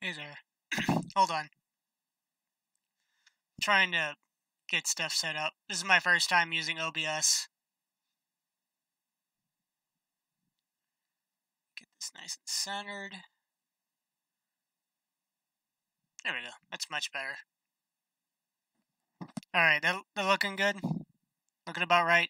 Hey there. Hold on. Trying to get stuff set up. This is my first time using OBS. Get this nice and centered. There we go. That's much better. Alright, they're looking good. Looking about right.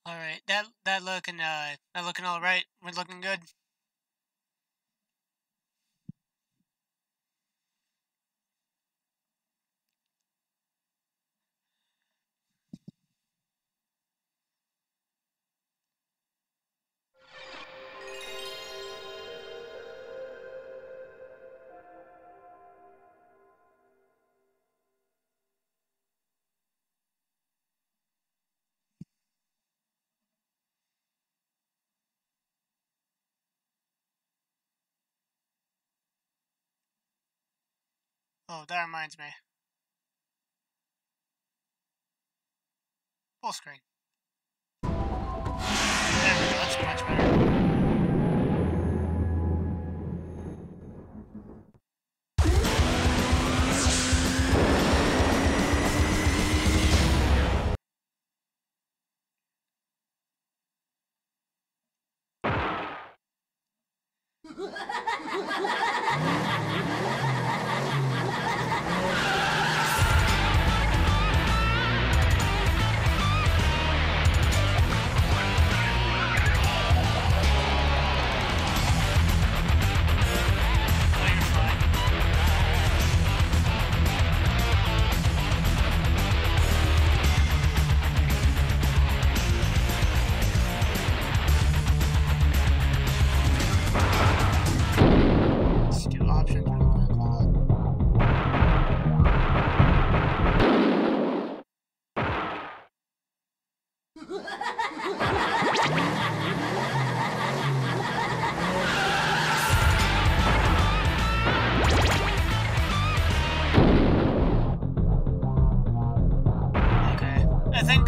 Alright, that looking alright. We're looking good. Oh, that reminds me. Full screen. There we go, that's much better.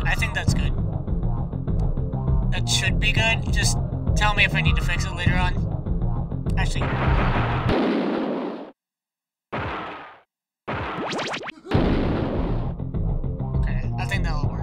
I think that's good. That should be good. Just tell me if I need to fix it later on. Actually, okay, I think that'll work.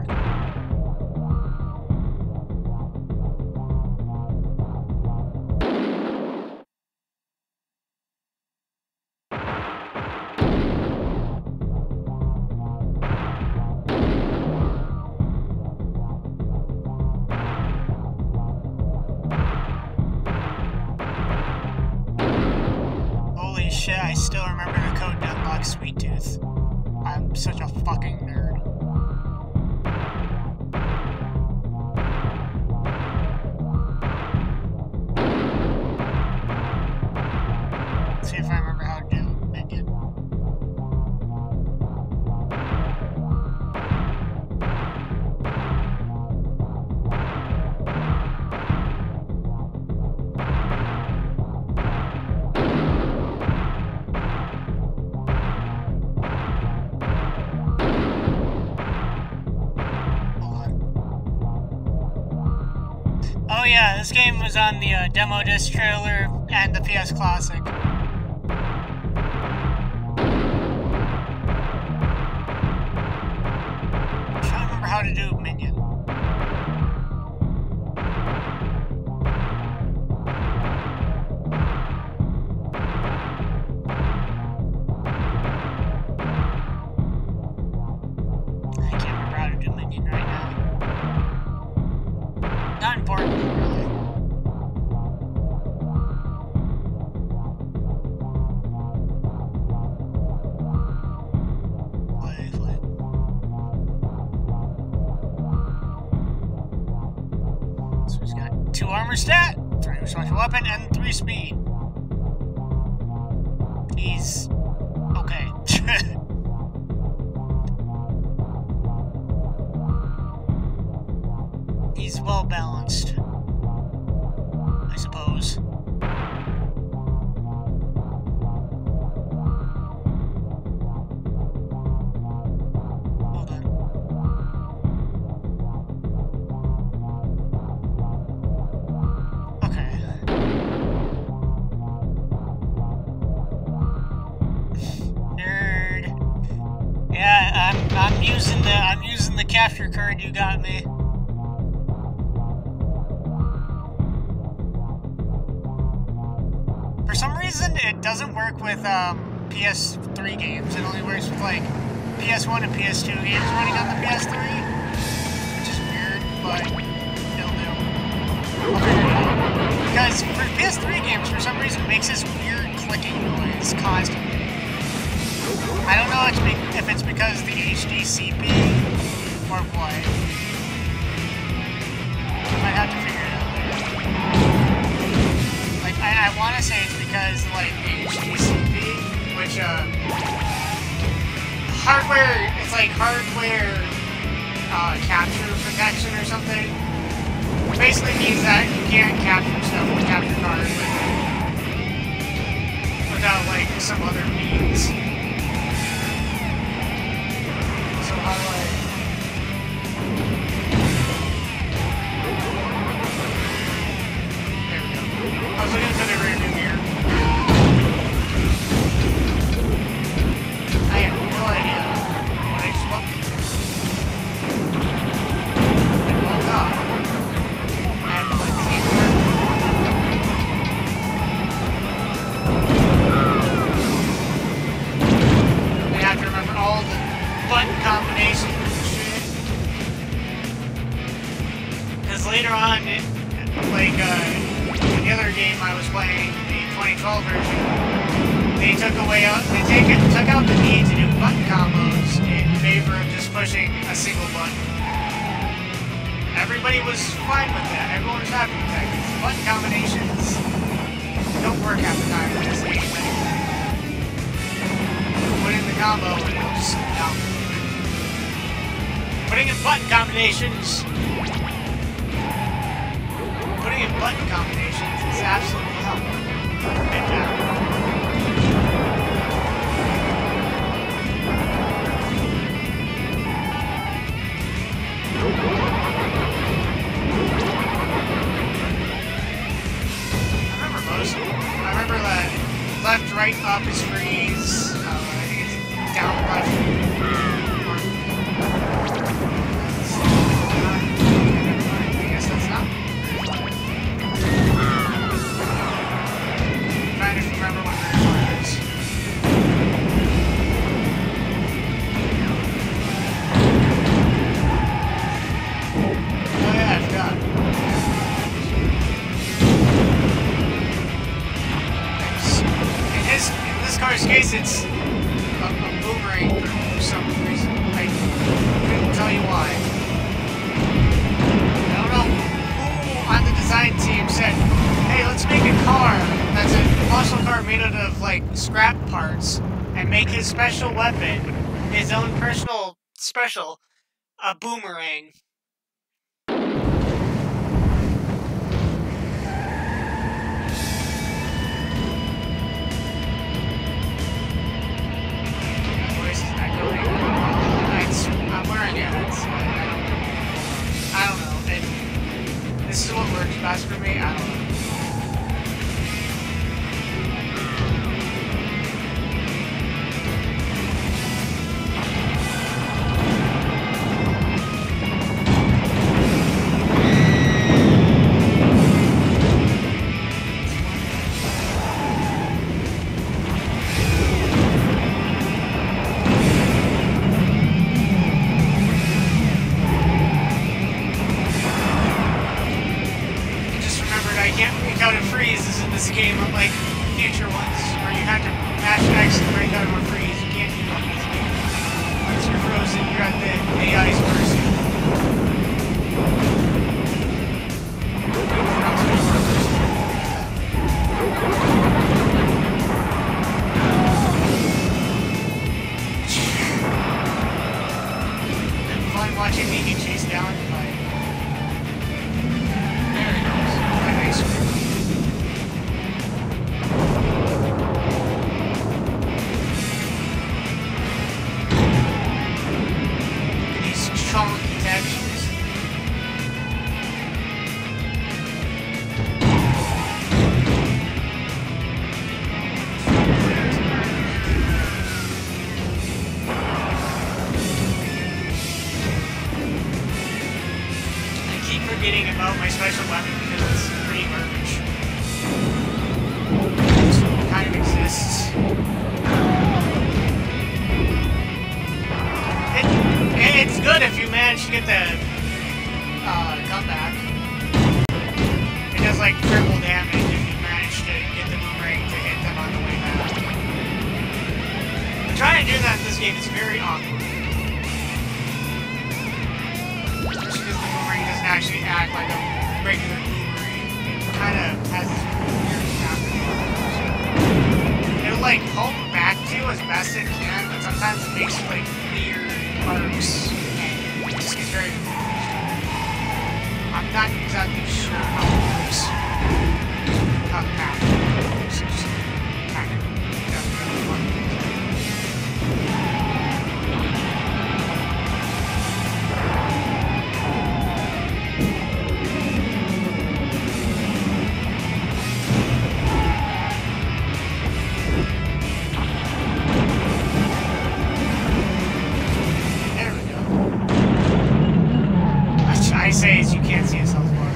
Shit, I still remember the code to unlock Sweet Tooth. I'm such a fucking nerd. Let's see if I remember how to do Minion. Oh yeah, this game was on the demo disc trailer and the PS Classic. I'm trying to remember how to do Minion. I can't remember how to do Minion right now. Not important, really. Play. armor stat, 3 responsive weapon, and 3 speed. He's okay. He's well balanced, I suppose. Hold on. Okay. Nerd. Yeah, I'm using the capture card you got me. For some reason, it doesn't work with PS3 games. It only works with like PS1 and PS2 games running on the PS3, which is weird, but it'll do. Because for PS3 games, for some reason, it makes this weird clicking noise constantly. I don't know if it's because of the HDCP or what. I might have to figure it out later. Like, I want to say it's because, like, HDCP, which, hardware, it's like hardware, capture protection or something. It basically means that you can't capture stuff with capture card without, like, some other means. So how do I... I was looking for the rear view mirror. I have no idea what I just looked. And woke up. And like I have to remember all the button combinations and shit. Because later on, like, the other game I was playing, the 2012 version, they took out the need to do button combos in favor of just pushing a single button. Everybody was fine with that. Everyone was happy with that because the button combinations don't work half the time in this game anyway. Put in the combo and it'll just down. Putting in button combinations is absolutely helpful. I remember most of them. I remember that left, right, up is freeze. I think it's down, left. I guess that's not. Trying to remember what the is. Oh yeah, I forgot. In this car's case, it's a boomerang for some reason. I couldn't tell you why. I don't know who on the design team said, hey, let's make a car that's a muscle car made out of, like, scrap parts and make his special weapon, his own personal special, a boomerang. I'm wearing it. I don't know. This is what works best for me. I don't know. watching me get chased down by... There it goes. By ice cream. These strong detections. Forgetting about my special weapon because it's pretty garbage. It kind of exists. It's good if you manage to get the comeback. It does like triple damage if you manage to get the boomerang to hit them on the way back. But trying to do that in this game is very awkward. Actually act like a regular boomerang. It kind of has this weird happening. It'll like hold back to you as best it can, but sometimes it makes like weird arcs and it just gets very confused. I'm not exactly sure how it works. How the path works. It's just kind of really fun. You can't see yourself far.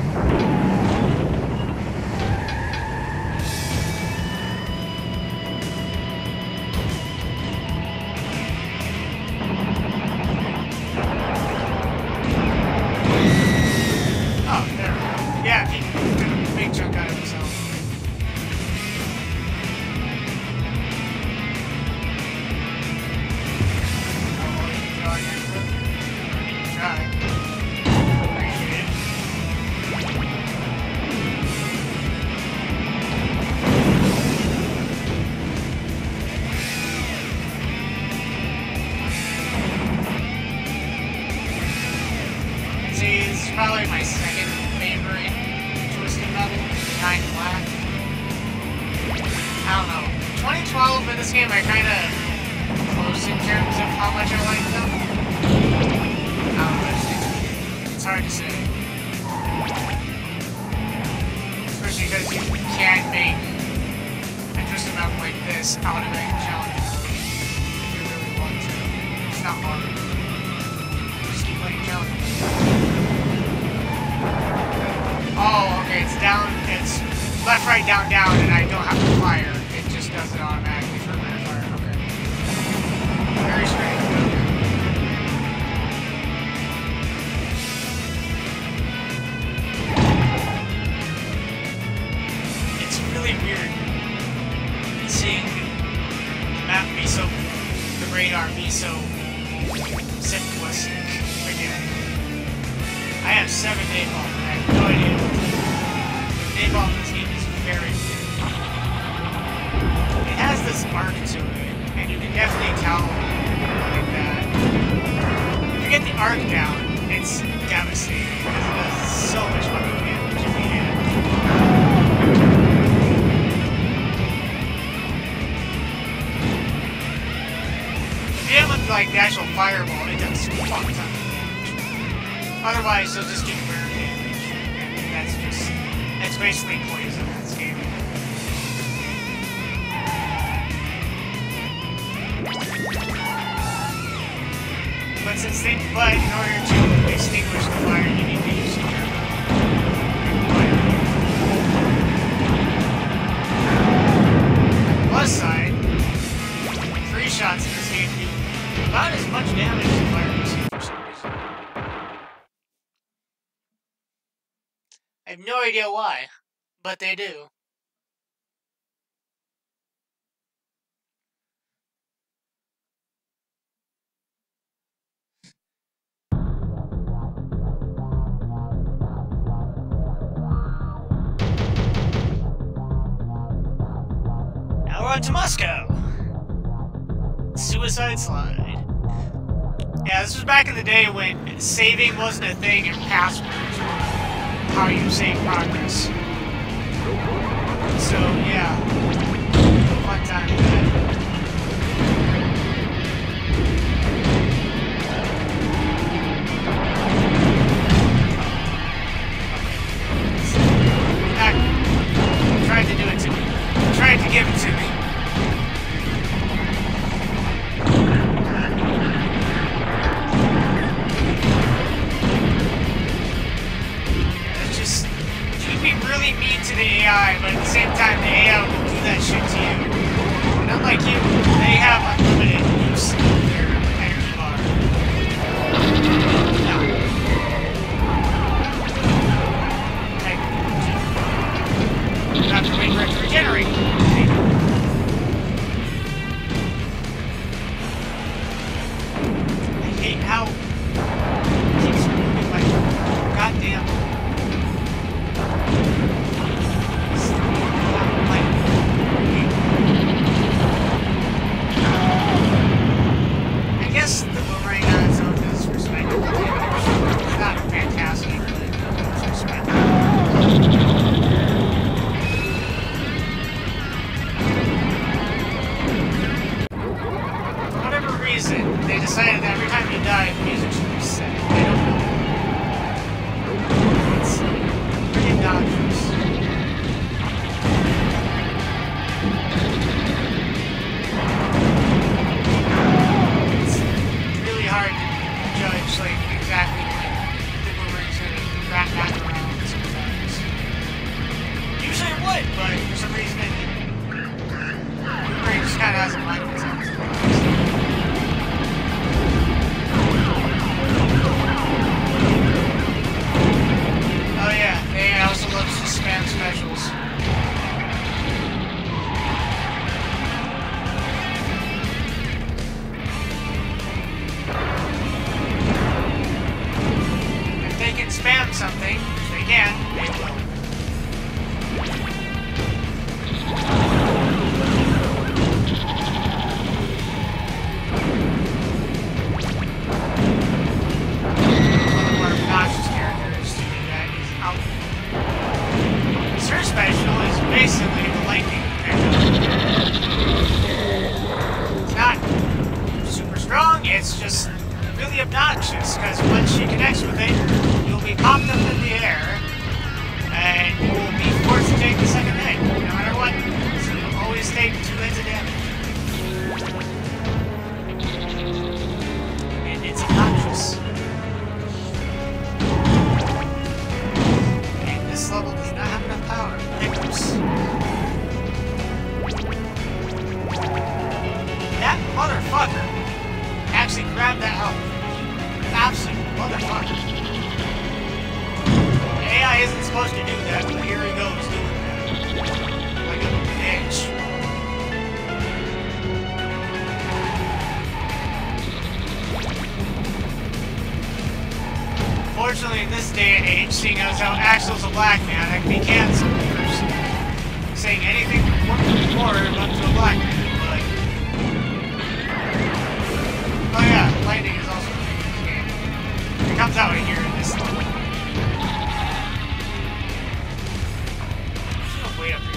Oh, there we go. Yeah, he took a big chunk out of himself. Try. Probably my second favorite twisting level, behind black. I don't know. 2012 in this game, I kind of close in terms of how much I like them. I don't know. It's hard to say. Especially because you can't make a twisting level like this out of a challenge if you really want to. It's not hard. Just keep playing challenges. Oh, okay, it's down, it's left, right, down, down, and I don't have to fire. It just does it automatically for a minute fire. Okay. Very strange. Okay. It's really weird seeing the map be so, the radar be so simplistic again. I have 7 napalm, and I have no idea what to do. The napalm in this game is very weird. It has this arc to it, and you can definitely tell like that. If you get the arc down, it's devastating, because it does so much fucking damage if you hit it. If you hit with like the actual fireball, it does fuck ton. Otherwise, they'll just do burn damage, and that's basically poison in this game. But in order to extinguish the fire, you need to use your fire. Plus side, 3 shots in this game do about as much damage as fire receiver for some reason. I have no idea why, but they do. Now we're on to Moscow. Suicide Slide. Yeah, this was back in the day when saving wasn't a thing and passwords were how you save progress. So, yeah. Fun time with that. Tried to do it to me. Tried to give it to me. It's just, you can be really mean to the AI, but at the same time, the AI will do that shit to you. And unlike you, they have unlimited use of their energy bar. No. Have to wait for it to regenerate. I hate how it keeps moving like goddamn. I guess the boomerang on its own is respectable. It's not fantastic, really. It's respectable. They decided that every time you die, the music should reset. I don't know. It's pretty obnoxious. It's really hard to judge, like, exactly when the boomerang's gonna wrap back around sometimes. Usually it would, but for some reason it didn't. The boomerang just kinda has a mind of its own. Oh yeah, they also love to spam specials. If they can spam something, if they can, they will. Her special is basically the lightning pickup. It's not super strong, it's just really obnoxious, because once she connects with it, you'll be popped up in the air, and you will be forced to take the second hit, no matter what. So you'll always take 2 hits of damage. And it's obnoxious. This level does not have enough power. Hiccups. That motherfucker actually grabbed that health. Absolute motherfucker. AI isn't supposed to do that, but here he goes doing that. Like a bitch. Fortunately, in this day and age, seeing as how Axel's a black man, I can be canceled for saying anything more about to a black man, but... Oh yeah, lightning is also a thing in this game. It comes out right here in this level. There's no way up here.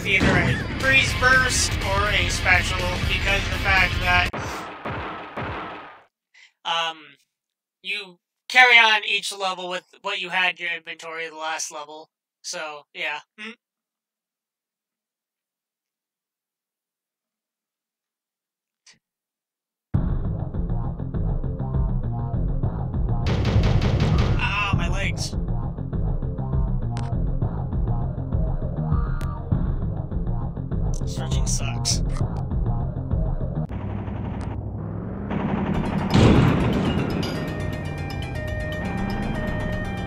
with either a freeze burst or a special because of the fact that you carry on each level with what you had in your inventory the last level. So, yeah. Ah, my legs. Stretching sucks.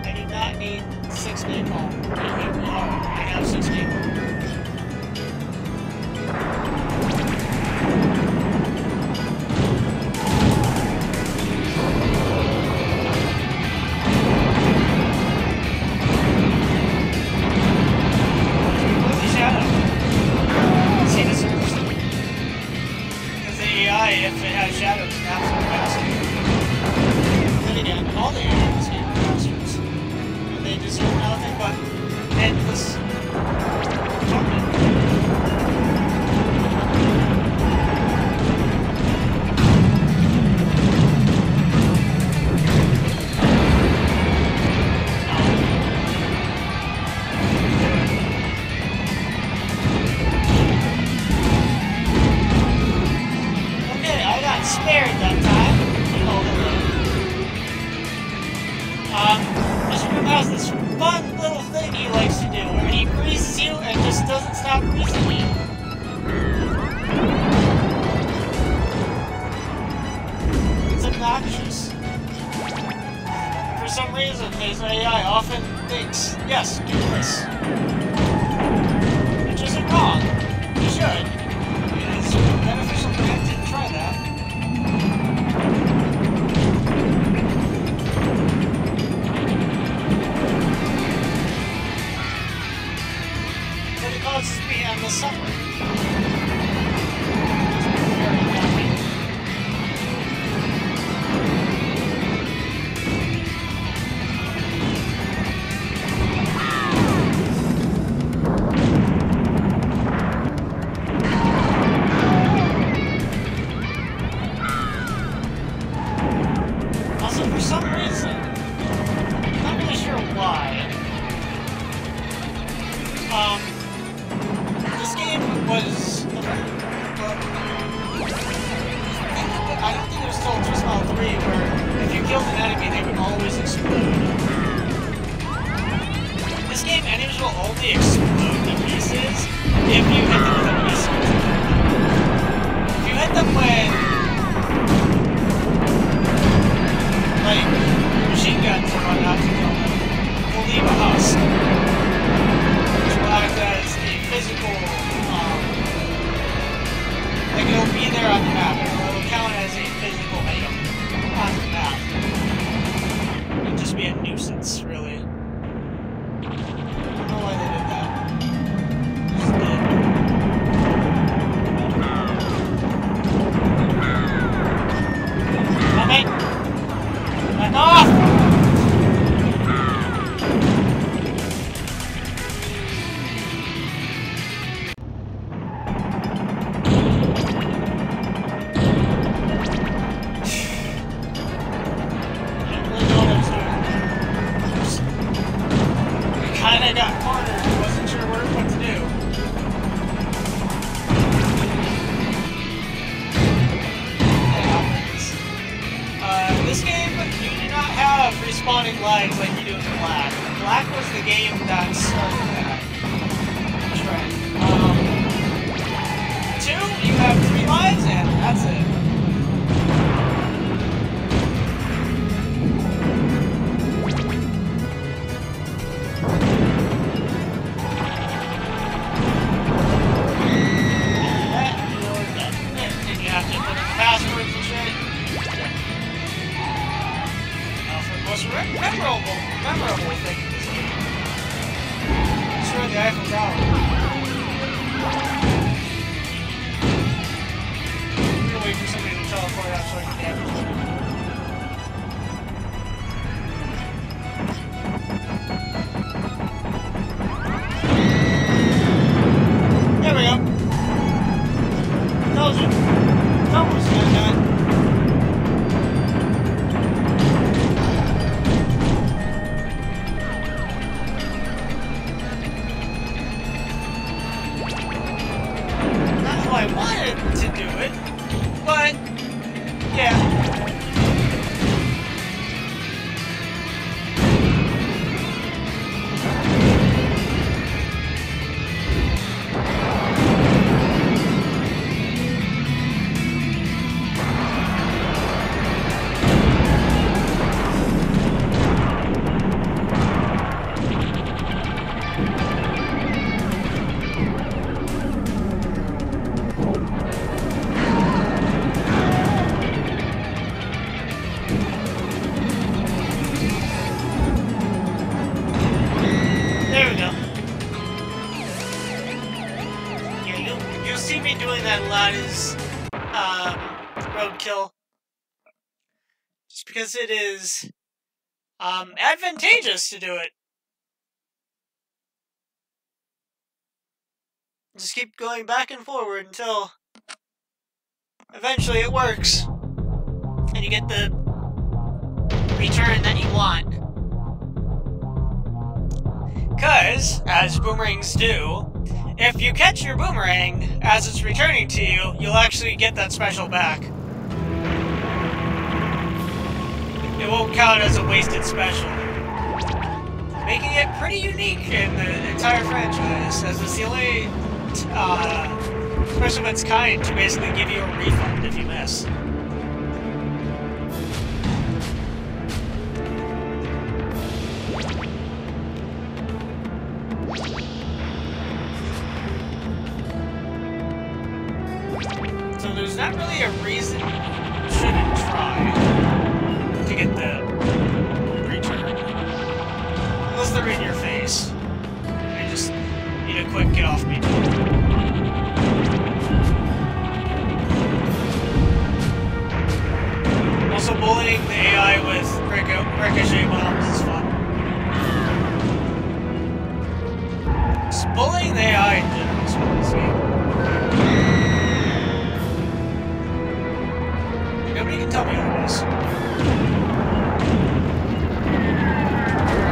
I do not need 6 napalm. I have 6 napalm. If it has shadows, it's an absolute bastard. Then again, all the aliens here are bastards. And they deserve nothing but endless torment. Spared that time. Mr. Boom has this fun little thing he likes to do where he freezes you and just doesn't stop freezing you. It's obnoxious. For some reason, his AI often thinks, yes, do this. Which isn't wrong. You should. It is beneficial for him to try that. But it causes me endless suffering. Very happy. For some reason, I'm not really sure why, this game was, I don't think it was still Twist Mile 3 where if you killed an enemy, they would always explode. This game, enemies will only explode to pieces if you hit them with a missile. If you hit them with like machine guns and whatnot to kill them, will leave a husk, which will act as a physical, like it'll be there on the map, it'll count as a physical item on the map. It'll just be a nuisance, really. I don't know why they did that. Just did. Damn it! Back off! I got cornered, wasn't sure what to do. This game, you do not have respawning lives like you do in Black. Black was the game that started that. That's right. 2, you have 3 lives, and that's it. Memorable thing in this game. Destroy the Eiffel Tower. I'm gonna wait for somebody to teleport out so I can damage them. doing that a lot is roadkill. Just because it is advantageous to do it. Just keep going back and forward until eventually it works. And you get the return that you want. Because, as boomerangs do, if you catch your boomerang as it's returning to you, you'll actually get that special back. It won't count as a wasted special. Making it pretty unique in the entire franchise, as it's the only person of its kind to basically give you a refund if you miss. So there's not really a reason you shouldn't try to get the return. Unless they're in your face. I just need a quick get off me. Also, bullying the AI with ricochet bombs is fun. Just bullying the AI in general is fun in this game. Nobody can tell me otherwise.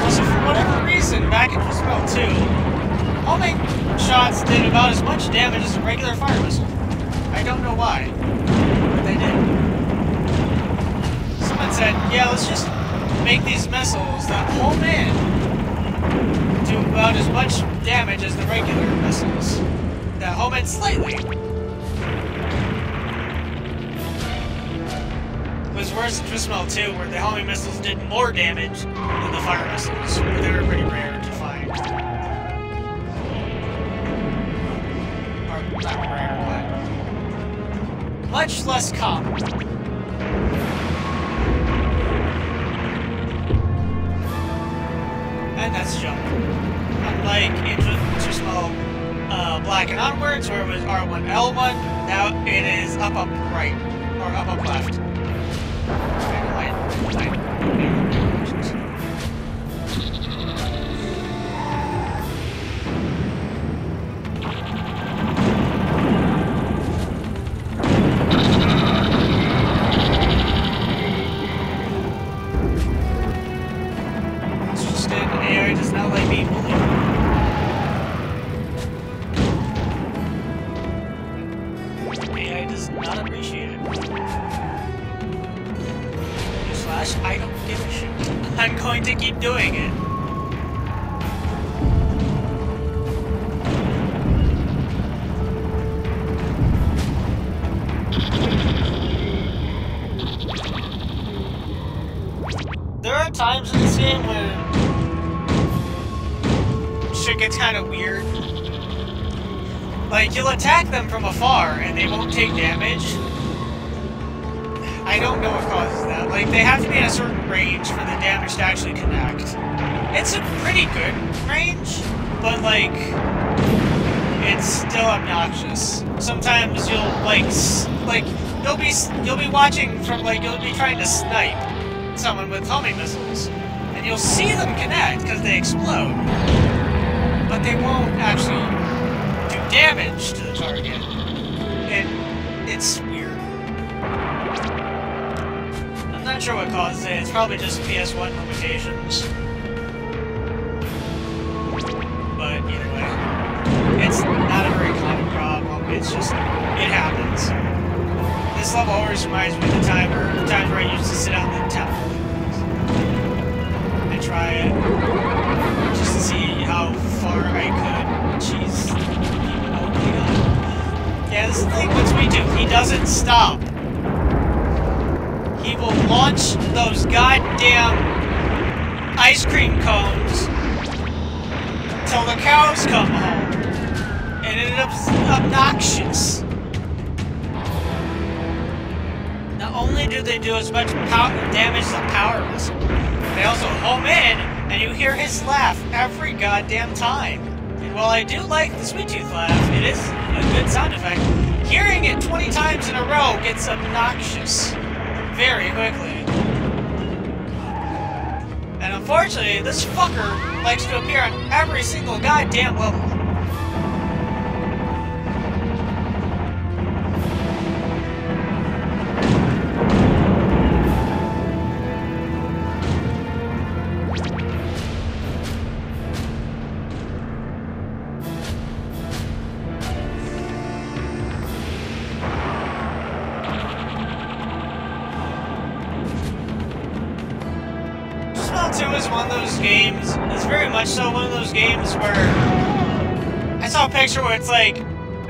Also, for whatever reason, back in Crucible 2, homing shots did about as much damage as a regular fire missile. I don't know why, but they did. Someone said, yeah, let's just make these missiles that home in do about as much damage as the regular missiles that home in slightly. It was worse in Crucible 2, where the homing missiles did more damage than the fire missiles, where they were pretty rare to find. Or, not rare, but much less common. And that's jump. Unlike in Crucible Black and onwards, where it was R1, L1, now it is up, right, or up, left. It's just an AI does not like being bullied. AI does not appreciate it. I don't give a shit. I'm going to keep doing it. There are times in this game where shit gets kind of weird. Like, you'll attack them from afar and they won't take damage. I don't know what causes that. Like, they have to be in a certain range for the damage to actually connect. It's a pretty good range, but, like, it's still obnoxious. Sometimes you'll, you'll be watching from, like, you'll be trying to snipe someone with homing missiles, and you'll see them connect because they explode, but they won't actually do damage to the target. And it's weird. I'm not sure what causes it. It's probably just PS1 limitations. But either way, it's not a very common problem. It's just, it happens. This level always reminds me of the times where I used to sit out in the temple and try it just to see how far I could. Jeez. Oh my god. Yeah, this is the thing with Sweet he doesn't stop. He will launch those goddamn ice cream cones till the cows come home. And it's obnoxious. Not only do they do as much damage as a power missile, they also home in, and you hear his laugh every goddamn time. And while I do like the Sweet Tooth laugh, it is a good sound effect. Hearing it 20 times in a row gets obnoxious very quickly. And unfortunately, this fucker likes to appear on every single goddamn level. Is one of those games, it's very much so one of those games where I saw a picture where it's like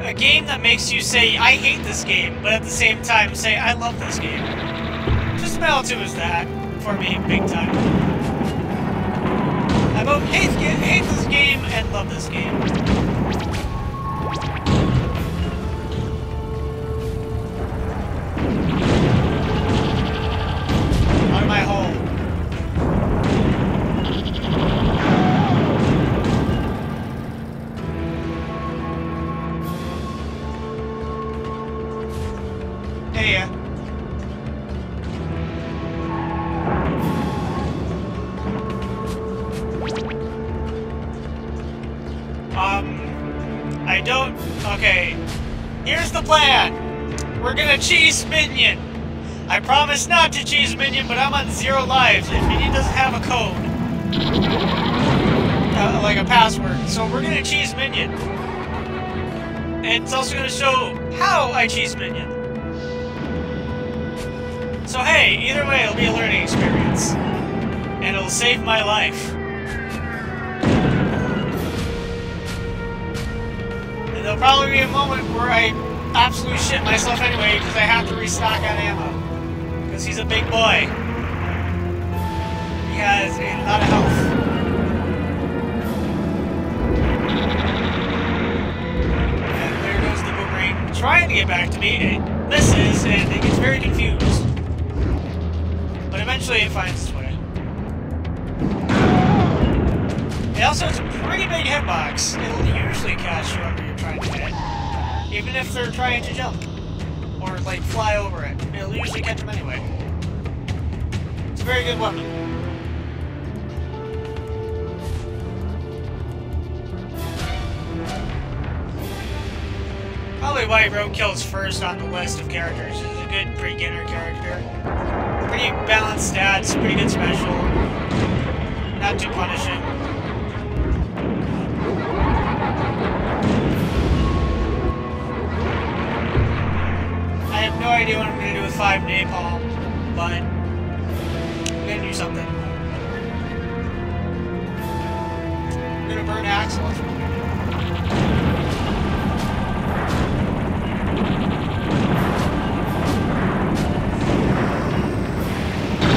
a game that makes you say, I hate this game, but at the same time say, I love this game. Just Metal 2 is that for me, big time. I both hate this game and love this game. On my hole. I don't... Okay. Here's the plan. We're gonna cheese Minion. I promise not to cheese Minion, but I'm on 0 lives, and Minion doesn't have a code. Like a password. So we're gonna cheese Minion. And it's also gonna show how I cheese Minion. So hey, either way, it'll be a learning experience. And it'll save my life. There'll probably be a moment where I absolutely shit myself anyway because I have to restock on ammo. Because he's a big boy. He has a lot of health. And there goes the boomerang trying to get back to me. It misses and it gets very confused. But eventually it finds its way. It also has a pretty big hitbox. It'll usually catch whoever you're trying to hit. Even if they're trying to jump. Or, like, fly over it. It'll usually catch them anyway. It's a very good weapon. Probably why Roadkill's first on the list of characters. He's a good beginner character. Pretty balanced stats, pretty good special. Not too punishing. I have no idea what I'm going to do with 5 napalm, but I'm going to do something. I'm going to burn Axel.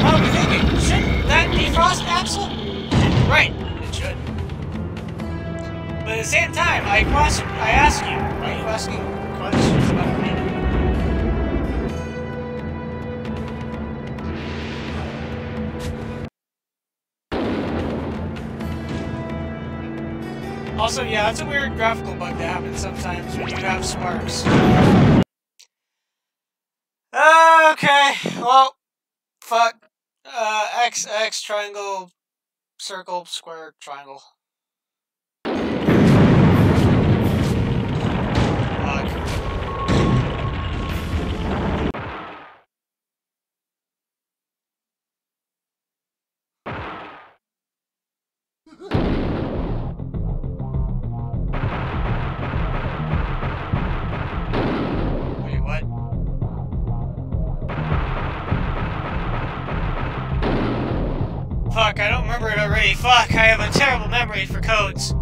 Probably thinking, shouldn't that defrost Axel? Right, it should. But at the same time, I ask you, why are you asking questions about me? Also, yeah, that's a weird graphical bug that happens sometimes when you have sparks. Okay, well, fuck. X, X, triangle, circle, square, triangle. Fuck. Wait, what? Fuck, I don't remember it already. Fuck, I have a terrible memory for codes.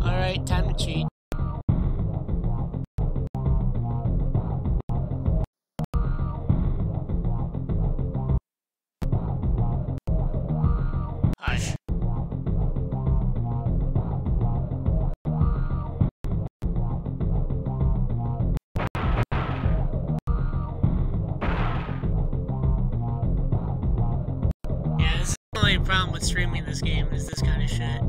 Alright, time to cheat. Hush. Yeah, this is the only problem with streaming this game is this kind of shit.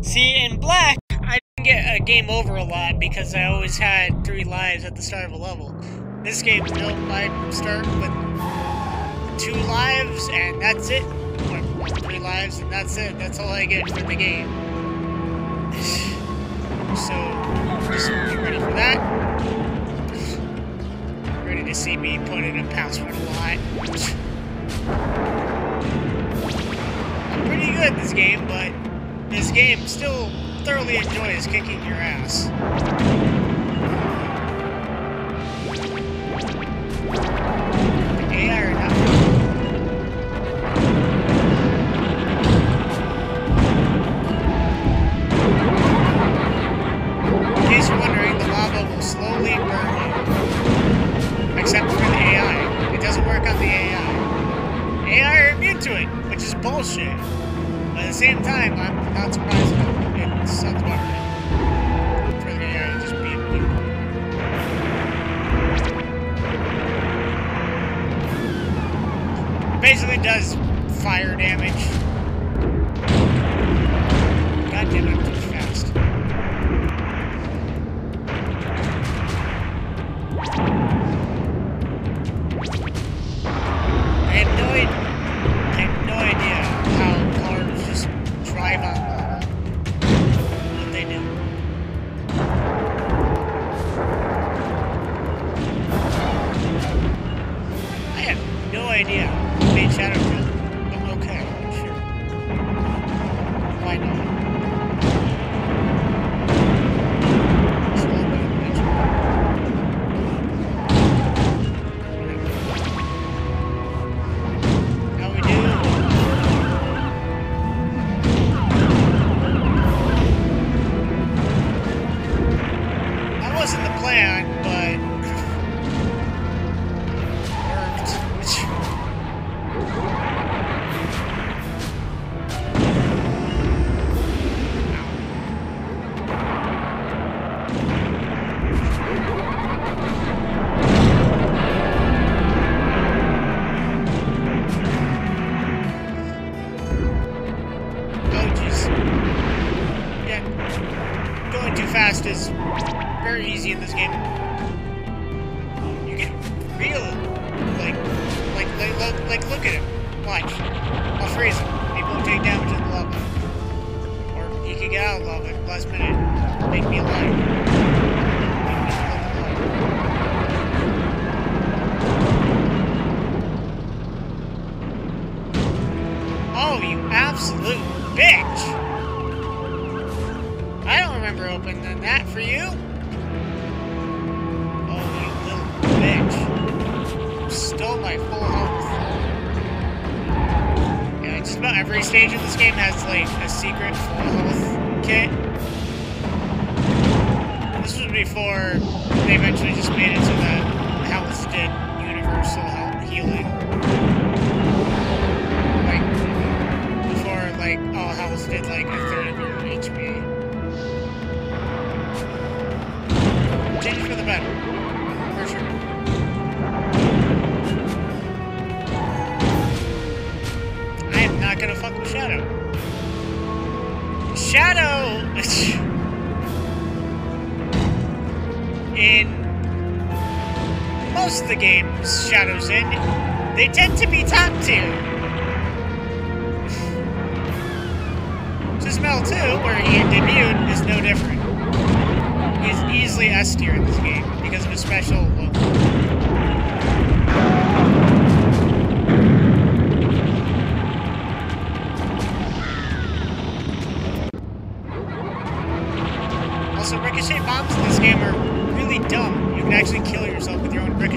See, in Black, I didn't get a game over a lot because I always had 3 lives at the start of a level. This game, nope, I start with 2 lives and that's it. Or 3 lives and that's it. That's all I get for the game. So, just get ready for that. Ready to see me put in a password a lot. I'm pretty good at this game, but this game still thoroughly enjoys kicking your ass. The AI are not. In case you're wondering, the lava will slowly burn you. Except for the AI. It doesn't work on the AI. AI are immune to it, which is bullshit. But at the same time, I'm not surprised that it sucks about it. For the AI to just be immune. It basically does fire damage. God damn it, I'm too fast. I had no idea how cars just drive on lava. What they do. I have no idea who made Shadow Jump, but okay, sure. Why not? Fast is very easy in this game. You can feel like look at him. Watch. I'll freeze him. He won't take damage in the lava. Or he can get out of lava in the last minute. Make me alive. Oh, you absolute bitch! I don't remember opening that for you. Oh, you little bitch. You stole my full health. Yeah, just about every stage of this game has, like, a secret full health kit. This was before they eventually just made it so that health did universal health healing. Like, before, like, all health did, like, a third of your HP. Change for the better, for sure. I am not gonna fuck with Shadow. Shadow! In most of the games Shadow's in, they tend to be top tier. Smell 2, where he debuted, is no different. He's easily S tier in this game because of his special look. Also, ricochet bombs in this game are really dumb. You can actually kill yourself with your own ricochet.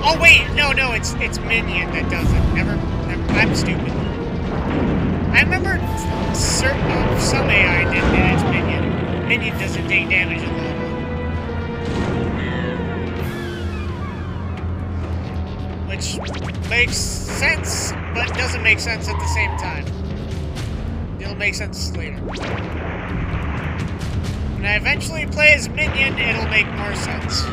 Oh wait, no, it's Minion that does it. Never, I'm stupid. I remember some AI did that. It's Minion. Minion doesn't take damage alone. Which makes sense, but doesn't make sense at the same time. It'll make sense later. When I eventually play as Minion, it'll make more sense.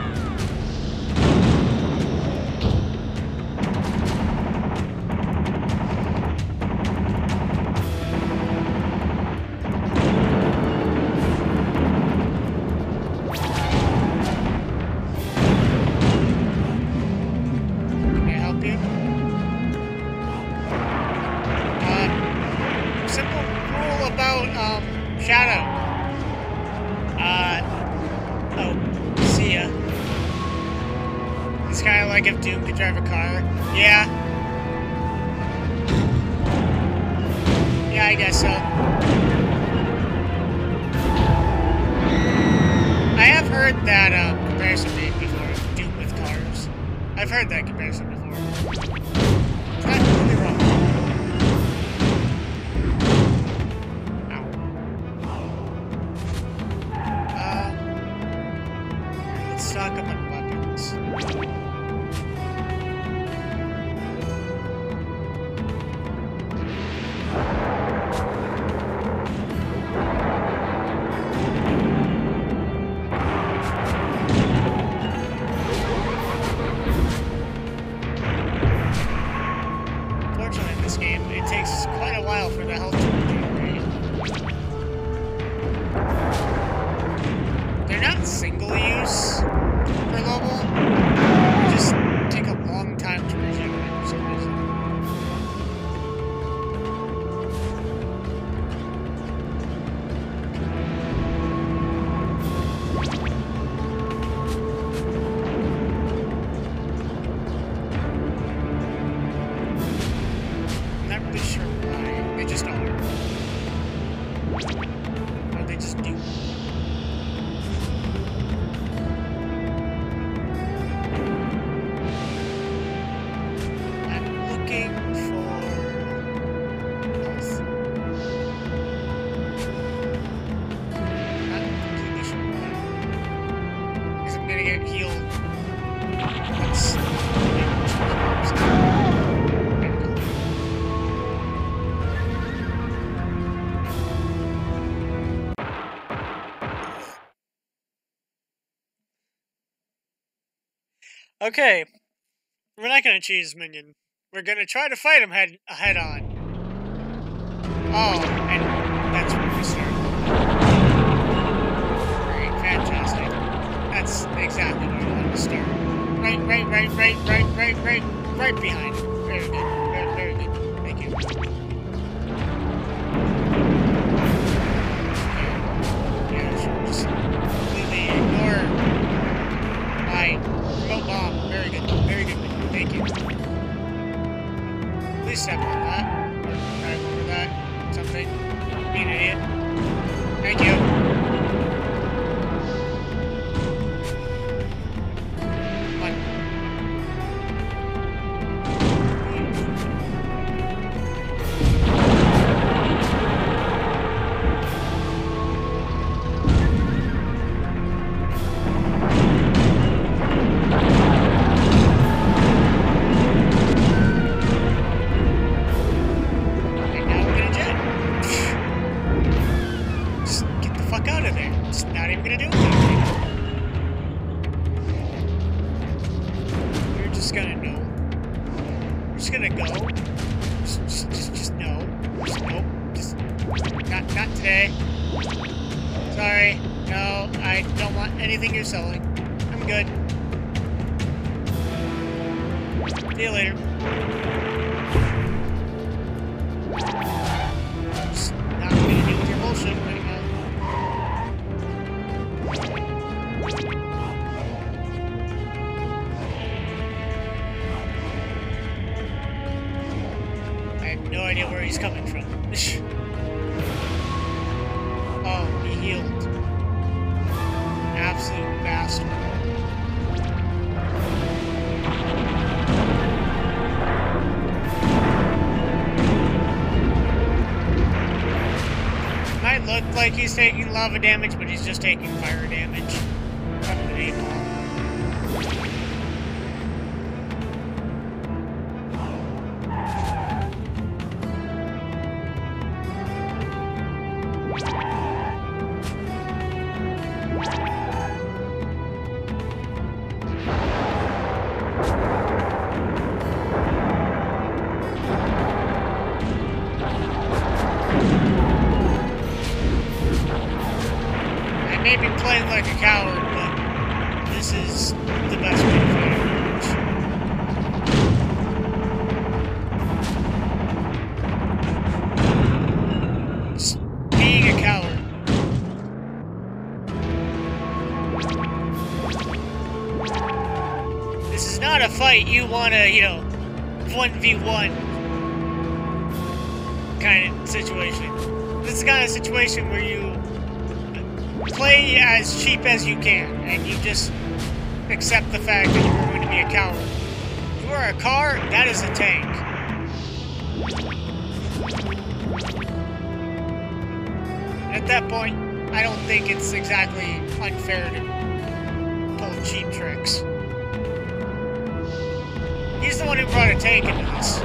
Okay, we're not gonna choose Minion. We're gonna try to fight him head on. Oh, and that's where we start. Great, fantastic. That's exactly where I want to start. Right behind him. Very good. Very good. Thank you. Yeah, sure. Just completely ignore my remote bomb. Very good. Very good. Thank you. Please step on that. Or drive over that. Something. Be an idiot. Thank you. like he's taking lava damage, but he's just taking fire damage from the napalm. Maybe playing like a coward, but this is the best way to fight a just being a coward. This is not a fight you want to, 1v1 kind of situation. This is the kind of situation where you play as cheap as you can, and you just accept the fact that you're going to be a coward. If you are a car, that is a tank. At that point, I don't think it's exactly unfair to pull cheap tricks. He's the one who brought a tank into this.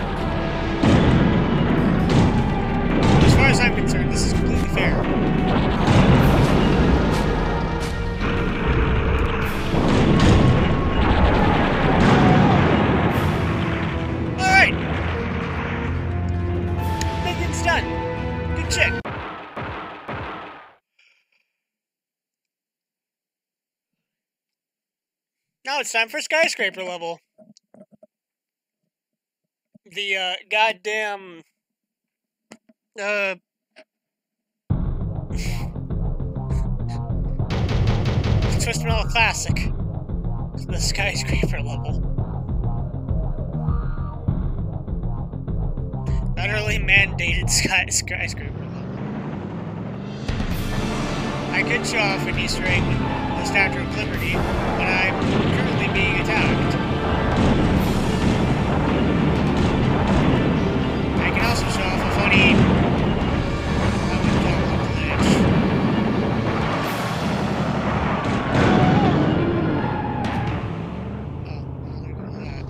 As far as I'm concerned, this is completely fair. Now it's time for skyscraper level. The goddamn Twisted Metal Classic. The skyscraper level. Federally mandated skyscraper level. I could show off an Easter egg, the Statue of Liberty, but I'm currently being attacked. I can also show off a funny glitch. Oh, well, there goes that.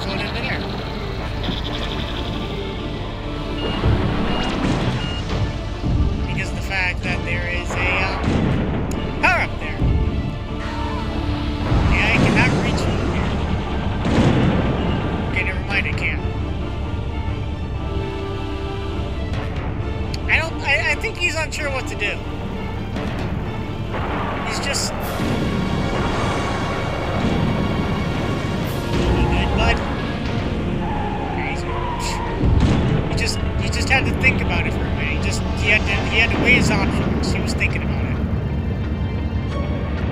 Float in there. Because of the fact that there is a power up there. Yeah, I cannot reach it here. Okay, never mind, I can't. I think he's unsure what to do. He's just... You good, bud? He just had to think about it for a minute. He had to weigh his options. He was thinking about it.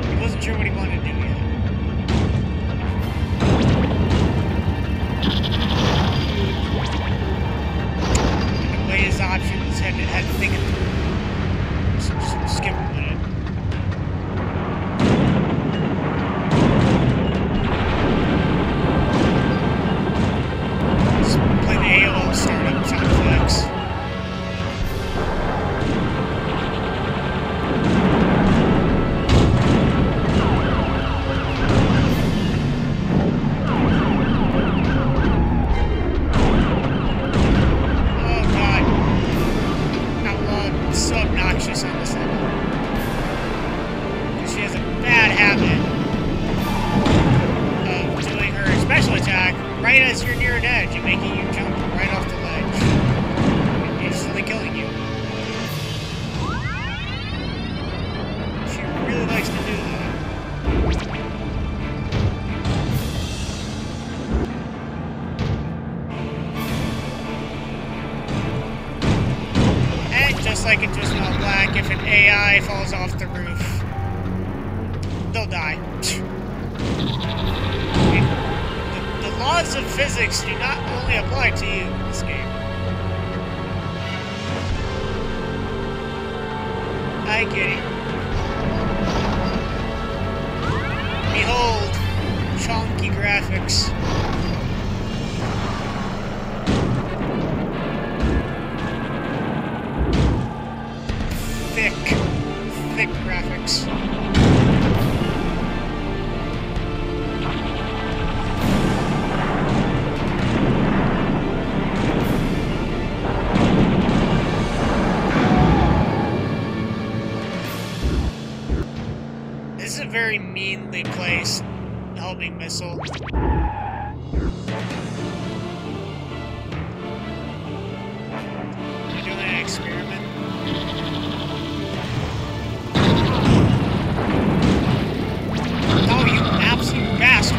He wasn't sure what he wanted to do yet. Had to weigh his options. Had to think it through. Just give him a minute. Just play the AOL startup sound effects. Right as you're near an edge and making you jump right off the ledge. And instantly killing you. She really likes to do that. And just like in Twisted Metal Black, if an AI falls off the roof, they'll die. The laws of physics do not only apply to you in this game. Hi, kitty. Behold, chonky graphics. meanly placed homing missile. You're doing an experiment. Oh, you absolute bastard!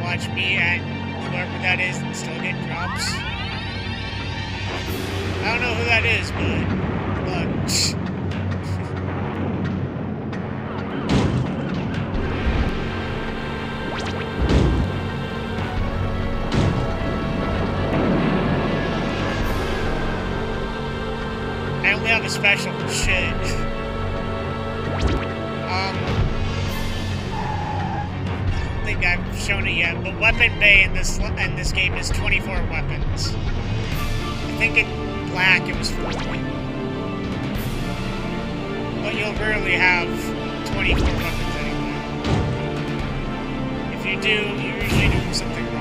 Watch me and whoever that is and still get drops. I don't know who that is, but look. I only have a special shit. I've shown it yet, but weapon bay in this game is 24 weapons. I think in black it was 40. But you'll rarely have 24 weapons anyway. If you do, you're usually doing something wrong.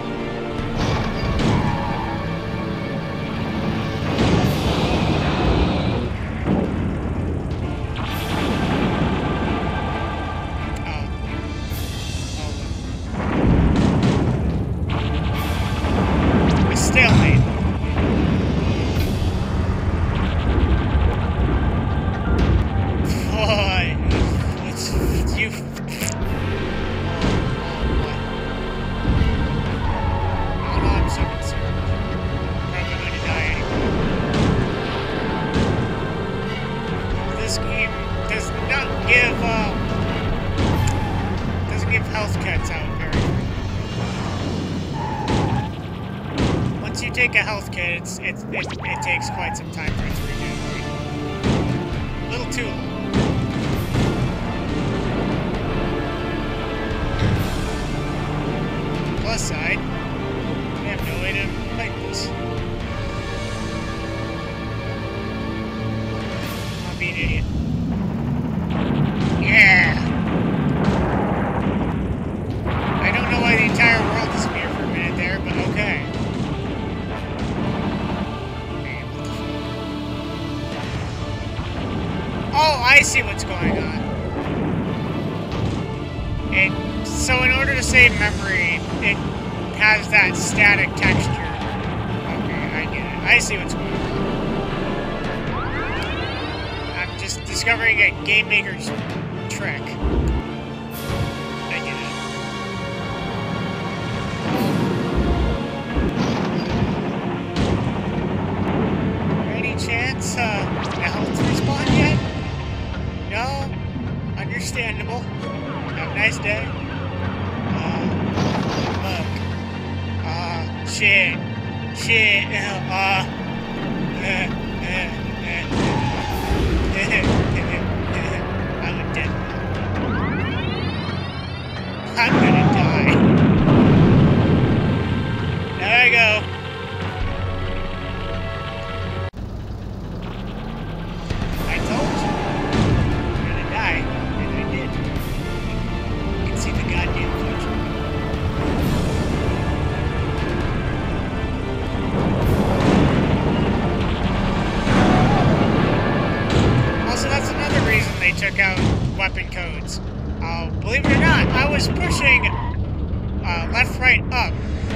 Doesn't give health cuts out very frequently. Once you take a health kit, it takes quite some time for it to regenerate. A little too long. Plus side, we have no way to fight this. I'll be an idiot. Yeah! I don't know why the entire world disappeared for a minute there, but okay. Oh, I see what's going on. So in order to save memory, it has that static texture. Okay, I get it. I see what's going on. I'm just discovering a game maker's trick. I get it. Any chance the health respawn yet? No? Understandable. Have a nice day. Look. Shit. Shit. I'm a dead man. I'm gonna die. There I go. I told you. I'm gonna die. And I did. You can see the goddamn future. Also, that's another reason they took out weapon codes. Believe it or not, I was pushing left, right, up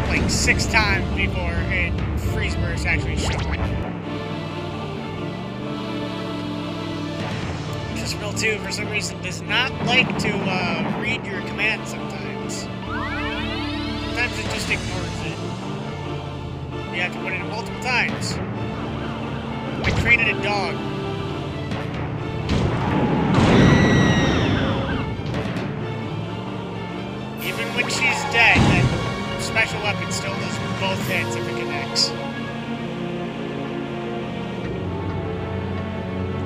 like 6 times before freeze burst actually showed up. Just Mill 2, for some reason, does not like to read your commands sometimes. Sometimes it just ignores it. You have to put it in multiple times. I created a dog. Even when she's dead, that special weapon still does both hits if it connects.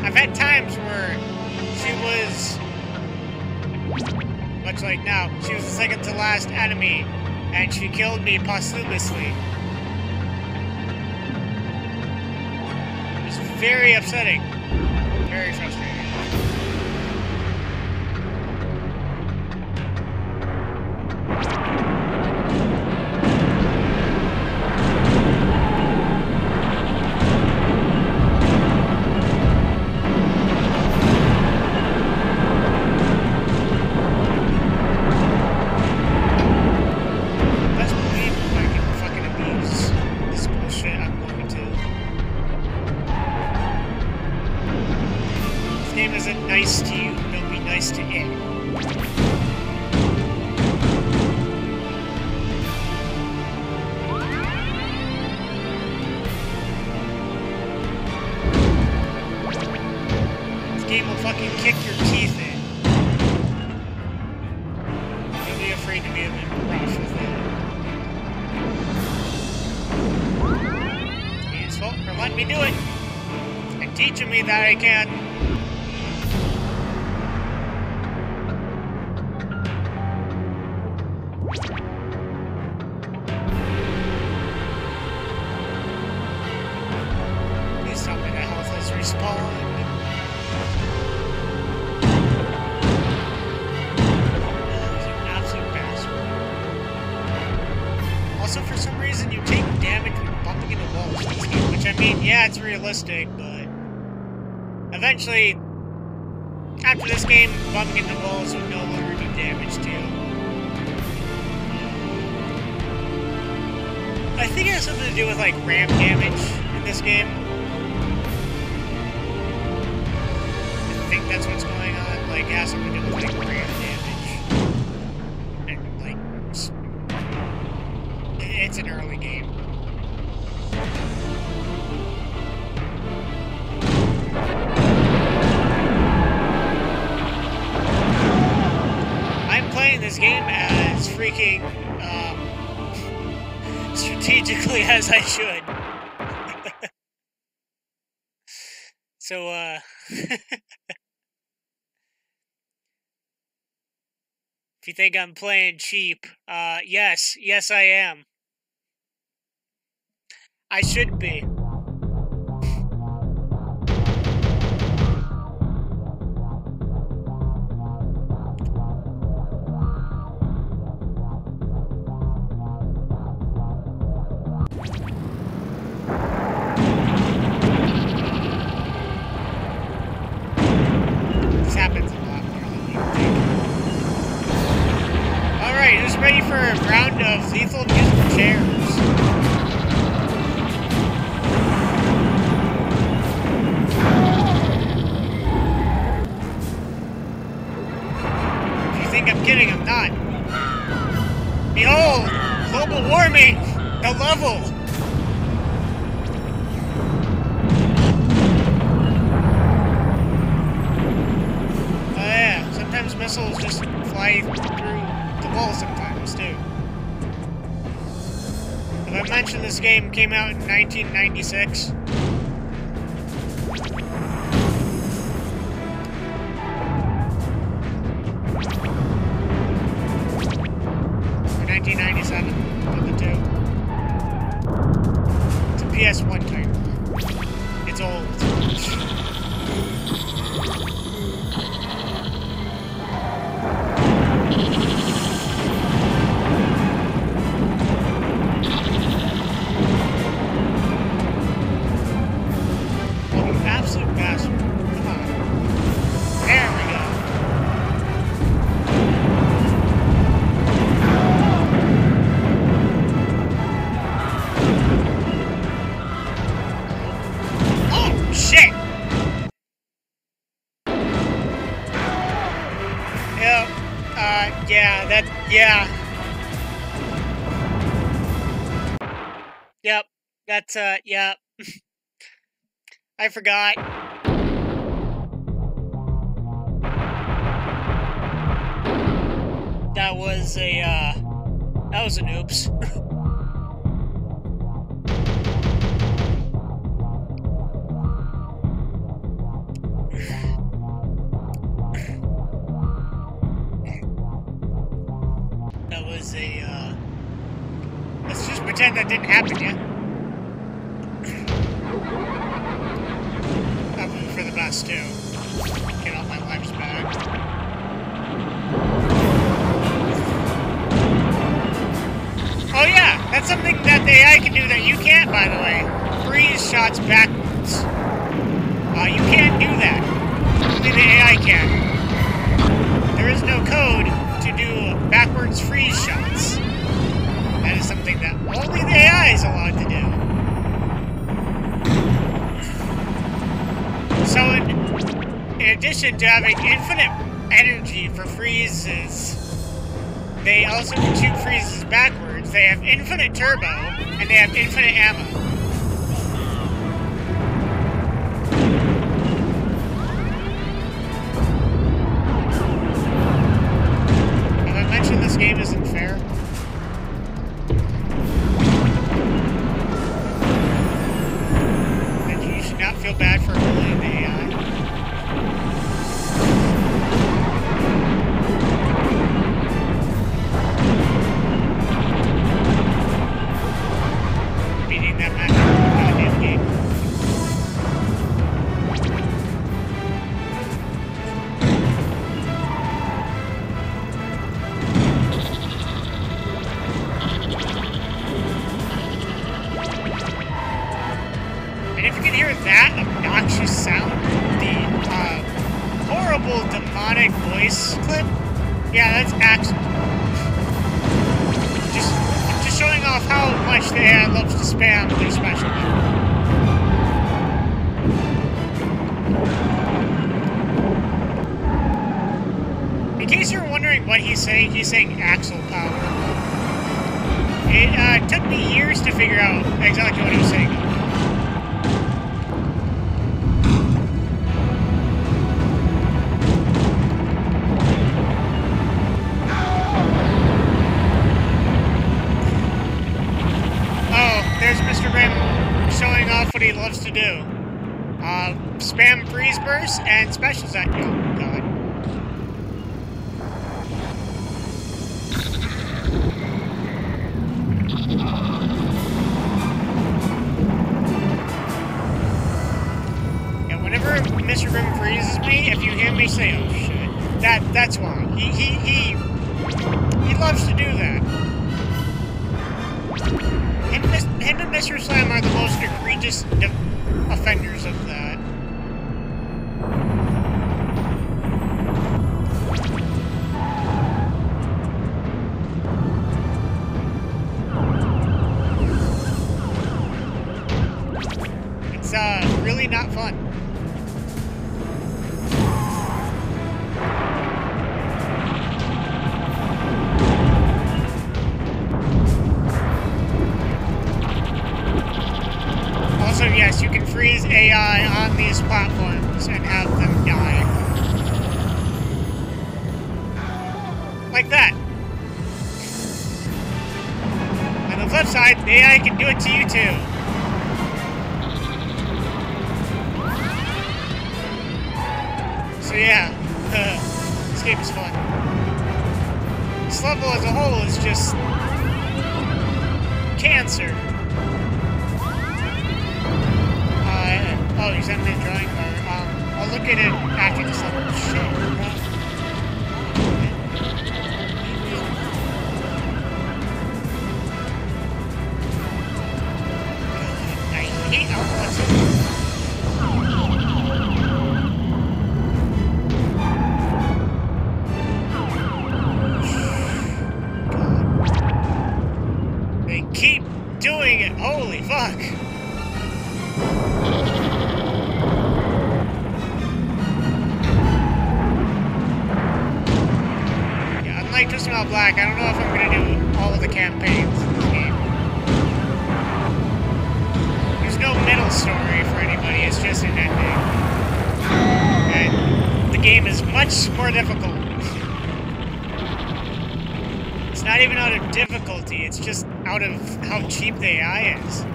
I've had times times where she was, much like now, she was the second to last enemy, and she killed me posthumously. It was very upsetting. Very frustrating. Nice to you, don't be nice to it. This game will fucking kick your teeth in. Don't be afraid to be a bit rough with it. He's fault for letting me do it. And teaching me that I can. Yeah, it's realistic, but eventually, after this game, bumping into walls would no longer do damage to you. I think it has something to do with, like, ramp damage in this game. I think that's what's going on. Like, it has something to do with, like, ramp damage. And, like, it's an early game. This game as freaking strategically as I should. So if you think I'm playing cheap, yes I am. I should be. Ready for a round of lethal musical chairs. If you think I'm kidding, I'm not. Behold, global warming, the level. Oh yeah, sometimes missiles just fly through the wall sometimes too. Have I mentioned this game came out in 1996? Or 1997, one of the two. It's a PS1 title. It's old. Yeah. Yep. That's, yeah. I forgot. That was an oops. pretend that didn't happen yet. Probably for the best, too. Get all my lives back. Oh yeah, that's something that the AI can do that you can't, by the way. Freeze shots backwards. You can't do that. Only the AI can. There is no code to do backwards freeze shots. That is something that only the AI is allowed to do. So in addition to having infinite energy for freezes, they also can shoot freezes backwards. They have infinite turbo, and they have infinite ammo. Have I mentioned this game isn't fair? And you should not feel bad for bullying the AI. Demonic voice clip? Yeah, that's Axel. Just showing off how much the AI loves to spam their special move. In case you're wondering what he's saying Axel power. It took me years to figure out exactly what he was saying. Showing off what he loves to do. Spam freeze bursts and specials at you. Oh, God. Yeah, whenever Mr. Grimm freezes me, if you hear me say, oh shit, that's why. He loves to do that. Him and Mr. Slam are the most egregious offenders of that. It's really not fun. Also, yes, you can freeze AI on these platforms and have them die. Like that. On the flip side, the AI can do it to you too. So yeah, this game is fun. This level as a whole is just cancer. Oh, you sent me a drawing card. I'll look at it after this level. Shit. I hate outlets. They keep doing it. Holy fuck. Like Twisted Metal Black, I don't know if I'm going to do all of the campaigns in this game. There's no middle story for anybody, it's just an ending. And the game is much more difficult. It's not even out of difficulty, it's just out of how cheap the AI is.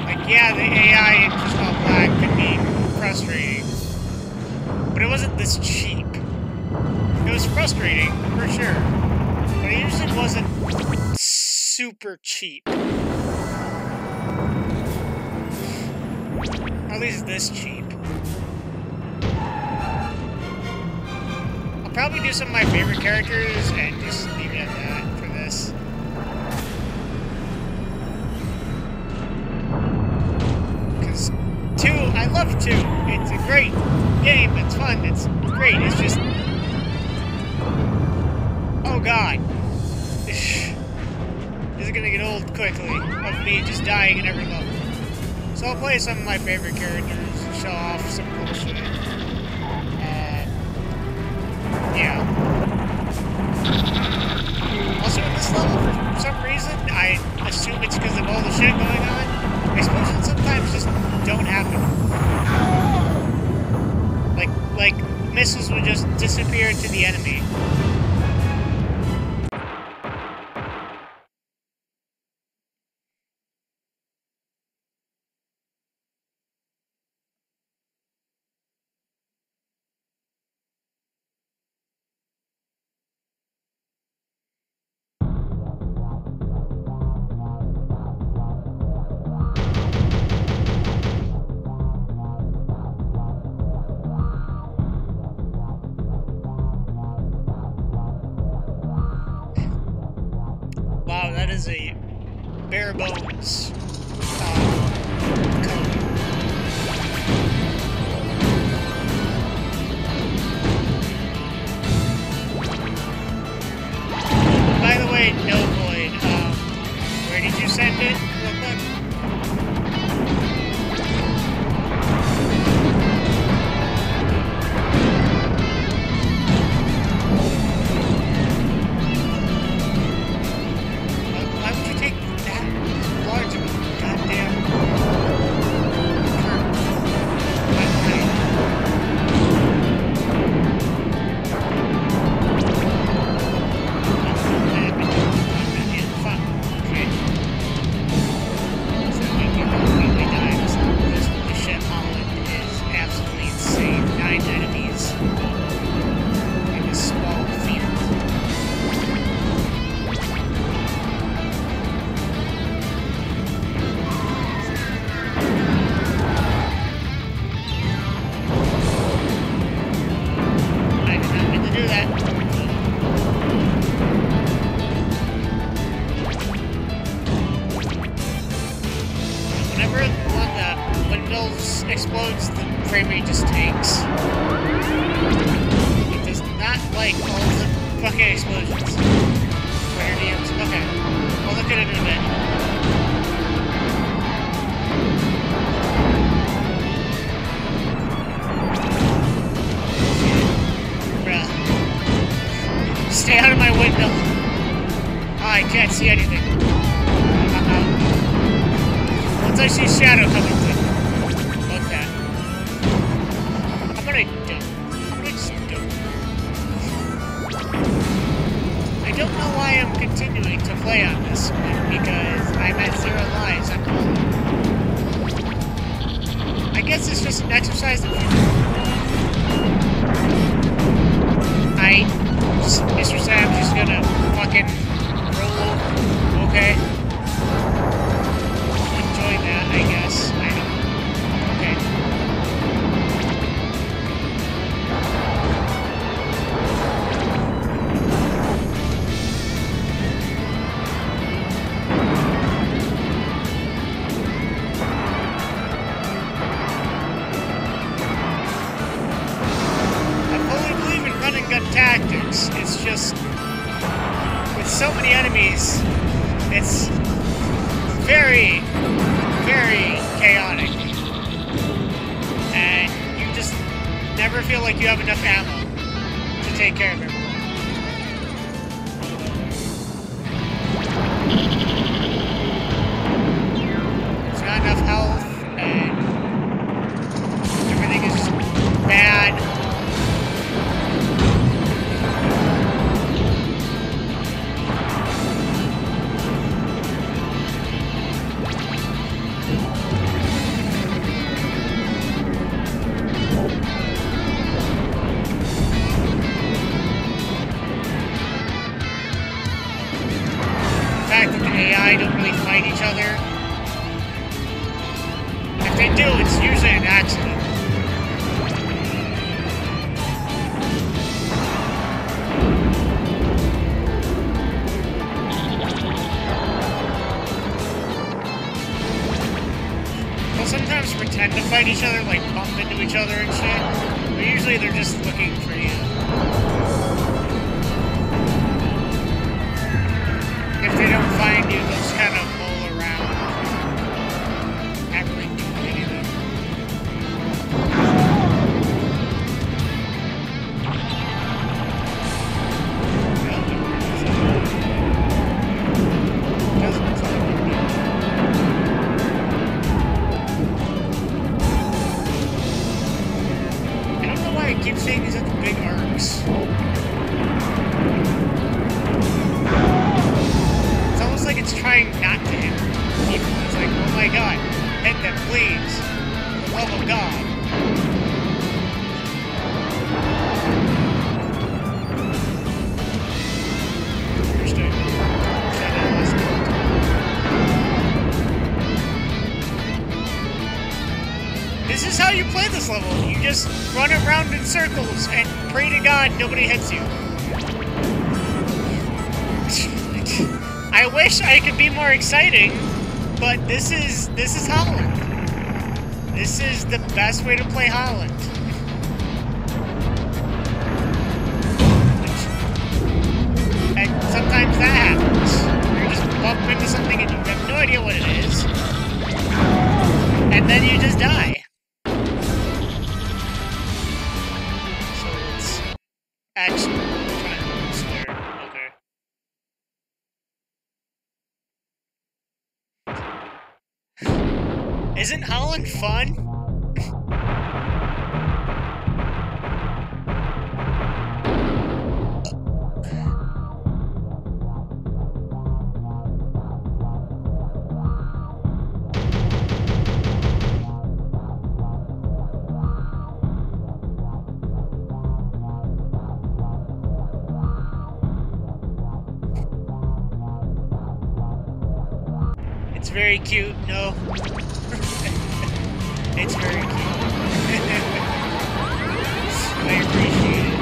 Like, yeah, the AI in Twisted Metal Black could be frustrating, but it wasn't this cheap. It was frustrating, for sure, but it usually wasn't super cheap. Or at least this cheap. I'll probably do some of my favorite characters and just leave it at that for this. Because 2, I love 2. It's a great game, it's fun, it's great, it's just... Oh god. This is gonna get old quickly, of me just dying in every level. So I'll play some of my favorite characters and show off some cool shit. Yeah. Also in this level, for some reason, I assume it's because of all the shit going on, explosions sometimes just don't happen. Like missiles would just disappear into the enemy. Wow, that is a bare bones code. By the way, no void. Where did you send it? Real quick. Explodes, the frame rate just tanks. It does not like all the fucking explosions. Okay, I'll look at it in a bit. Bruh. Stay out of my window. Oh, I can't see anything. Once I see shadow coming through. I don't know why I'm continuing to play on this one, because I'm at 0 lives. I guess it's just an exercise in Mr. Sam's just gonna fucking roll. Okay. Enjoy that, I guess. I don't. Okay. Tactics. It's just with so many enemies, it's very, very chaotic, and you just never feel like you have enough ammo to take care of everyone. There's not enough health, and everything is just bad. each other, like bump into each other and shit. But usually they're just looking for you. If they don't find you, they'll just kind of mull around. Not really doing anything. I keep saying these are the big arcs. It's almost like it's trying not to hit her. It's like, oh my god, hit them, please. For the love of God. Interesting. This is how you play this level. You just run around in circles and pray to God nobody hits you. I wish I could be more exciting, but this is Holland. This is the best way to play Holland. And sometimes that happens. You just bump into something and you have no idea what it is. And then you just die. Actually, triangle square. Okay. Isn't Holland fun? It's very cute, no. It's very cute. I appreciate it.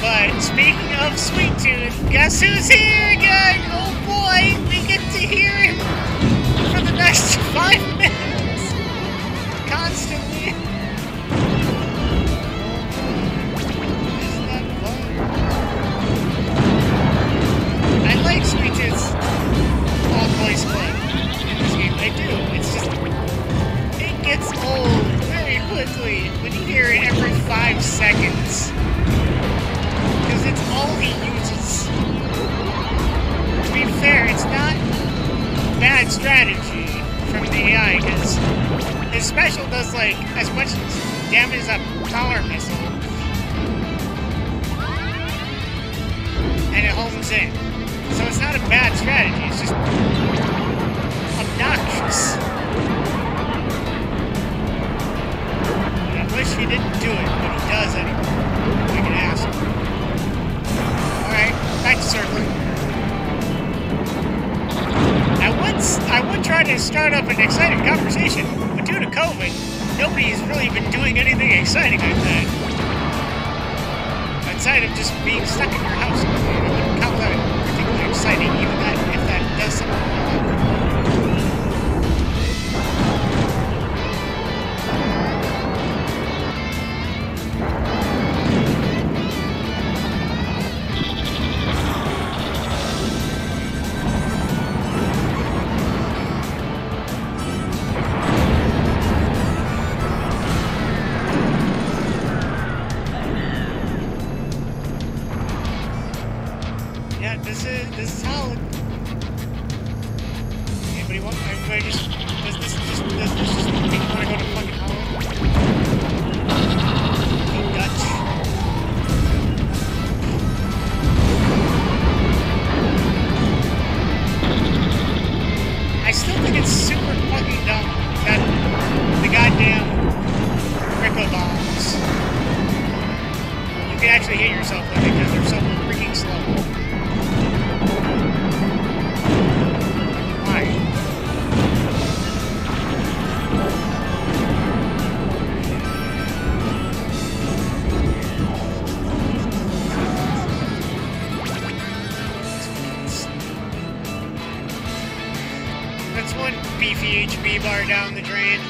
But speaking of Sweet Tooth, guess who's here again? Oh boy, we get to hear him for the next 5 minutes. Constantly. I like Sweet Tooth's all-voice play in this game. I do. It's just... it gets old very quickly when you hear it every 5 seconds. Because it's all he uses. To be fair, it's not bad strategy from the AI, because his special does, like, as much damage as a power missile. And it homes in. So it's not a bad strategy, it's just obnoxious. I wish he didn't do it, but he does anyway. We can ask him. Alright, back to circling. I would try to start up an exciting conversation, but due to COVID, nobody's really been doing anything exciting like that. Outside of just being stuck in your house. I wouldn't count that particularly exciting, even if that does something. This is Holland. Everybody just does this just make you want to go to fucking Holland? Go Dutch. I still think it's super fucking dumb that the goddamn Rico bombs, you can actually hit yourself with it because they're so freaking slow. the HP bar down the drain.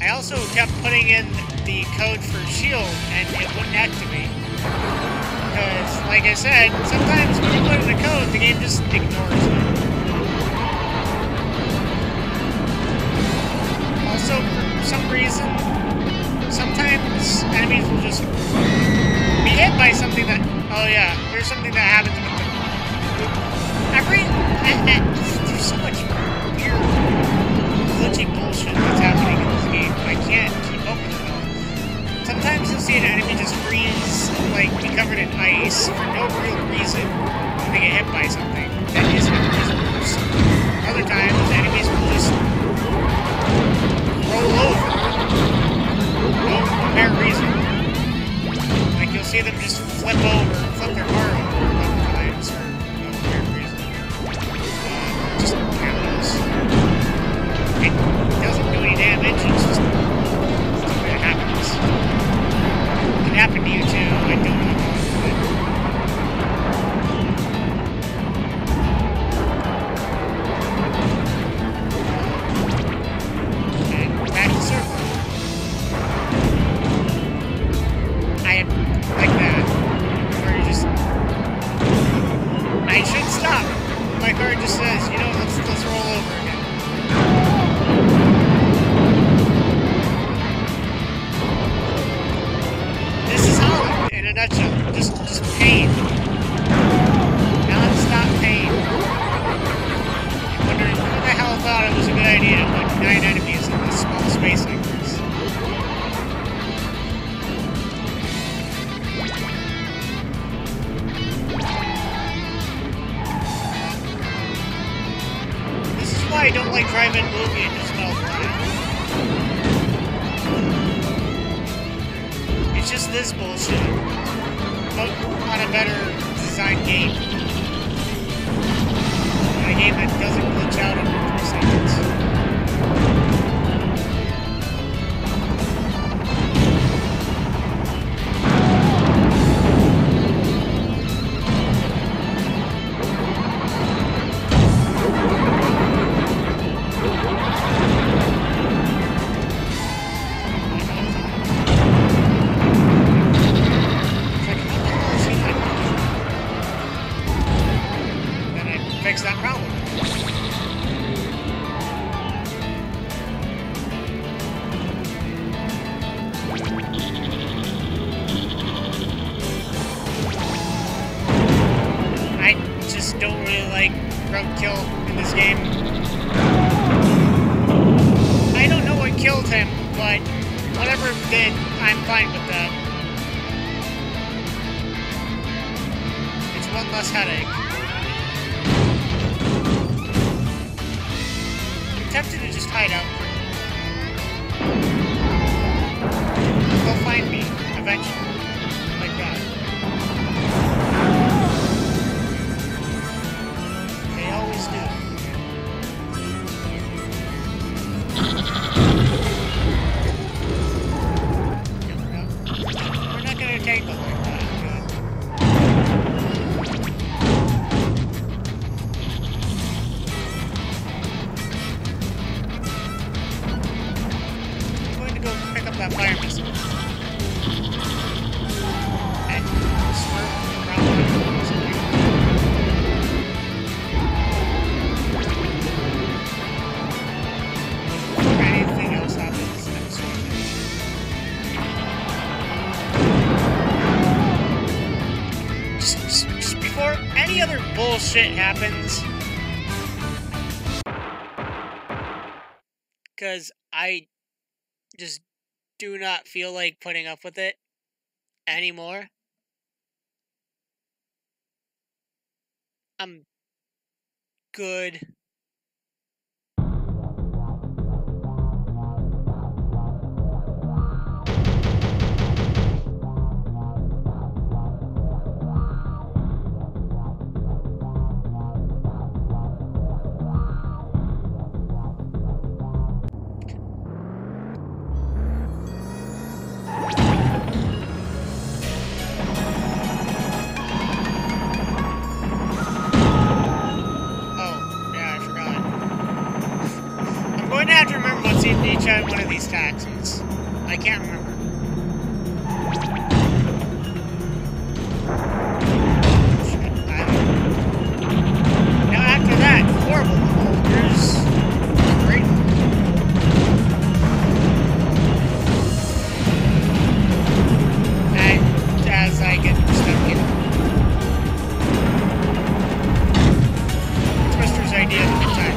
I also kept putting in the code for shield and it wouldn't activate. Because, like I said, sometimes when you put in the code, the game just ignores it. Also, for some reason, sometimes enemies will just be hit by something that... Oh yeah, here's something that happens with them. There's so much weird glitchy bullshit that's happening in this game. I can't keep up with it all. Sometimes you'll see an enemy just freeze, like, be covered in ice for no real reason when they get hit by something that isn't a reason. Other times, enemies will just roll over. No apparent reason. Like, you'll see them just flip their car over a couple times for no apparent reason. Just happens. It doesn't do any damage, it's just something that happens. It can happen to you too, I don't know. Okay, back to circle. I like that. Where you just... I should stop. My card just says, you know, let's roll over again. This is Holland in a nutshell. Just pain. Non-stop pain. I'm wondering who the hell thought it was a good idea to put 9 enemies in this small space like this. This is why I don't like drive-in movie and just melt around. It's just this bullshit, but on a better designed game. On a game that doesn't glitch out in 3 seconds. Fix that problem. I just don't really like roadkill in this game. I don't know what killed him, but whatever it did, I'm fine with that. It's one less headache. I'm tempted to just hide out. They'll find me eventually, like that. They always do. We're not gonna take them like that. That fire missile. And swerve around if anything else happens next week. Just before any other bullshit happens, because I just do not feel like putting up with it anymore. I'm good. catch out one of these taxis. I can't remember. Now after that horrible level, there's a great one. And as I get stuck in, Twister's idea at the time.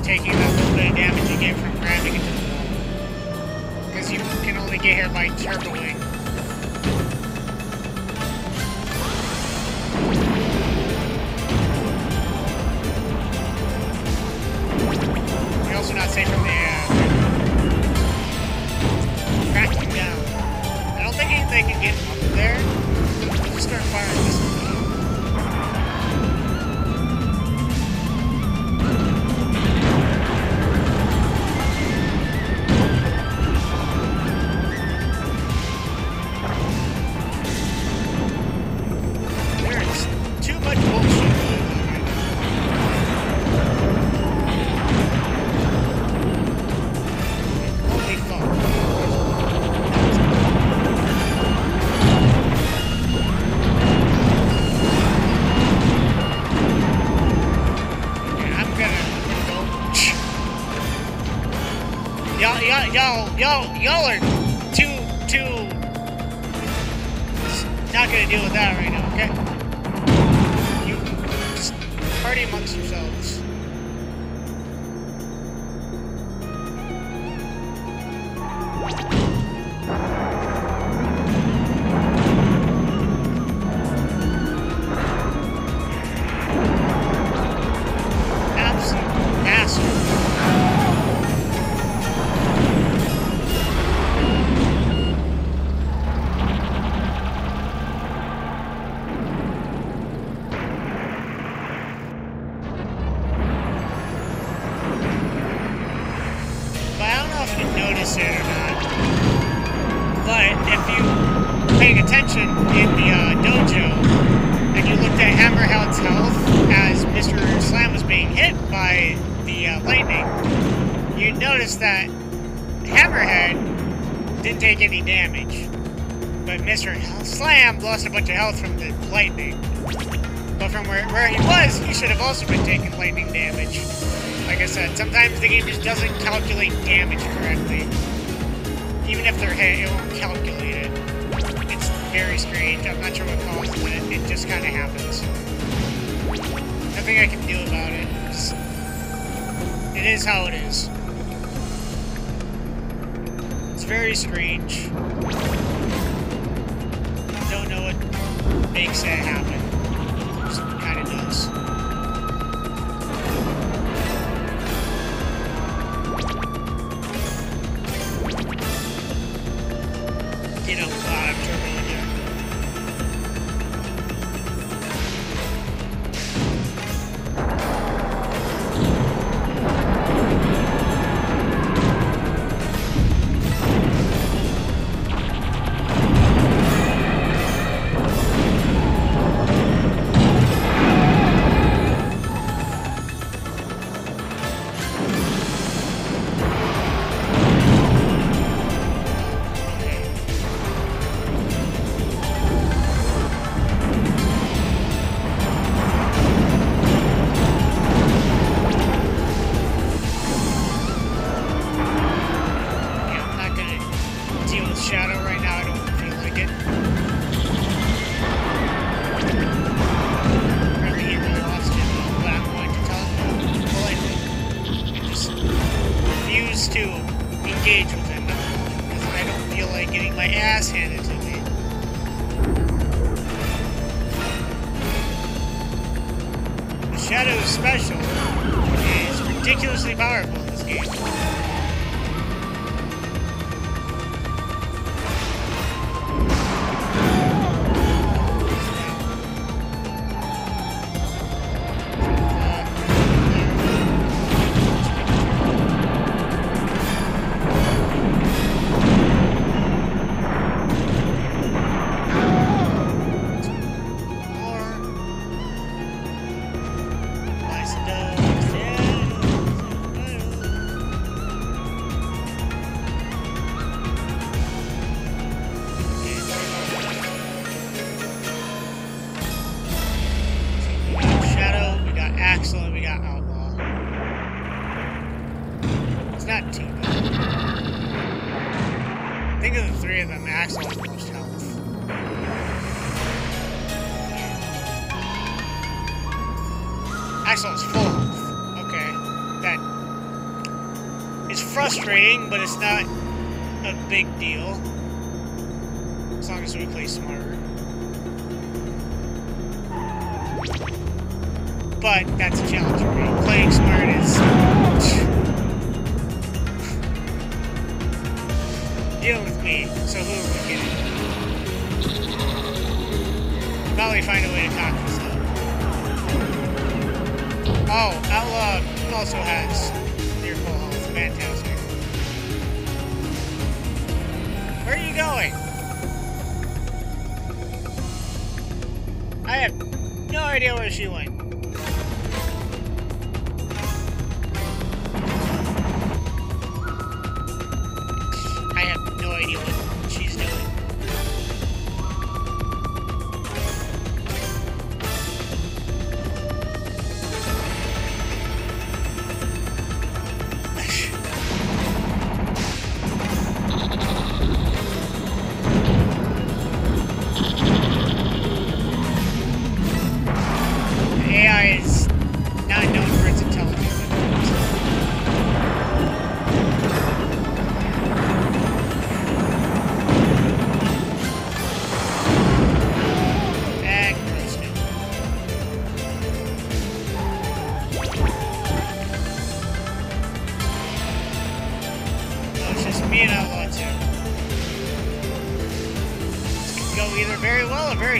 Taking that little bit of damage you get from grabbing into the wall. Because you can only get here by turboing. You're also not safe from the tracking down. I don't think they can get up there. They'll just start firing this way. Y'all are too not gonna deal with that right now, okay? You just party amongst yourselves. Absolute bastard. It or not, but if you paying attention in the dojo and you looked at Hammerhead's health as Mr. Slam was being hit by the lightning, you'd notice that Hammerhead didn't take any damage, but Mr. Slam lost a bunch of health from the lightning. But from where he was, he should have also been taking lightning damage. Like I said, sometimes the game just doesn't calculate damage correctly. Even if they're hit, it won't calculate it. It's very strange. I'm not sure what causes it. It just kind of happens. Nothing I can do about it. It is how it is. It's very strange. Don't know what makes it happen. Just kind of does. You know, turbo in here. to engage with him, because I don't feel like getting my ass handed to me. The Shadow special is ridiculously powerful in this game. Axel's full health. Okay. That is frustrating, but it's not a big deal. As long as we play smarter. But that's a challenge for me. Playing smart is... dealing with me, so who are we kidding? Probably find a way to talk this up. Oh, Outlaw also has near full health. Fantastic. Where are you going? I have no idea where she went. I have no idea what she's doing.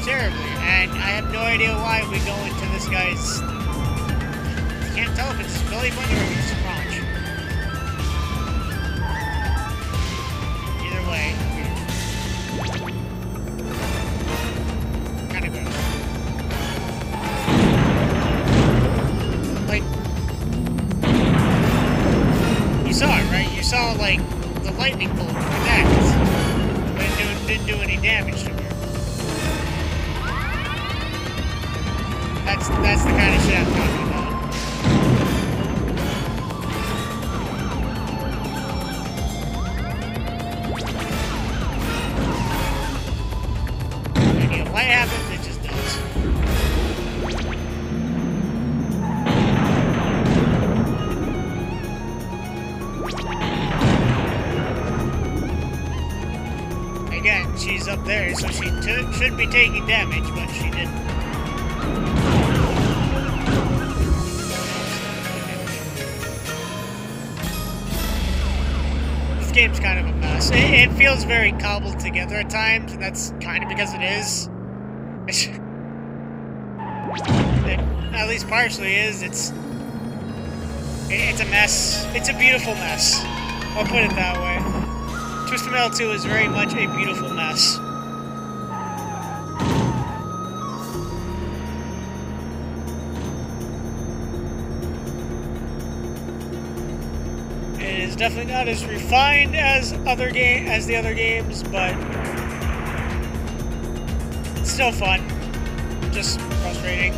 Terribly, and I have no idea why we go into this guy's... Can't tell if it's belly button or if it's crotch. Either way, kind of gross. Like, you saw it, right? You saw, like, the lightning bolt connect, but it didn't do any damage to her. That's the kind of shit I'm talking about. And you know, what happens, it just does. Again, she's up there, so she should be taking damage, but she didn't. Game's kind of a mess. It feels very cobbled together at times, and that's kind of because it is. It, at least partially is. It's a mess. It's a beautiful mess. I'll put it that way. Twisted Metal 2 is very much a beautiful mess. It's definitely not as refined as the other games, but it's still fun. Just frustrating.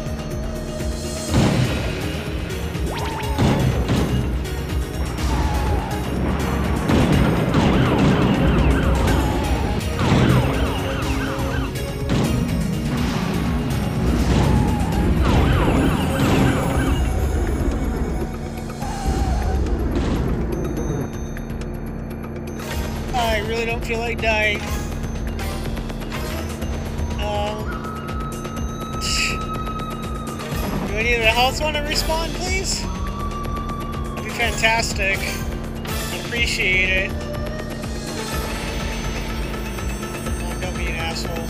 I really don't feel like dying. Do any of the health want to respawn, please? That'd be fantastic. I appreciate it. Oh, don't be an asshole.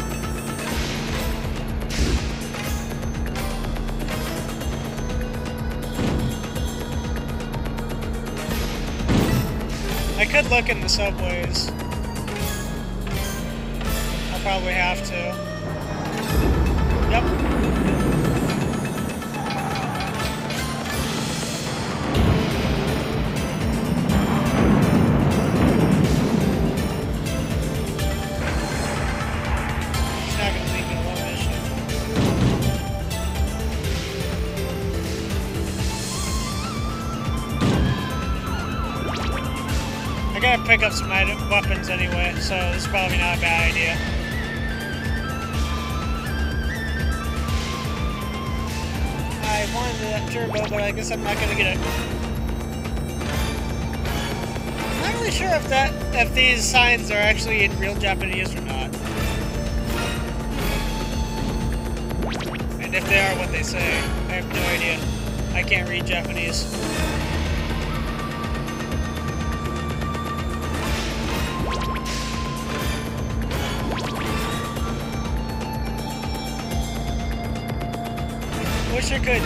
I could look in the subways. I'll probably have to. Yep. He's not gonna leave me alone, is she? I gotta pick up some weapons anyway, so this is probably not a bad idea. I wanted that turbo, but I guess I'm not gonna get it. I'm not really sure if these signs are actually in real Japanese or not. And if they are what they say, I have no idea. I can't read Japanese. Wish I could.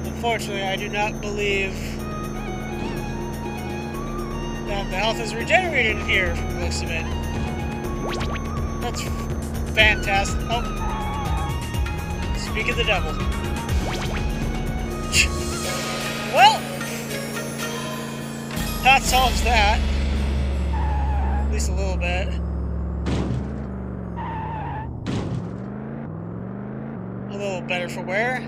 Unfortunately, I do not believe that the health is regenerated in here from the looks of it. That's fantastic. Oh. Speak of the devil. Well, that solves that. At least a little bit. A little better for wear.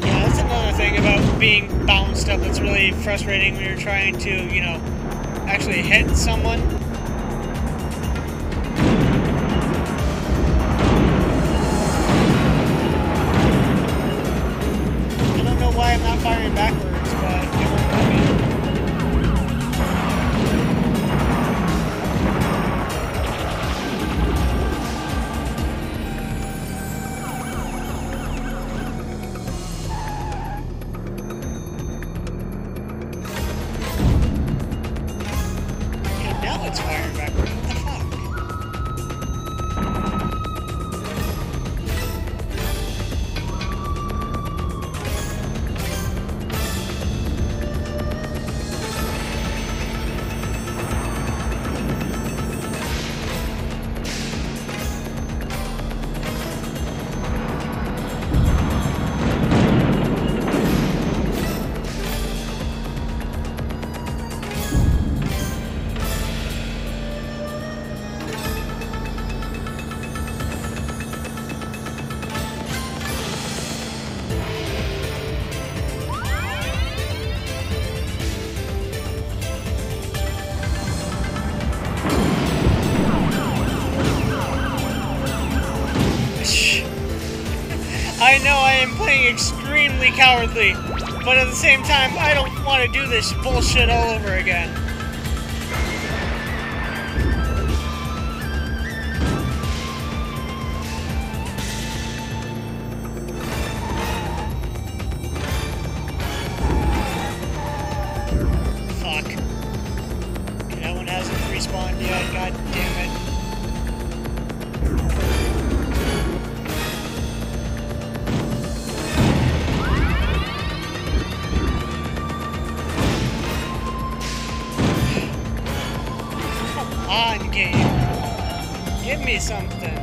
Yeah, that's another thing about being bounced up that's really frustrating when you're trying to, you know, actually hit someone. I don't know why I'm not firing backwards, but it won't let me. Okay, now it's firing backwards. What the fuck? I know I am playing extremely cowardly, but at the same time, I don't want to do this bullshit all over again. Fuck. Okay, that one hasn't respawned yet, god damn it. On game. Give me something.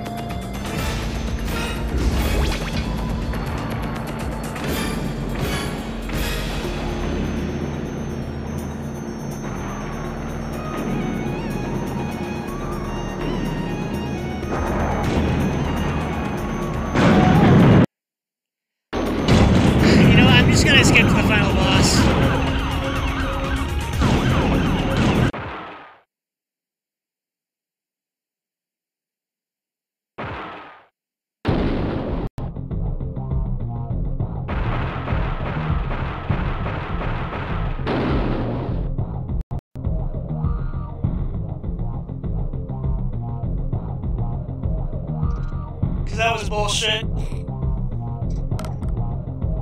was bullshit.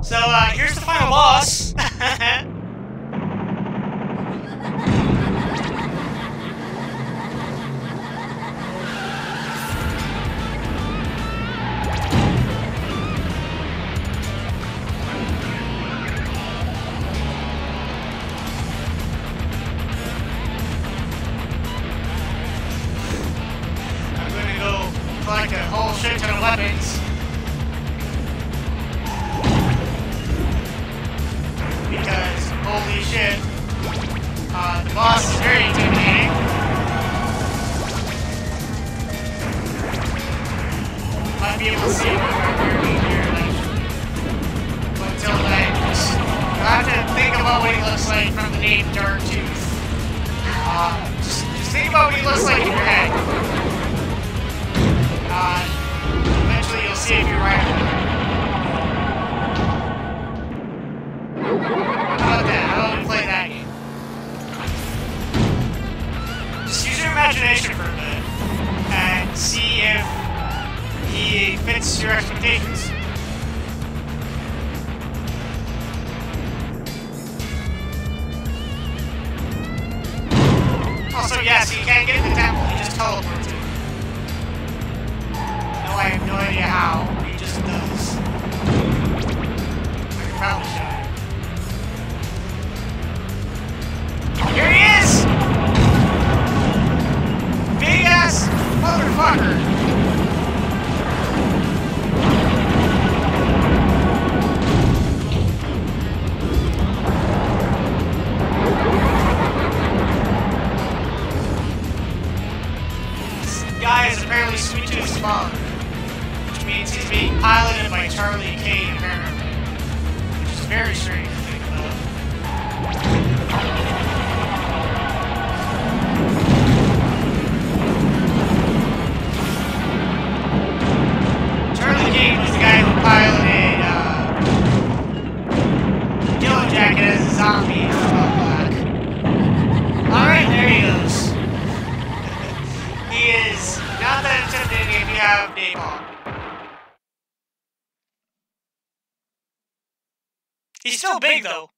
So, here's the final boss. Like a whole shit ton of weapons. Because, holy shit, the boss is very intimidating. Might be able to see it here, but until then, you'll have to think about what he looks like from the name Dark Tooth. Just think about what he looks like in your head. Eventually you'll see if you're right. How about that? How about we play that game? Just use your imagination for a bit and see if he fits your expectations. Also, yes, you can't get in the temple, you just teleport to it. I have no idea how, he just does. I could probably show you. Here he is! Big ass motherfucker! This guy is apparently Sweet Tooth's father. Means he's being piloted by Charlie Kane, apparently. Which is very strange to think about. Charlie Kane was the guy who piloted Yellow Jacket as a zombie in Black. Alright, there he goes. He is not that intimidating if you have napalm. He's still big, though.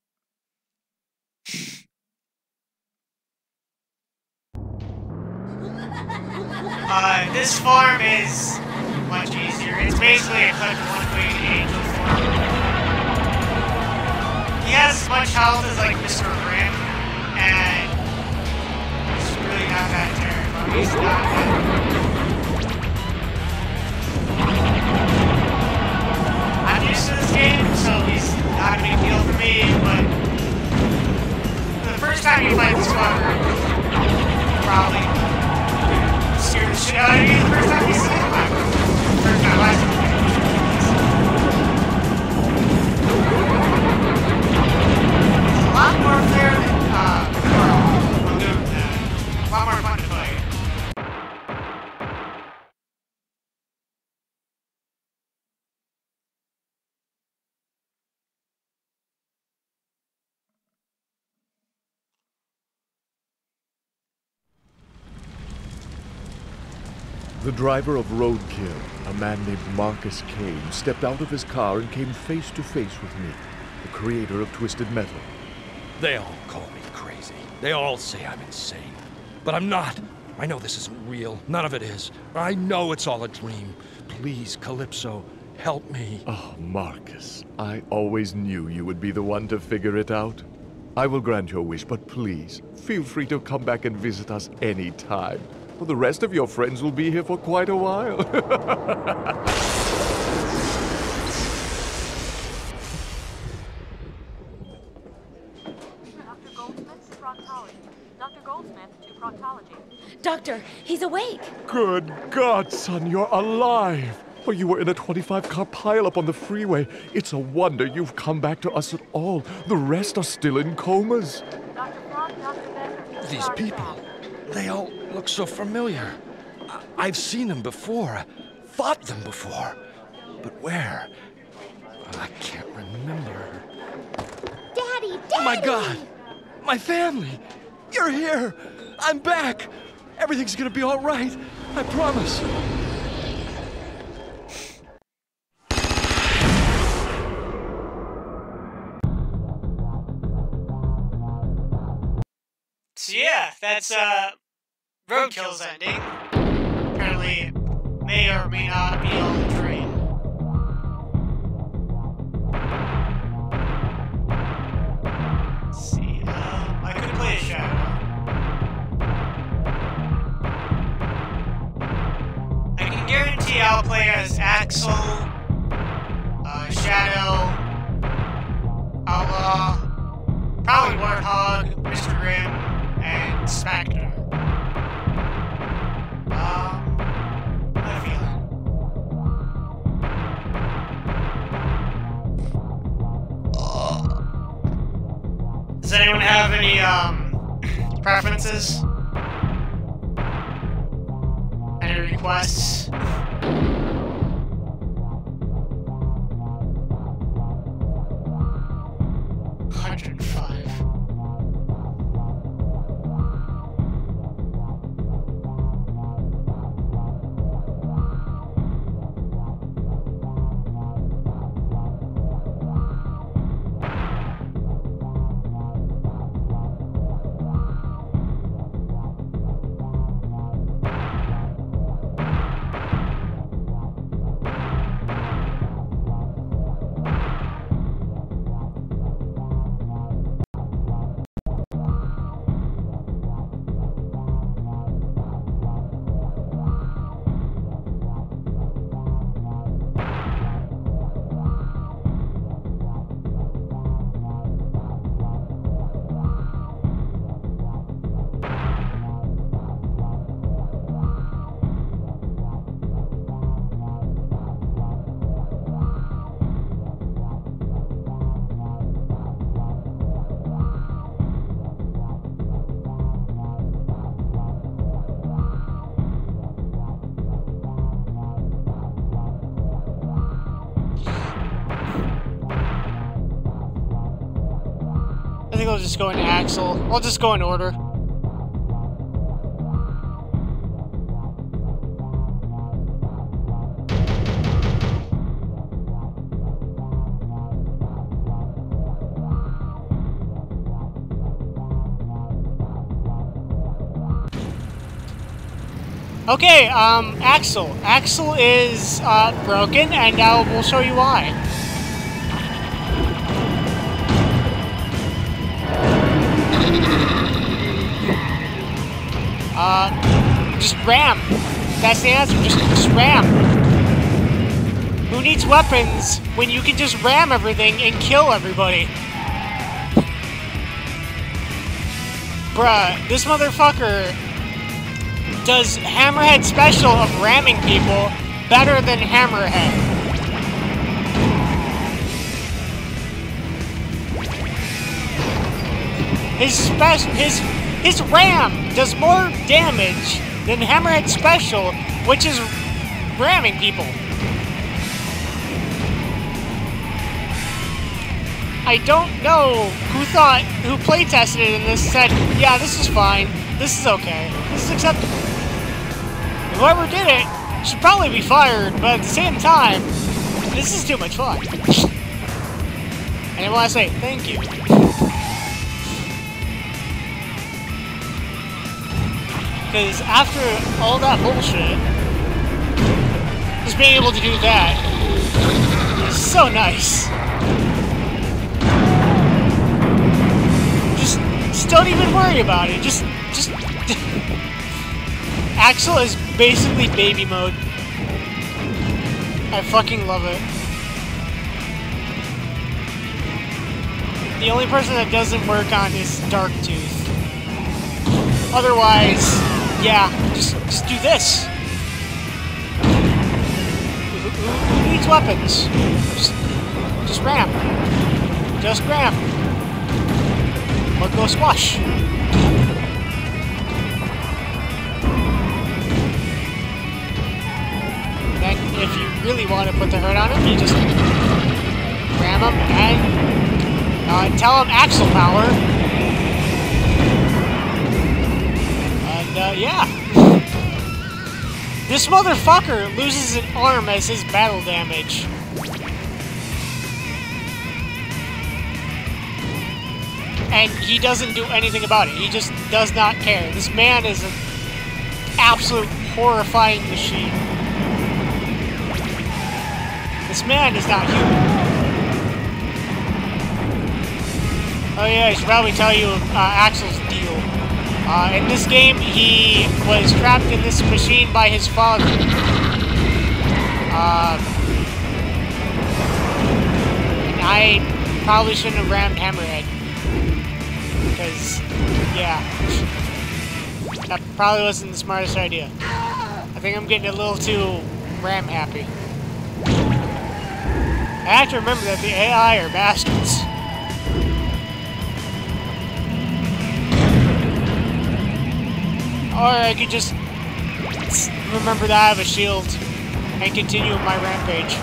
This form is much easier. It's basically a click one-winged angel form. He has as much health as, like, Mr. Grimm, and it's really not that terrible. He's not that. I'm used to this game, so he's not a big deal for me, but the first time you play this one, probably scare the shit out of you the first time you see it. First time I see it. It's a lot more fair than, a lot more fun to play. The driver of Roadkill, a man named Marcus Kane, stepped out of his car and came face to face with me, the creator of Twisted Metal. They all call me crazy. They all say I'm insane. But I'm not. I know this isn't real. None of it is. I know it's all a dream. Please, Calypso, help me. Oh, Marcus, I always knew you would be the one to figure it out. I will grant your wish, but please, feel free to come back and visit us any time. Well, the rest of your friends will be here for quite a while. Dr. Goldsmith's proctology. Dr. Goldsmith to proctology. Doctor, he's awake. Good God, son, you're alive. Well, you were in a 25-car pileup on the freeway. It's a wonder you've come back to us at all. The rest are still in comas. Dr. Frog, Dr. Becker. These people, they all look so familiar. I've seen them before, fought them before. But where? I can't remember. Daddy, Daddy! Oh my God! My family! You're here! I'm back! Everything's gonna be all right. I promise. So yeah, that's Roadkill's ending. Apparently, may or may not be all a dream. Let's see, I could play a Shadow. I can guarantee I'll play as Axel, Shadow, Outlaw, probably Warthog, Mr. Grimm, and Spectre. What a feeling. Does anyone have any, preferences? Any requests? I think I'll just go into Axel. I'll just go in order. Okay, Axel. Axel is, broken, and now we'll show you why. Just ram. That's the answer. Just ram. Who needs weapons when you can just ram everything and kill everybody? Bruh, this motherfucker does Hammerhead special of ramming people better than Hammerhead. His ram does more damage than Hammerhead special, which is ramming people. I don't know who playtested it and this said, yeah, this is fine, this is okay, this is acceptable. Whoever did it should probably be fired, but at the same time, this is too much fun. And I want to say thank you. Because after all that bullshit, just being able to do that is so nice. Just don't even worry about it. Just Axel is basically baby mode. I fucking love it. The only person that doesn't work on is Darktooth. Otherwise, yeah, just do this. Who needs weapons? Just ram. Just ram. Or go squash. Then, if you really want to put the hurt on him, you just ram him and tell him Axel power. And, yeah. This motherfucker loses an arm as his battle damage. and he doesn't do anything about it. He just does not care. This man is an absolute horrifying machine. This man is not human. Oh yeah, I should probably tell you Axel's deal. In this game, he was trapped in this machine by his father. And I probably shouldn't have rammed Hammerhead. Because, yeah. That probably wasn't the smartest idea. I think I'm getting a little too ram happy. I have to remember that the AI are bastards. Or I could just remember that I have a shield and continue my rampage.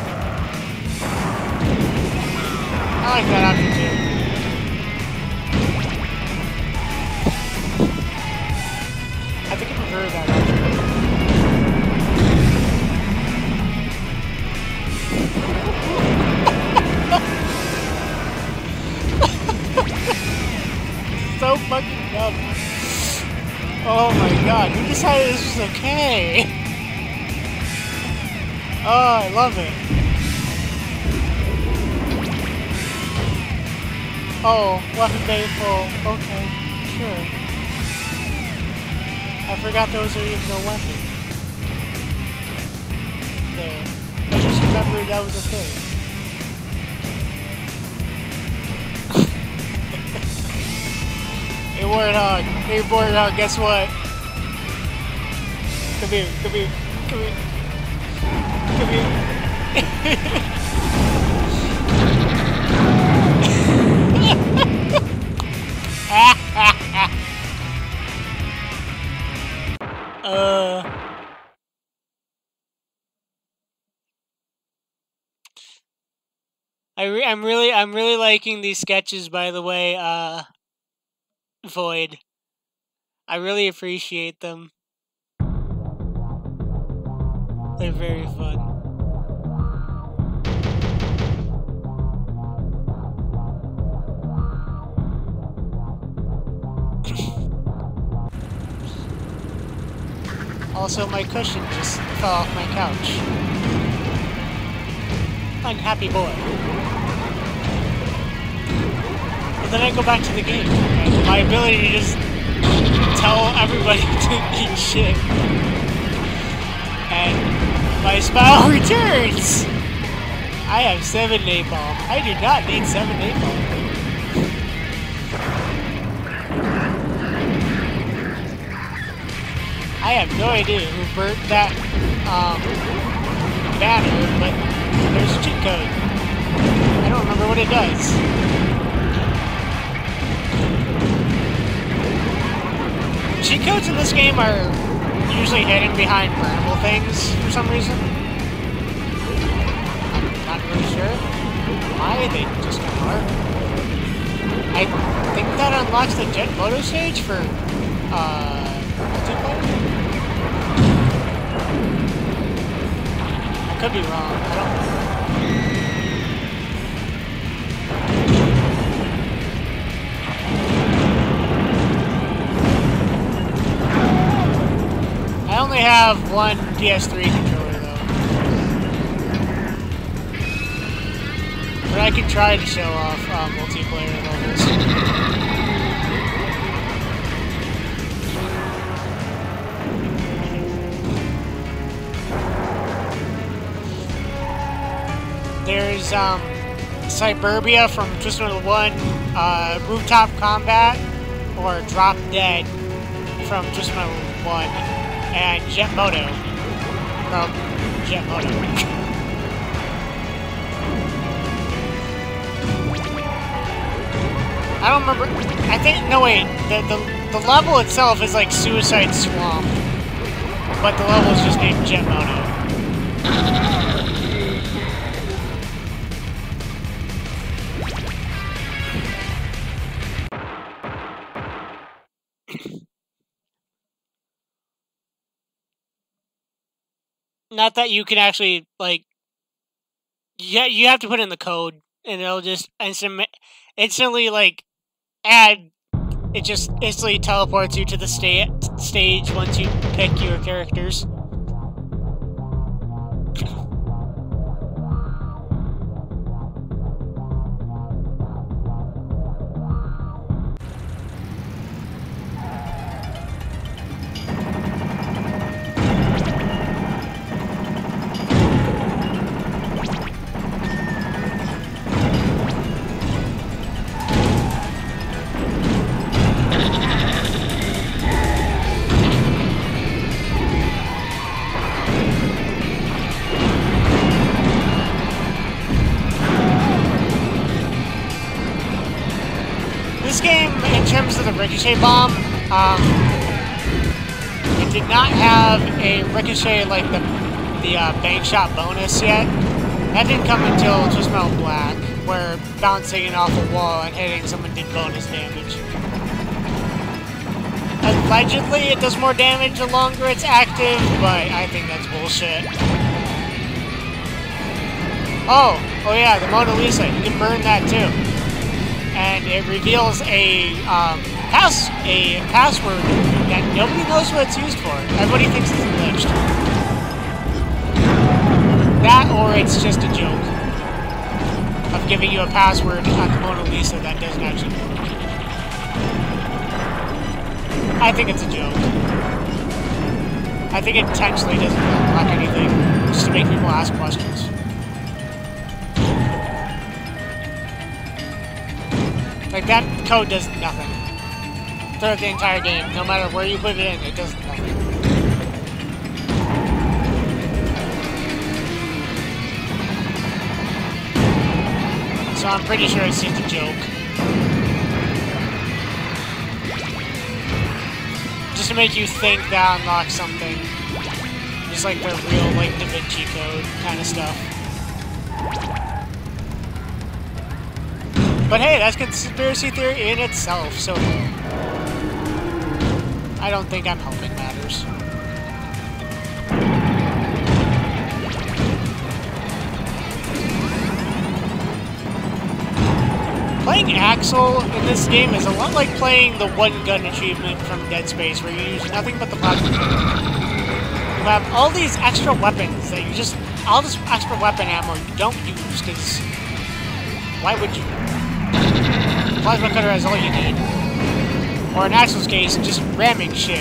I like that option too. I think I prefer that option. So fucking dumb. Oh my god, who decided this was okay? Oh, I love it. Oh, weapon bay full. Okay, sure. I forgot those are even no weapon. There. I just remembered that was a thing. Hey Warthog, hey Warthog, guess what? Come here, come here, come here. Come here. I'm really liking these sketches, by the way, Void. I really appreciate them. They're very fun. Also, my cushion just fell off my couch. Unhappy boy. But then I go back to the game, and my ability to just tell everybody to eat shit. And my smile returns! I have 7 napalm. I do not need 7 napalm. I have no idea who burnt that, banner, but there's a cheat code. I don't remember what it does. Cheat codes in this game are usually hidden behind burnable things for some reason. I'm not really sure why, they just are. I think that unlocks the Jet Moto stage for, multiplayer? I could be wrong, I don't know. I only have one PS3 controller though. But I can try to show off multiplayer levels. There's Suburbia from Just Another One, Rooftop Combat, or Drop Dead from Just Another One, and Jet Moto from Jet Moto. I don't remember. I think no wait. The level itself is like Suicide Swamp, but the level is just named Jet Moto. Not that you can actually, like, yeah, you have to put in the code, and it'll just instantly, like, And it just instantly teleports you to the stage once you pick your characters. This game, in terms of the ricochet bomb, it did not have a ricochet like the bank shot bonus yet. That didn't come until Just Metal Black, where bouncing it off a wall and hitting someone did bonus damage. Allegedly, it does more damage the longer it's active, but I think that's bullshit. Oh yeah, the Mona Lisa. You can burn that too. And it reveals a password that nobody knows what it's used for. Everybody thinks it's glitched. That, or it's just a joke of giving you a password on the Mona Lisa that doesn't actually work. I think it's a joke. I think it intentionally doesn't unlock anything, just to make people ask questions. Like, that code does nothing. Throughout the entire game, no matter where you put it in, it does nothing. So I'm pretty sure it's just a joke. Just to make you think that unlocks something. Just like the real, like, Da Vinci Code kind of stuff. But hey, that's conspiracy theory in itself, so I don't think I'm helping matters. Playing Axel in this game is a lot like playing the one-gun achievement from Dead Space, where you use nothing but the plasma gun. You have all these extra weapons that you just... all this extra weapon ammo you don't use, because... why would you? Plasma cutter has all you need. Or in Axel's case, just ramming shit.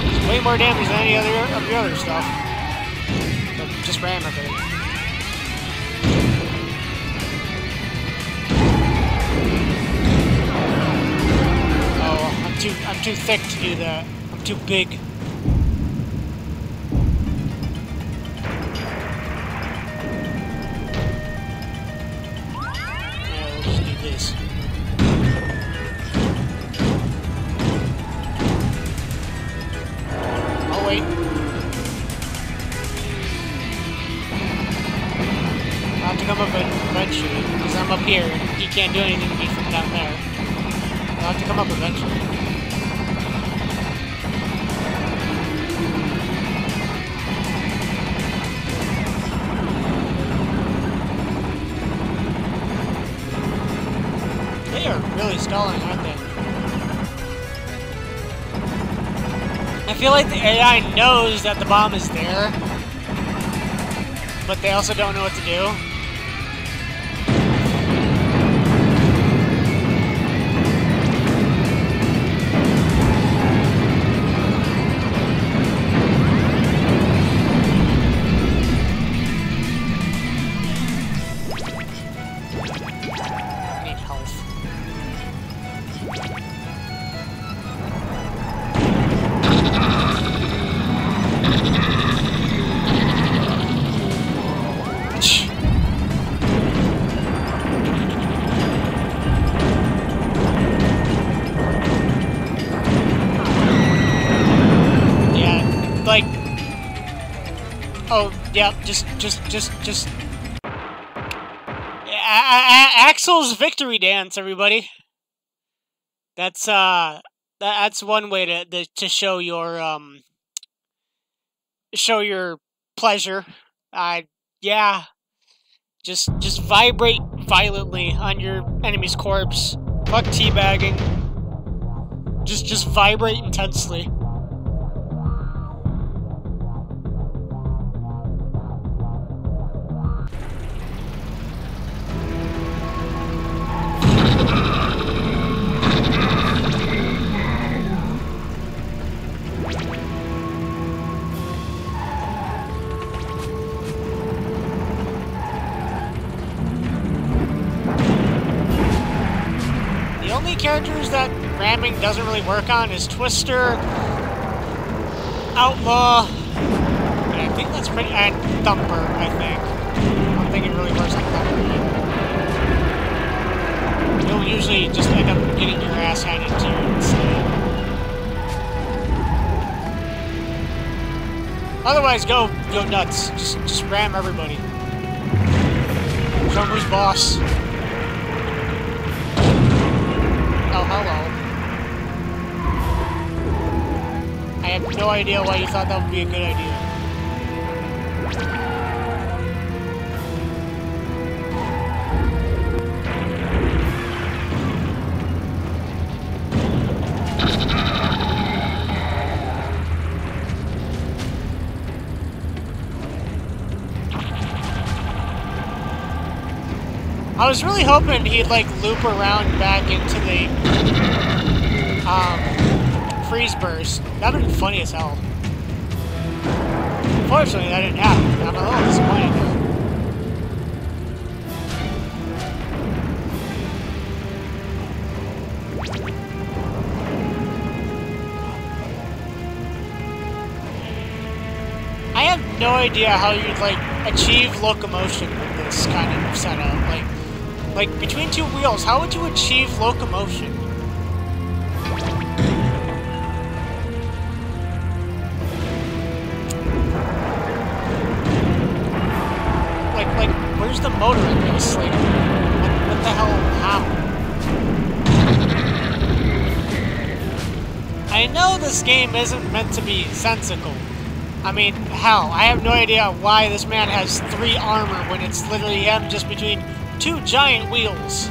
It's way more damage than any other of the other stuff. But just ram everything. Oh, I'm too thick to do that. I'm too big. This. Oh wait. I'll have to come up eventually, because I'm up here and he can't do anything to me from down there. I'll have to come up eventually. They are really stalling, aren't they? I feel like the AI knows that the bomb is there, but they also don't know what to do. I need health. Like, oh, yeah, just Axel's victory dance, everybody. That's one way to show your pleasure. Yeah, Just vibrate violently on your enemy's corpse. Fuck teabagging. Just vibrate intensely. The only characters that ramming doesn't really work on is Twister, Outlaw, and I think that's pretty, and Thumper, I think. I don't think it really works on Thumper. You'll usually just end up getting your ass handed to you instead. Otherwise, go nuts. Just ram everybody. Show 'em who's boss. Oh, hello. I have no idea why you thought that would be a good idea. I was really hoping he'd, like, loop around back into the, freeze burst. That would have been funny as hell. Unfortunately, that didn't happen. I'm a little disappointed. I have no idea how you'd, like, achieve locomotion with this kind of setup. Like, between two wheels, how would you achieve locomotion? Like, where's the motor in this? Like, what the hell, how? I know this game isn't meant to be sensical. I mean, hell, I have no idea why this man has 3 armor when it's literally him just between 2 giant wheels.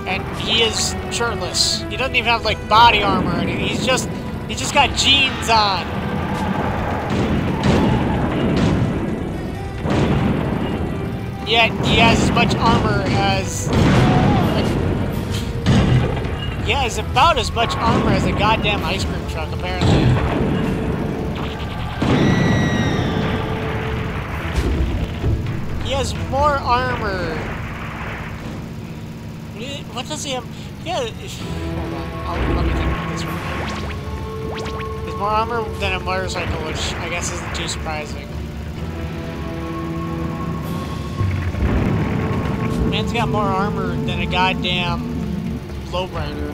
And he is shirtless. He doesn't even have, like, body armor or anything. He's just got jeans on. Yet he has as much armor as... He has about as much armor as a goddamn ice cream truck, apparently. He has more armor. What does he have? Yeah, hold on. Let me think about this one. He has more armor than a motorcycle, which I guess isn't too surprising. Man's got more armor than a goddamn lowrider.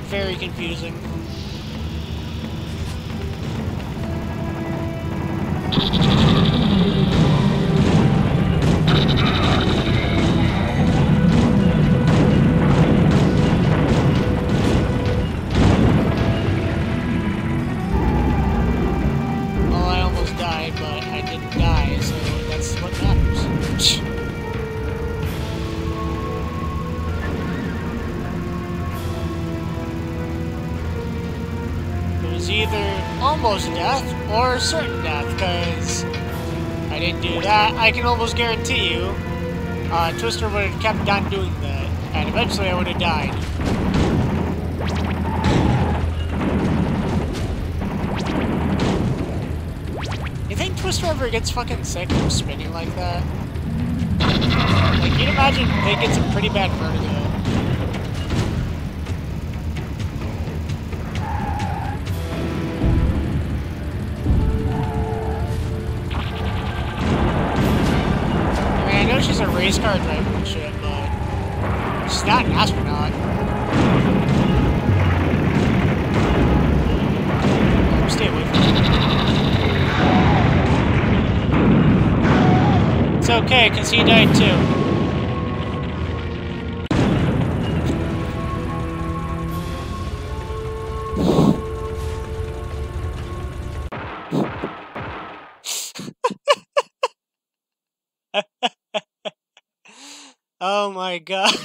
Very confusing. Well, I almost died, but I didn't die, so that's what matters. It was either almost death or certain death, because I didn't do that. I can almost guarantee you, Twister would have kept on doing that, and eventually I would have died. You think Twister ever gets fucking sick from spinning like that? Like, you'd imagine they get some pretty bad vertigo. I know she's a race car driver and shit, but she's not an astronaut. Stay away from her. It's okay, because he died too. Oh my god.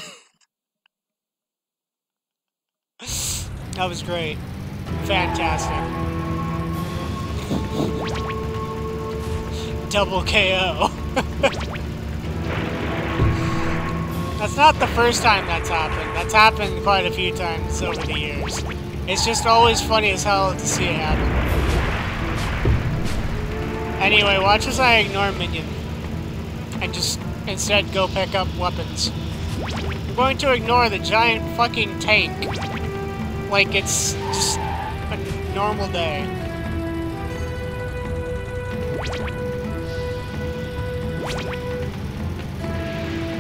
That was great. Fantastic. Double KO. That's not the first time that's happened. That's happened quite a few times over the years. It's just always funny as hell to see it happen. Anyway, watch as I ignore Minion. And just instead go pick up weapons. I'm going to ignore the giant fucking tank. Like it's just a normal day.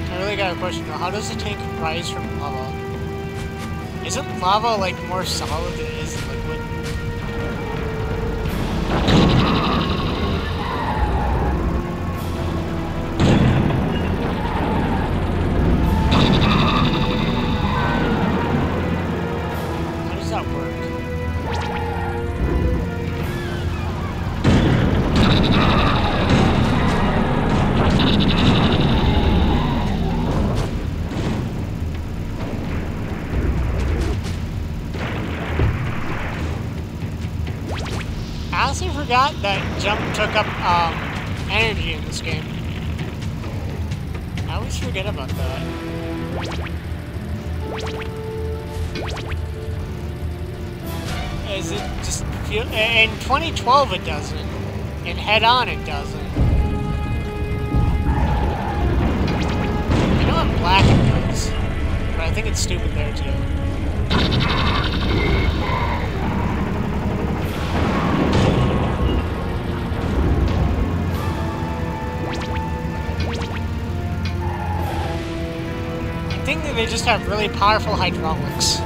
I really got a question though. How does the tank rise from lava? Isn't lava like more solid than it is liquid? How does that work? I honestly forgot that jump took up energy in this game. I always forget about that. Is it just feel in 2012 it doesn't. In Head On it doesn't. I know in Black it does, but I think it's stupid there too. I think that they just have really powerful hydraulics.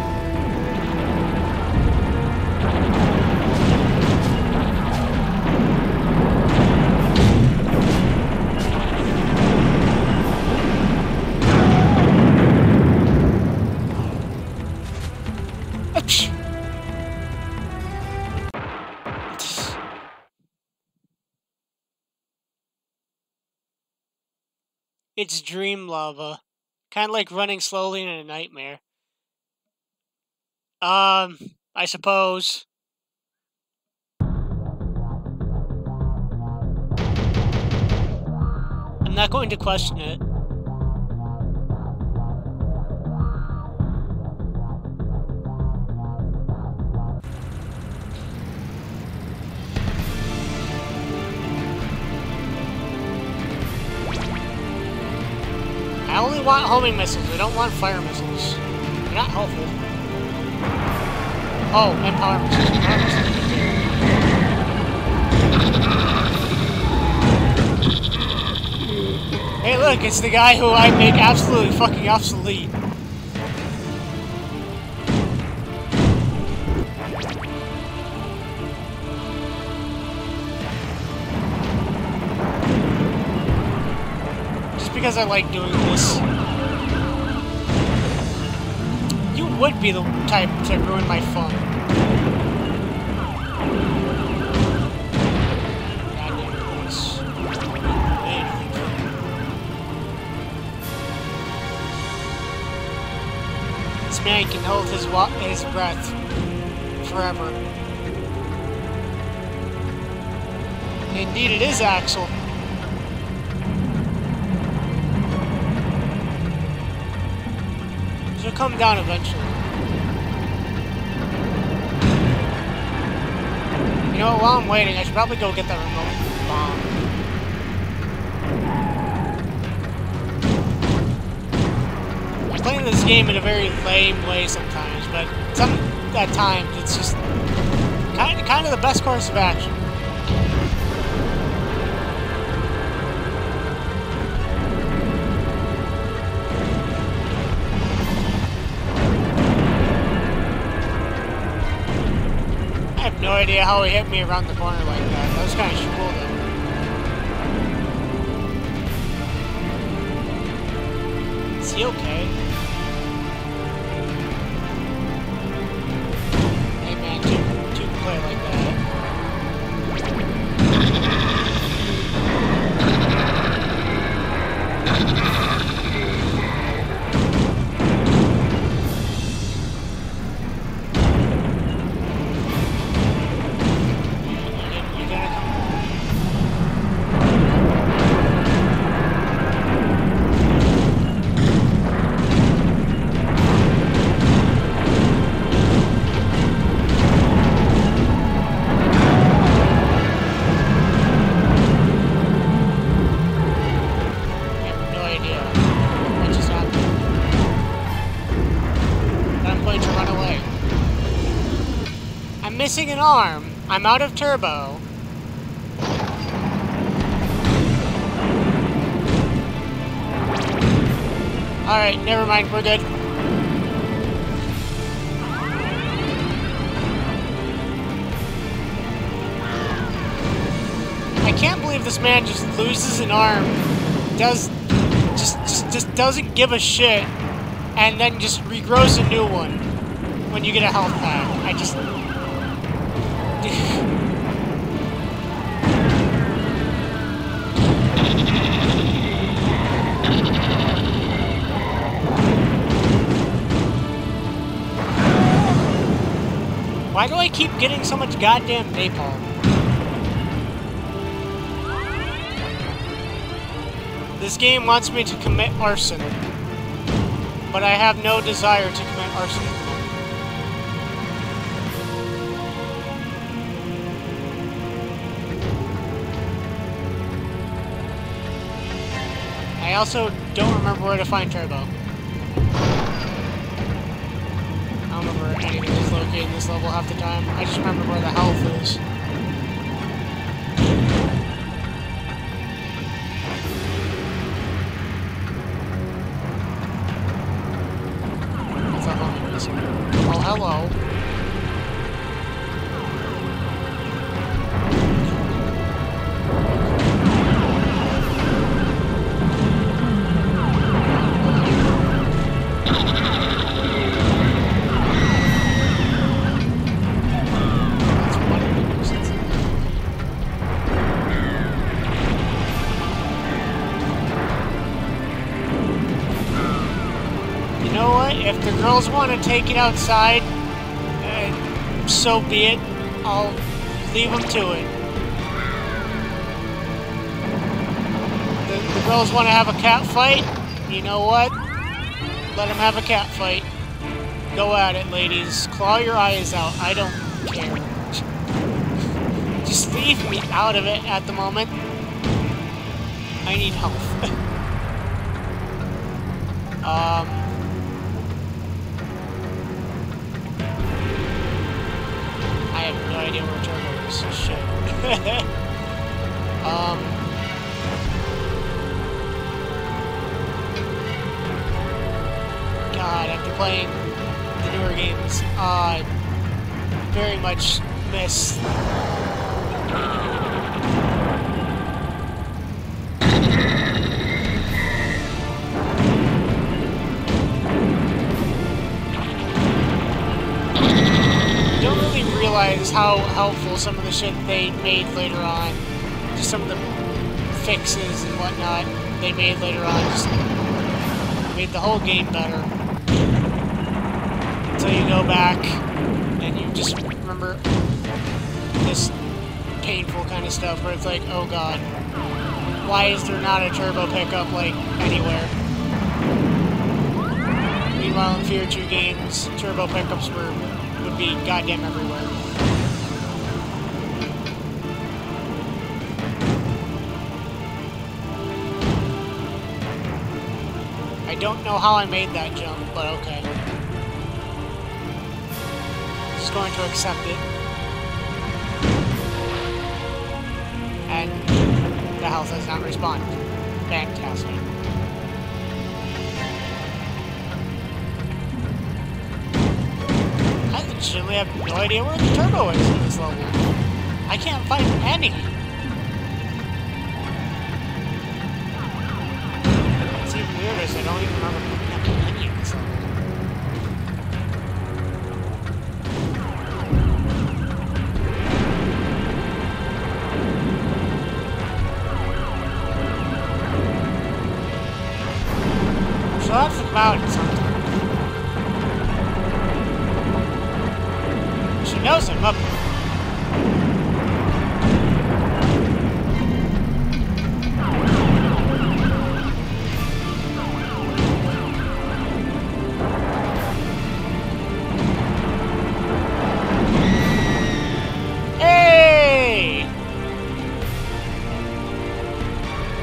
It's dream lava. Kind of like running slowly in a nightmare. I suppose. I'm not going to question it. I only want homing missiles, I don't want fire missiles. They're not helpful. Oh, and power missiles. Power missiles. Hey look, it's the guy who I make absolutely fucking obsolete. Because I like doing this. You would be the type to ruin my fun. This man can hold his breath forever. Indeed, it is Axel. She'll come down eventually. You know what, while I'm waiting, I should probably go get that remote bomb. I'm playing this game in a very lame way sometimes, but at times it's just kind of the best course of action. I have no idea how he hit me around the corner like that. That was kind of cool though. Is he okay? Hey man, two can play like that. missing an arm. I'm out of turbo. Alright, never mind, we're good. I can't believe this man just loses an arm, just doesn't give a shit, and then just regrows a new one when you get a health pack. I just... Why do I keep getting so much goddamn napalm? This game wants me to commit arson, but I have no desire to commit arson. I also don't remember where to find Turbo. I don't remember where anything is located in this level half the time. I just remember where the health is. Oh, hello. You know what? If the girls want to take it outside, so be it. I'll leave them to it. The girls want to have a cat fight? You know what? Let them have a cat fight. Go at it, ladies. Claw your eyes out. I don't care. Just leave me out of it at the moment. I need help. I have no idea where Turbo is. Shit. God, after playing the newer games, I very much miss... realize how helpful some of the shit they made later on, just some of the fixes and whatnot they made later on, just made the whole game better. Until you go back and you just remember this painful kind of stuff where it's like, oh god, why is there not a turbo pickup like anywhere? Meanwhile, in Fear 2 games, turbo pickups would be goddamn everywhere. I don't know how I made that jump, but okay. Just going to accept it. And the health has not responded. Fantastic. I legitimately have no idea where the turbo is in this level. I can't find any. What's even weird is I don't even remember picking up any of this level. So that's about it sometimes. She knows I'm up here. Hey!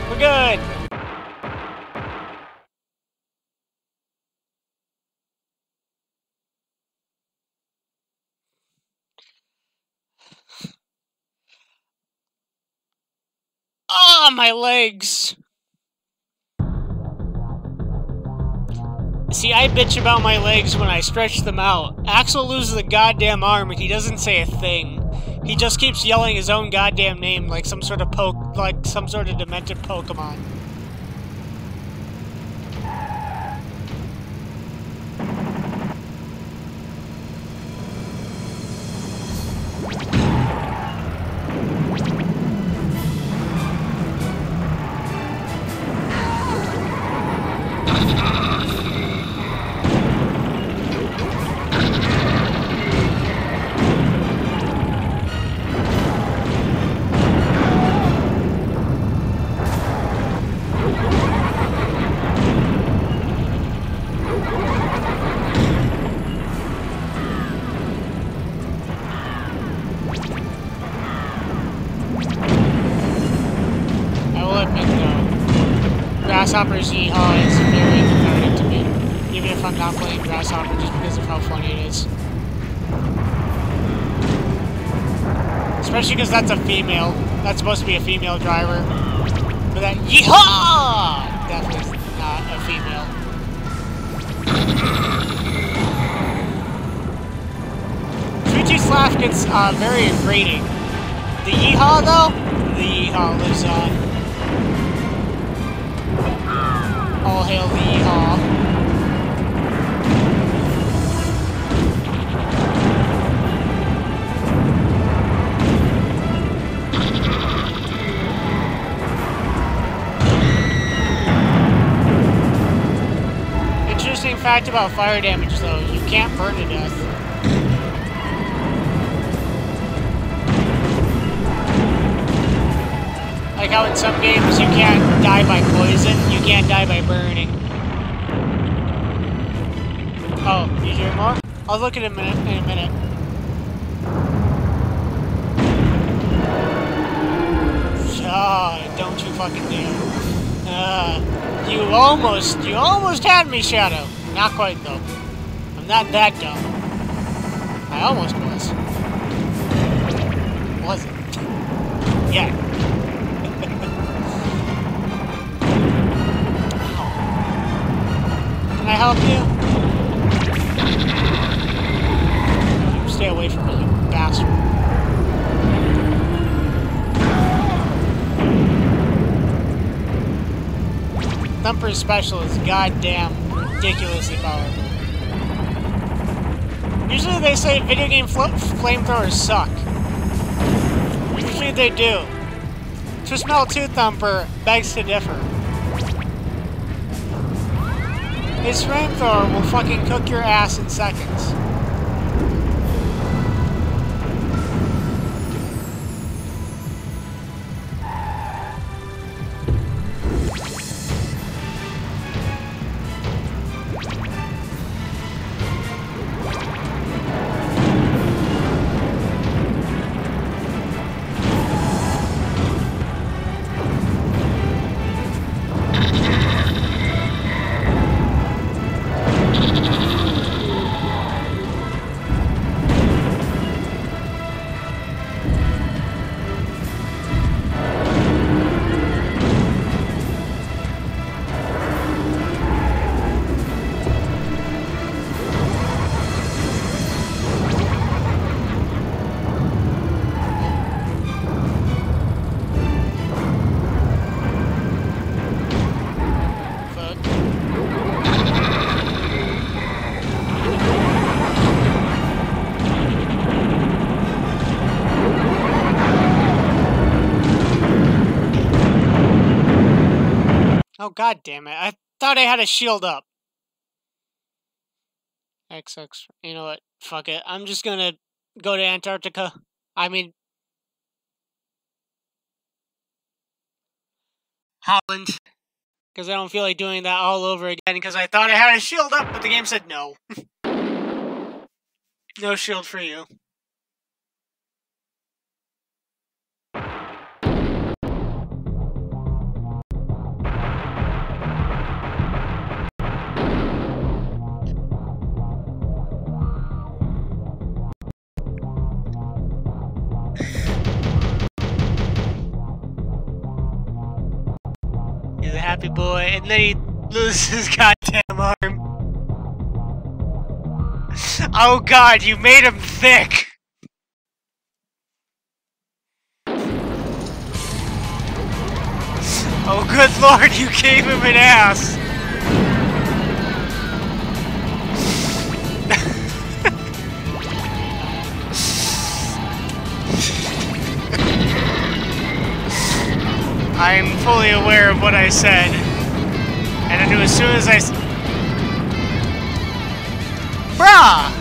We're good. Ah, my legs! See, I bitch about my legs when I stretch them out. Axel loses a goddamn arm and he doesn't say a thing. He just keeps yelling his own goddamn name like some sort of demented Pokemon. Grasshopper's Yeehaw is very cathartic to me, even if I'm not playing Grasshopper just because of how funny it is. Especially because that's a female. That's supposed to be a female driver. But that Yeehaw! Definitely not a female. Sweet Tooth's laugh gets very grating. The Yeehaw, though? The Yeehaw lives on. All hail the Yeehaw. Interesting fact about fire damage, though. You can't burn to death. Like how in some games you can't die by poison, you can't die by burning. Oh, you hear more? I'll look at it in a minute. Oh, don't you fucking dare. You almost had me, Shadow. Not quite, though. I'm not that dumb. I almost was. Wasn't. Yeah. Can I help you? Stay away from me, you bastard. Thumper's special is goddamn ridiculously powerful. Usually they say video game flamethrowers suck. Usually they do. To smell 2 Thumper begs to differ. His flamethrower will fucking cook your ass in seconds. Oh, god damn it. I thought I had a shield up. XX. You know what? Fuck it. I'm just gonna go to Antarctica. I mean... Holland. Because I don't feel like doing that all over again, because I thought I had a shield up, but the game said no. No shield for you. happy boy, and then he loses his goddamn arm. Oh god, you made him thick! Oh good lord, you gave him an ass! I'm fully aware of what I said. And I knew as soon as I Bruh!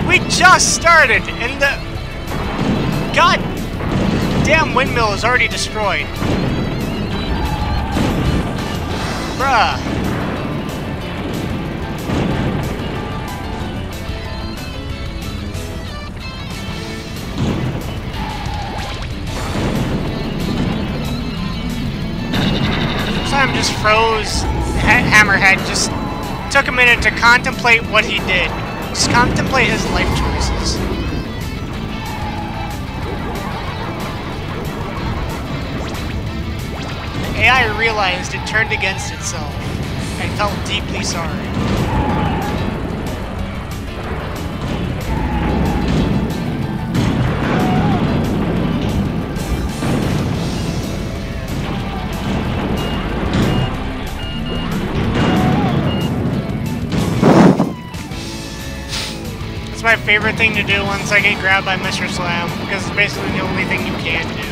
We just started, and the goddamn windmill is already destroyed. Bruh. Sam just froze. Hammerhead just took a minute to contemplate what he did. Just contemplate his life choices. The AI realized it turned against itself and felt deeply sorry. My favorite thing to do once I get grabbed by Mr. Slam, because it's basically the only thing you can do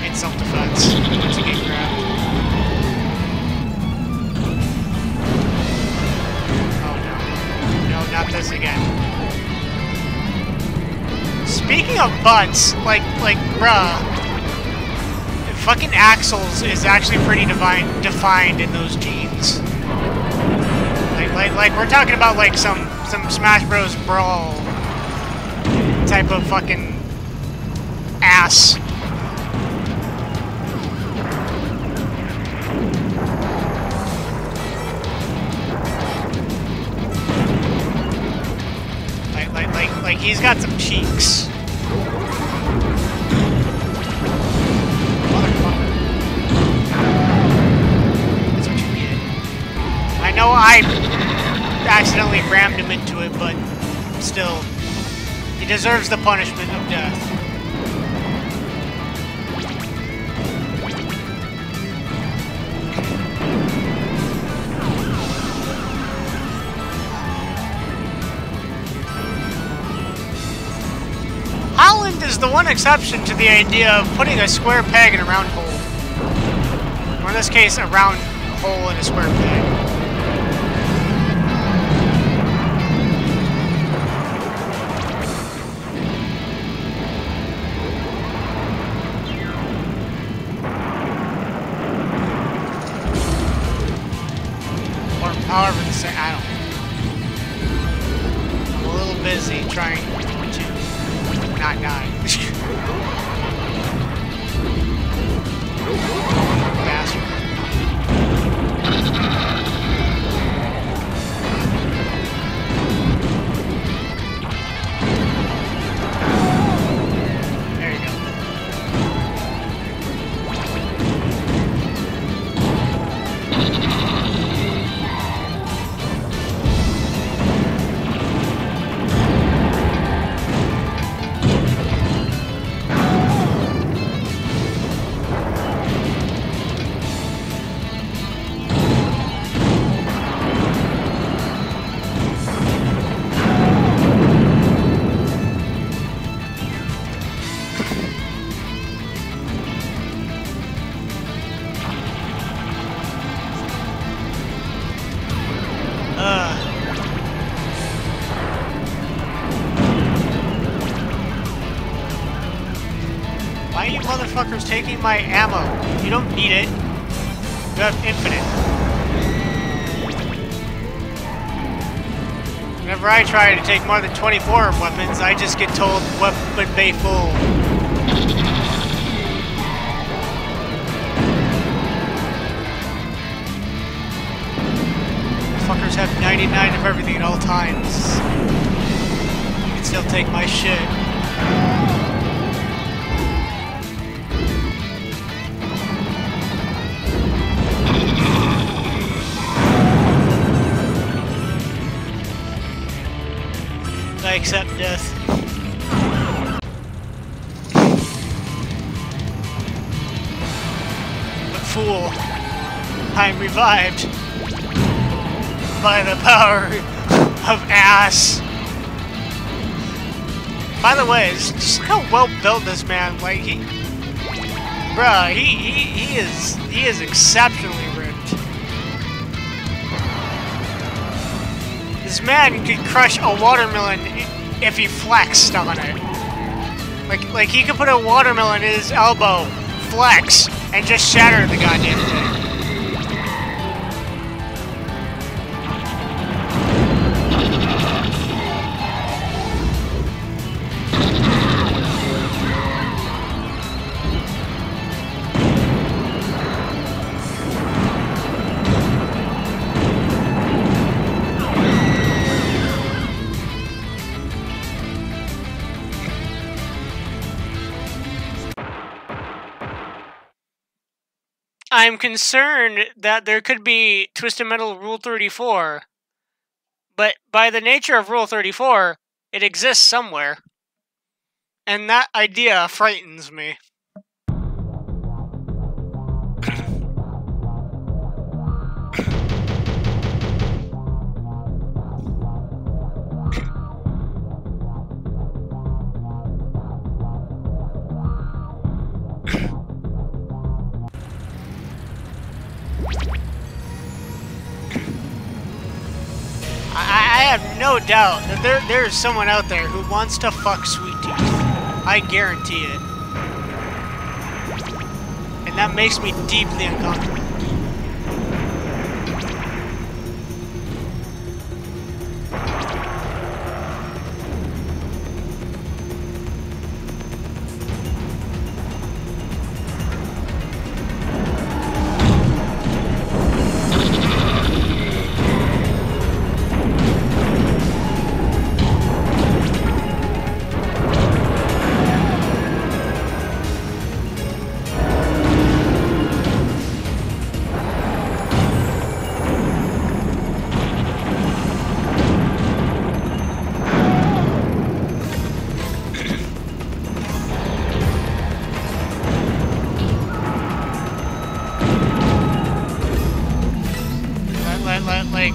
in self-defense once you get grabbed. Oh no. No, not this again. Speaking of butts, like, bruh, fucking axles is actually pretty defined in those jeans. Like we're talking about like some Smash Bros. Brawl type of fucking ass. Like he's got some cheeks. Motherfucker. That's what you get. I know I accidentally rammed him into it, but still, he deserves the punishment of death. Holland is the one exception to the idea of putting a square peg in a round hole. Or in this case, a round hole in a square peg. However, I don't know. I'm a little busy trying to not die. Bastard. There you go. Why are you motherfuckers taking my ammo? You don't need it. You have infinite. Whenever I try to take more than 24 weapons, I just get told weapon bay full. Fuckers have 99 of everything at all times. You can still take my shit. death. But fool, I am revived by the power of ass. By the way, just look how well built this man. Like bruh, he is exceptionally ripped. This man could crush a watermelon if he flexed on it. Like he could put a watermelon in his elbow, flex, and just shatter the goddamn thing. I'm concerned that there could be Twisted Metal Rule 34, but by the nature of Rule 34, it exists somewhere. And that idea frightens me. I have no doubt that there's someone out there who wants to fuck Sweet Tooth. I guarantee it. And that makes me deeply uncomfortable.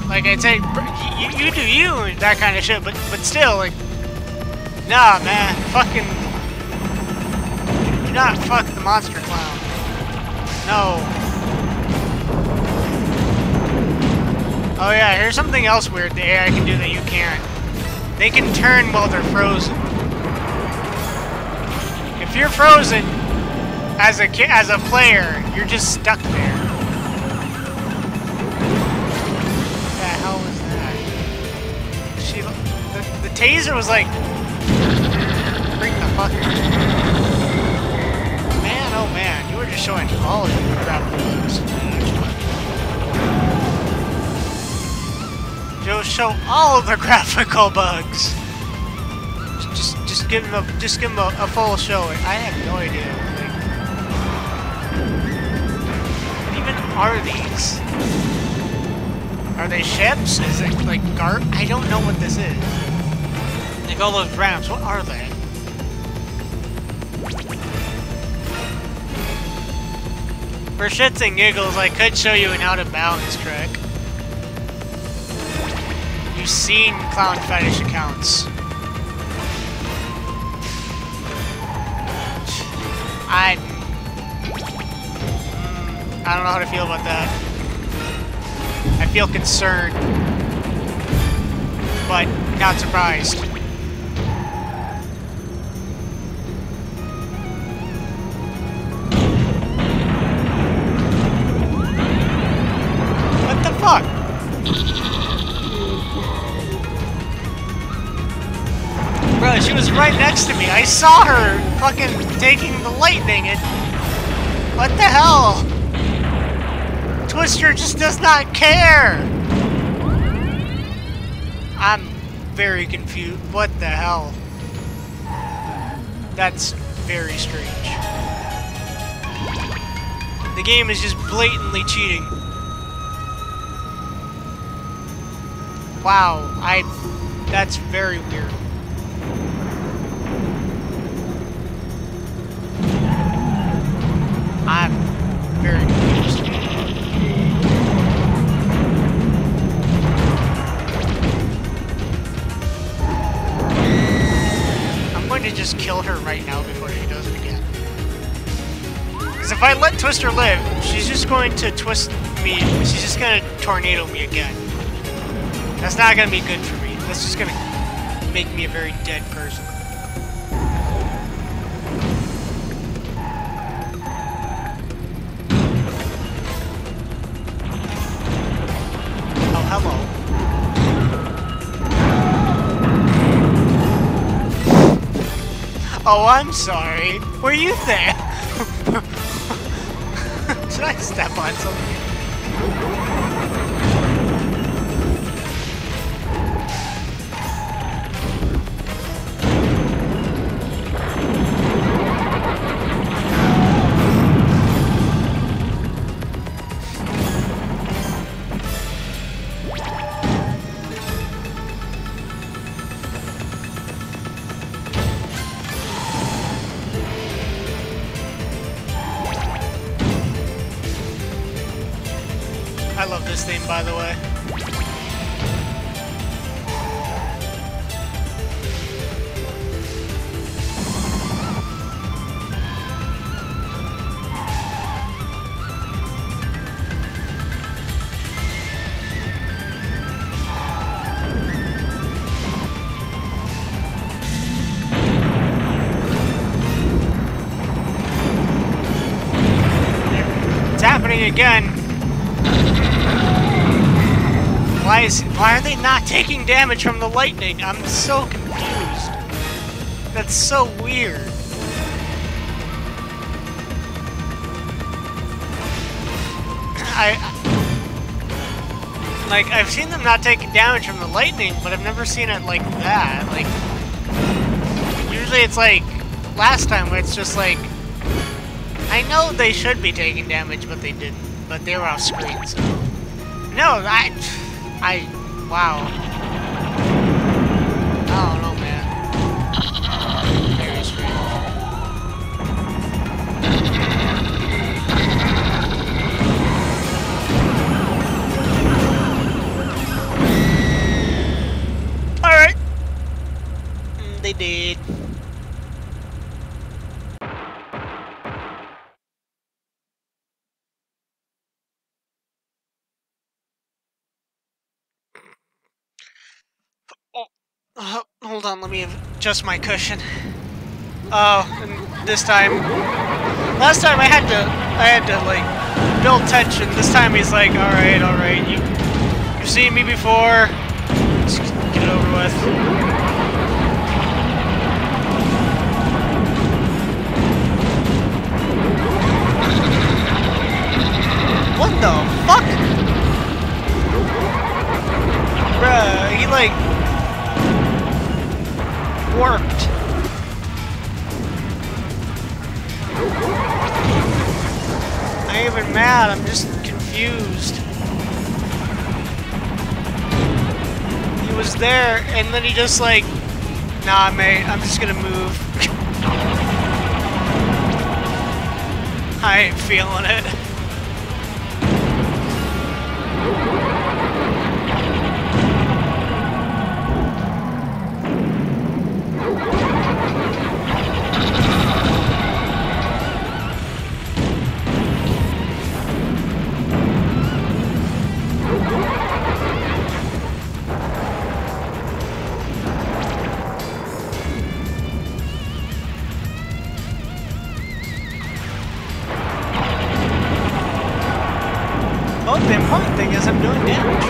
Like I said, you do you and that kind of shit, but still, like, nah, man, fucking, do not fuck the monster clown. No. Oh yeah, here's something else weird the AI can do that you can't. They can turn while they're frozen. If you're frozen as a player, you're just stuck there. The taser was like, freak the fucker. Man, oh man, you were just showing all of your graphical bugs. Show all of the graphical bugs. Just give him a full show. I have no idea. Like, what even are these? Are they ships? Is it like I don't know what this is. Like all those ramps, what are they? For shits and giggles, I could show you an out of bounds trick. You've seen clown fetish accounts. I don't know how to feel about that. I feel concerned, but not surprised. What the fuck? Bro, she was right next to me. I saw her fucking taking the lightning and... What the hell? Twister just does not care! I'm very confused. What the hell? That's very strange. The game is just blatantly cheating. Wow, that's very weird. right now before she does it again. Because if I let Twister live, she's just going to twist me. She's just going to tornado me again. That's not going to be good for me. That's just going to make me a very dead person. Oh, hello. Oh, I'm sorry. Were you there? Did I step on something? I love this theme, by the way. It's happening again. Why are they not taking damage from the lightning? I'm so confused. That's so weird. I've seen them not taking damage from the lightning, but I've never seen it like that. Like, usually it's like last time where it's just like, I know they should be taking damage, but they didn't. But they were off screen, so. No, wow. I don't know, man. Very strange. Alright. They did. Hold on, let me adjust my cushion. Oh, and this time, last time I had to like build tension. This time he's like, all right, you've seen me before. Just get it over with. What the fuck? Bruh, he like warped. I ain't even mad, I'm just confused. He was there, and then he just like, nah mate, I'm just gonna move. I ain't feeling it. Oh, the important thing is I'm doing damage.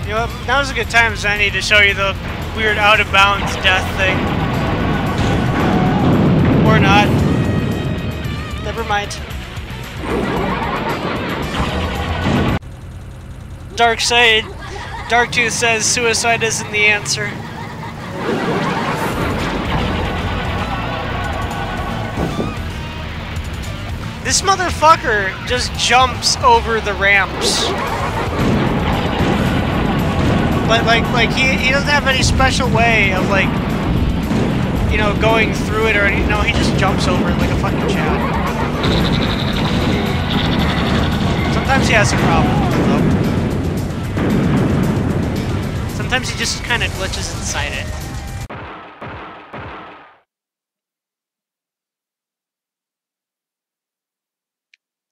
You know what? Now's a good time, Zenny, to show you the weird out-of-bounds death thing. Or not. Never mind. Darktooth says suicide isn't the answer. This motherfucker just jumps over the ramps. But like he doesn't have any special way of like, you know, going through it or anything. No, he just jumps over it like a fucking Chad. Sometimes he has a problem, though. Sometimes he just kind of glitches inside it.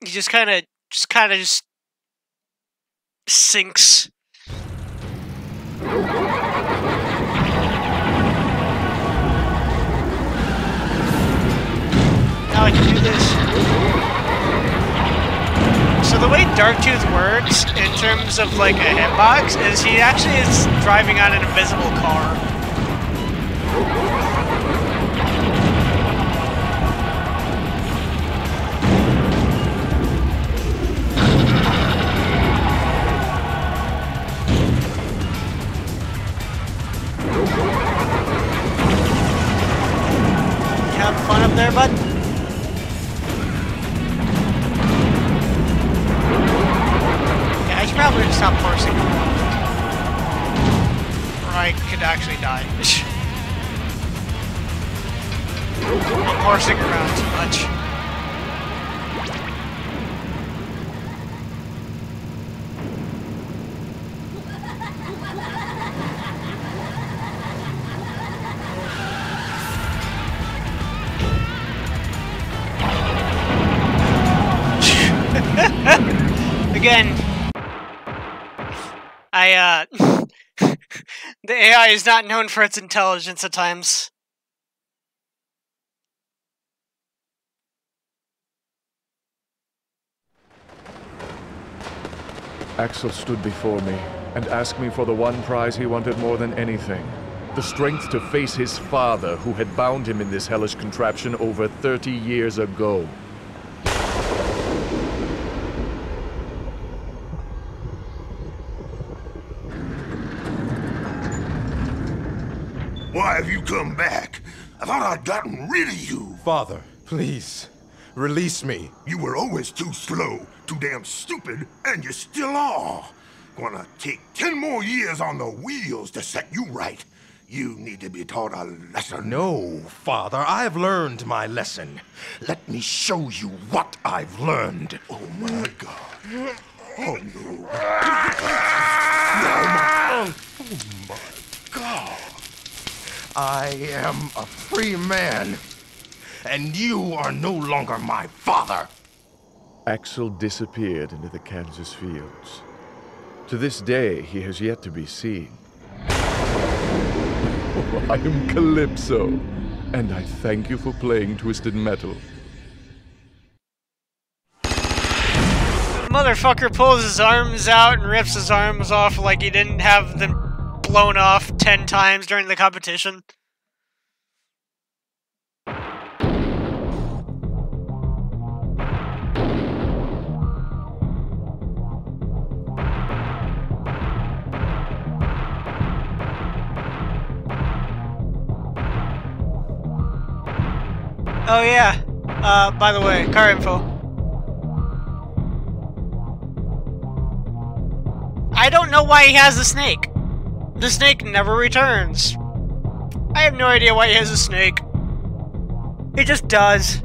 He just kind of sinks. Now I can do this. So the way Darktooth works in terms of like a hitbox is he actually is driving on an invisible car. You having fun up there, bud? I should probably stop horsing around. Or I could actually die. I'm horsing around too much. Again, the AI is not known for its intelligence at times. Axel stood before me and asked me for the one prize he wanted more than anything. The strength to face his father, who had bound him in this hellish contraption over 30 years ago. Why have you come back? I thought I'd gotten rid of you. Father, please, release me. You were always too slow, too damn stupid, and you still are. Gonna take 10 more years on the wheels to set you right. You need to be taught a lesson. No, Father, I've learned my lesson. Let me show you what I've learned. Oh my God. Oh no. Oh my God. I am a free man, and you are no longer my father. Axel disappeared into the Kansas fields. To this day, he has yet to be seen. I am Calypso, and I thank you for playing Twisted Metal. Motherfucker pulls his arms out and rips his arms off like he didn't have them blown off 10 times during the competition. Oh yeah, by the way, car info. I don't know why he has the snake. The snake never returns. I have no idea why he has a snake. He just does.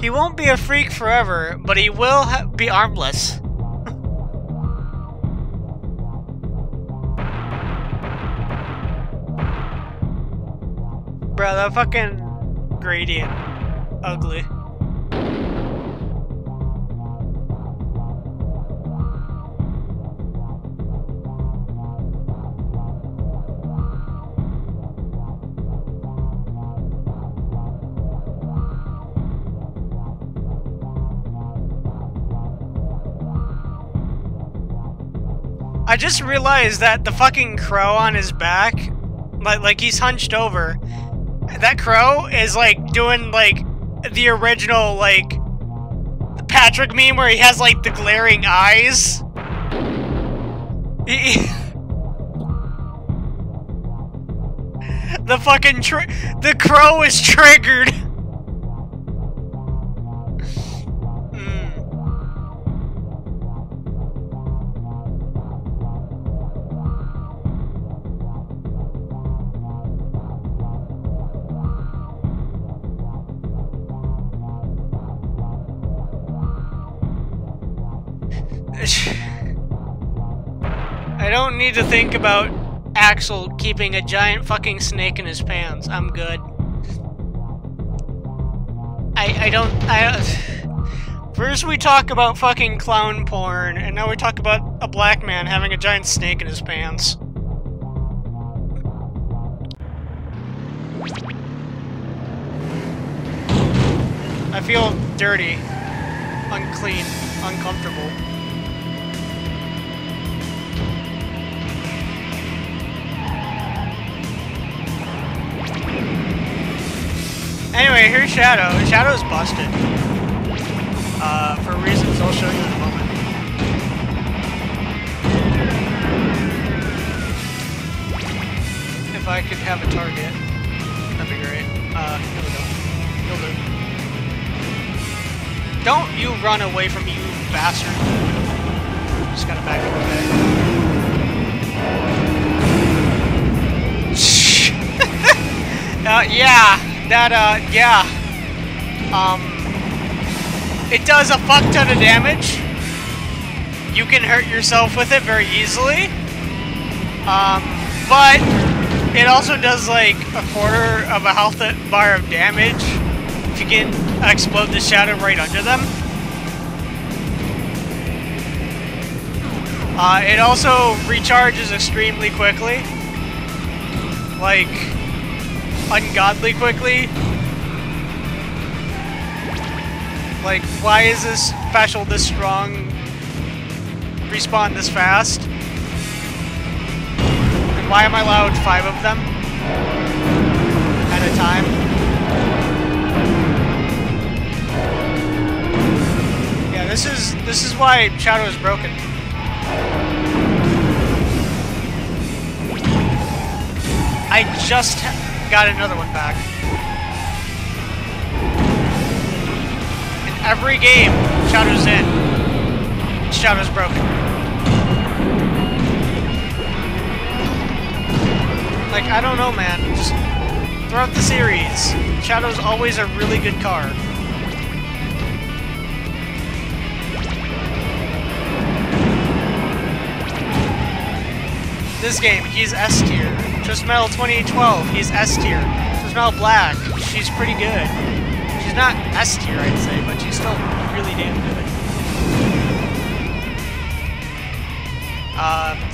He won't be a freak forever, but he will be armless. Bro, that fucking gradient. Ugly. I just realized that the fucking crow on his back, like he's hunched over. That crow is like doing like the original like Patrick meme where he has like the glaring eyes. The fucking the crow is triggered. don't need to think about Axel keeping a giant fucking snake in his pants. I'm good. First we talk about fucking clown porn, and now we talk about a black man having a giant snake in his pants. I feel dirty, unclean, uncomfortable. Anyway, here's Shadow. Shadow's busted. For reasons I'll show you in a moment. If I could have a target, that'd be great. Here we go. You'll do. Don't you run away from me, you bastard. Just gotta back away. Yeah. Yeah. It does a fuck ton of damage. You can hurt yourself with it very easily. But it also does like a quarter of a health bar of damage if you can explode the shadow right under them. It also recharges extremely quickly. Like, ungodly quickly. Like, why is this special this strong? Respawn this fast? And why am I allowed 5 of them? At a time? Yeah, this is why Shadow is broken. I just got another one back. In every game Shadow's in, Shadow's broken. Like, I don't know, man. Just throughout the series, Shadow's always a really good car. This game, he's S tier. Just Metal 2012, he's S tier. Just Metal Black, she's pretty good. She's not S tier, I'd say, but she's still really damn good.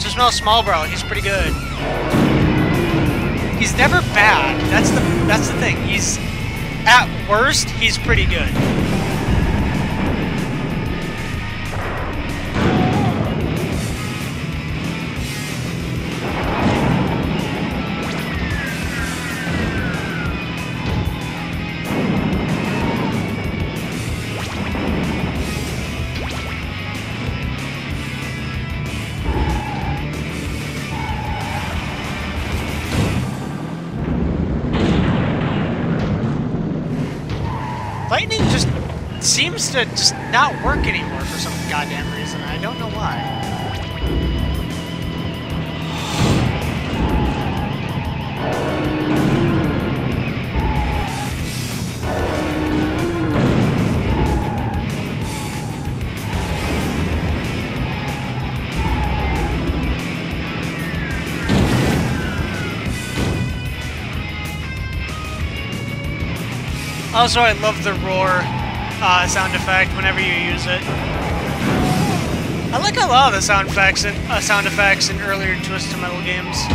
Just Metal Smallbro, he's pretty good. He's never bad. That's the thing. He's at worst, he's pretty good. Lightning just seems to just not work anymore for some goddamn reason. I don't know why. Also, I love the roar sound effect whenever you use it. I like a lot of the sound effects in earlier Twisted Metal games.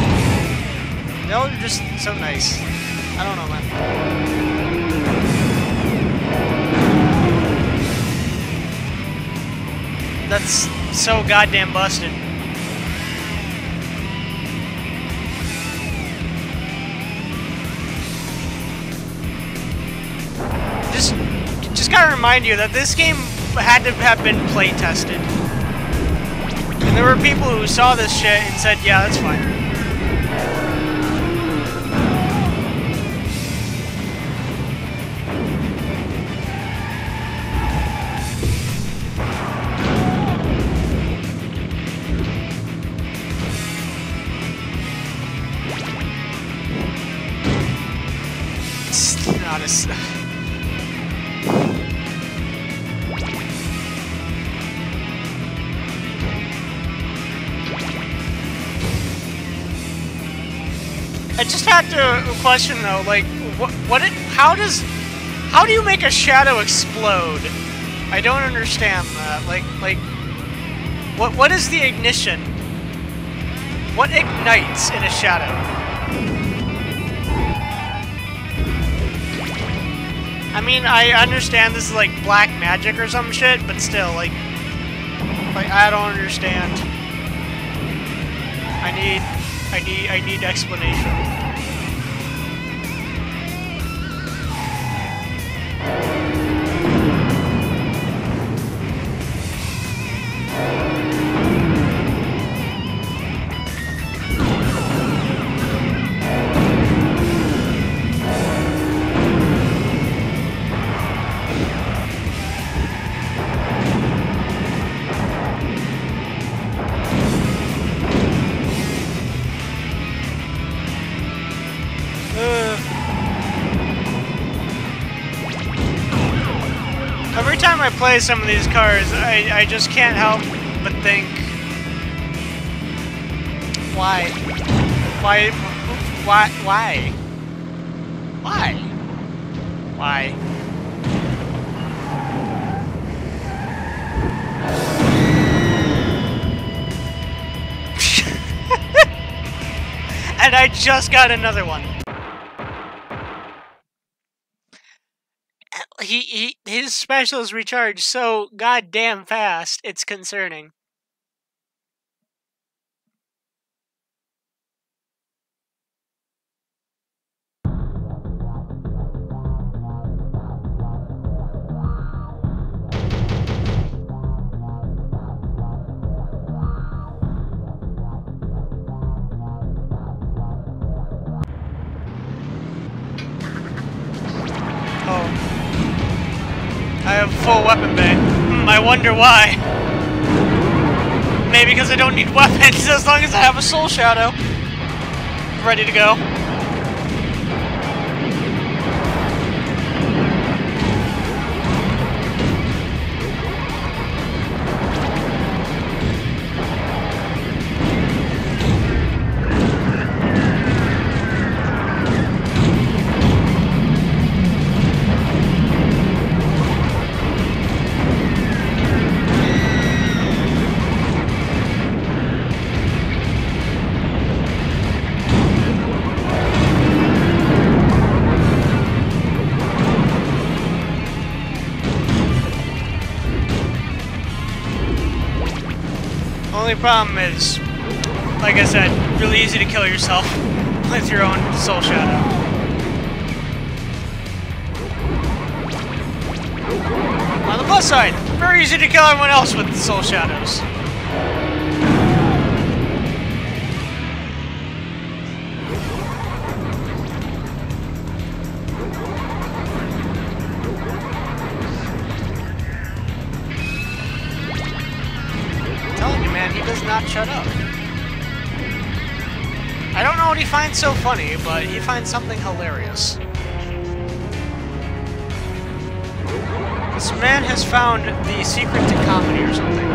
They're just so nice. I don't know, man. That's so goddamn busted. Just gotta remind you that this game had to have been play tested. And there were people who saw this shit and said, yeah, that's fine. It's not as... I just had to question though, like, how do you make a shadow explode? I don't understand that. Like, what is the ignition? What ignites in a shadow? I mean, I understand this is like black magic or some shit, but still, like I don't understand. I need explanation. Every time I play some of these cars, I just can't help but think, why? Why? Why? Why? Why? Why? And I just got another one. His specials recharge so goddamn fast, it's concerning. I have full weapon bay. I wonder why. Maybe because I don't need weapons as long as I have a soul shadow ready to go. Only problem is, like I said, really easy to kill yourself with your own soul shadow. On the plus side, very easy to kill everyone else with soul shadows. He does not shut up. I don't know what he finds so funny, but he finds something hilarious. This man has found the secret to comedy or something.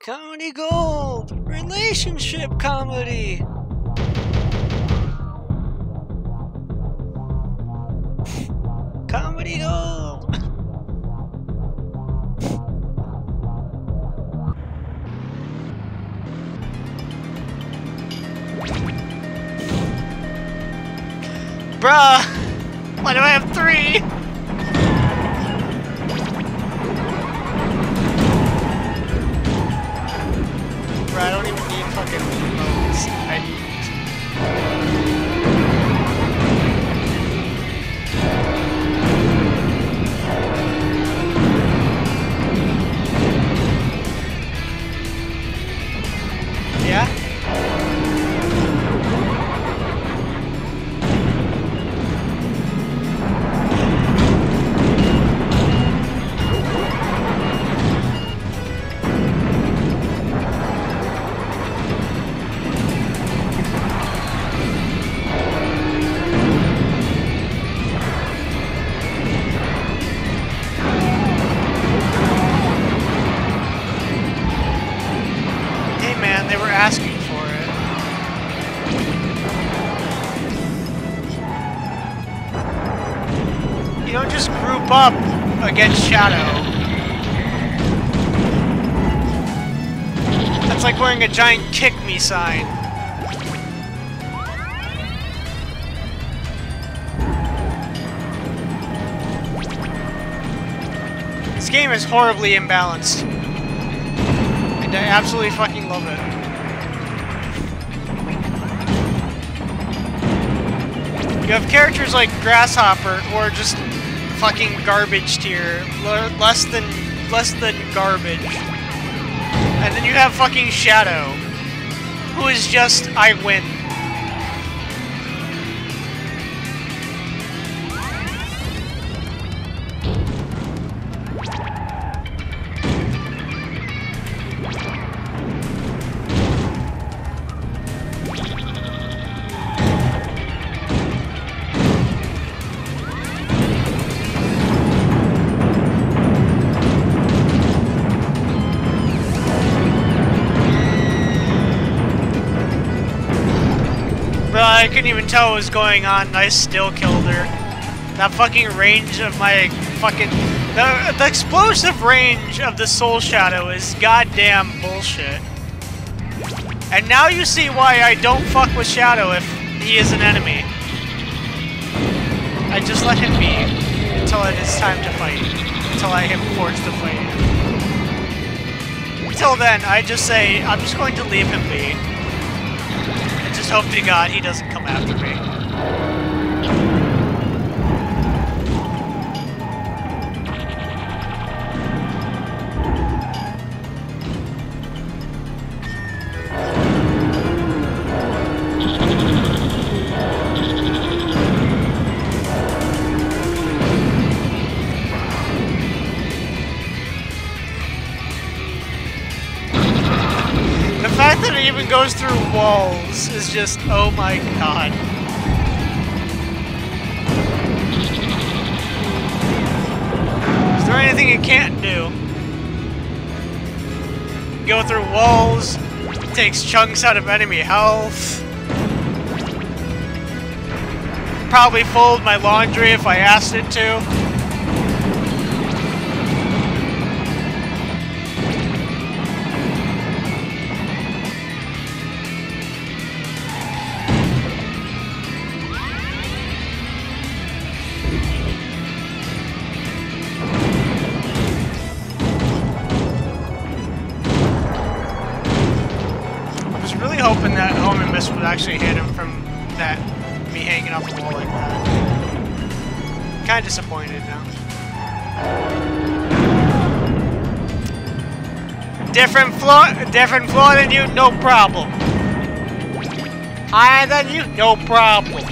Comedy gold! Relationship comedy! Comedy gold! Bruh! Why do I have 3? I don't even need fucking modes. Yeah? just group up against Shadow. That's like wearing a giant kick me sign. This game is horribly imbalanced. And I absolutely fucking love it. You have characters like Grasshopper, or just fucking garbage tier, less than garbage. And then you have fucking Shadow, who is just, I win. I couldn't even tell what was going on, and I still killed her. That fucking range of my fucking... The explosive range of the Soul Shadow is goddamn bullshit. And now you see why I don't fuck with Shadow if he is an enemy. I just let him be until it is time to fight. Until I am forced to fight him. Until then, I just say, I'm just going to leave him be. Just hope to God he doesn't come after me. The fact that it even goes through walls is just, oh my god. Is there anything it can't do? Go through walls, takes chunks out of enemy health. Probably fold my laundry if I asked it to. Hoping that homing missile would actually hit him from that, me hanging off the wall like that. Kinda disappointed now. Different floor than you, no problem. Higher than you, no problem.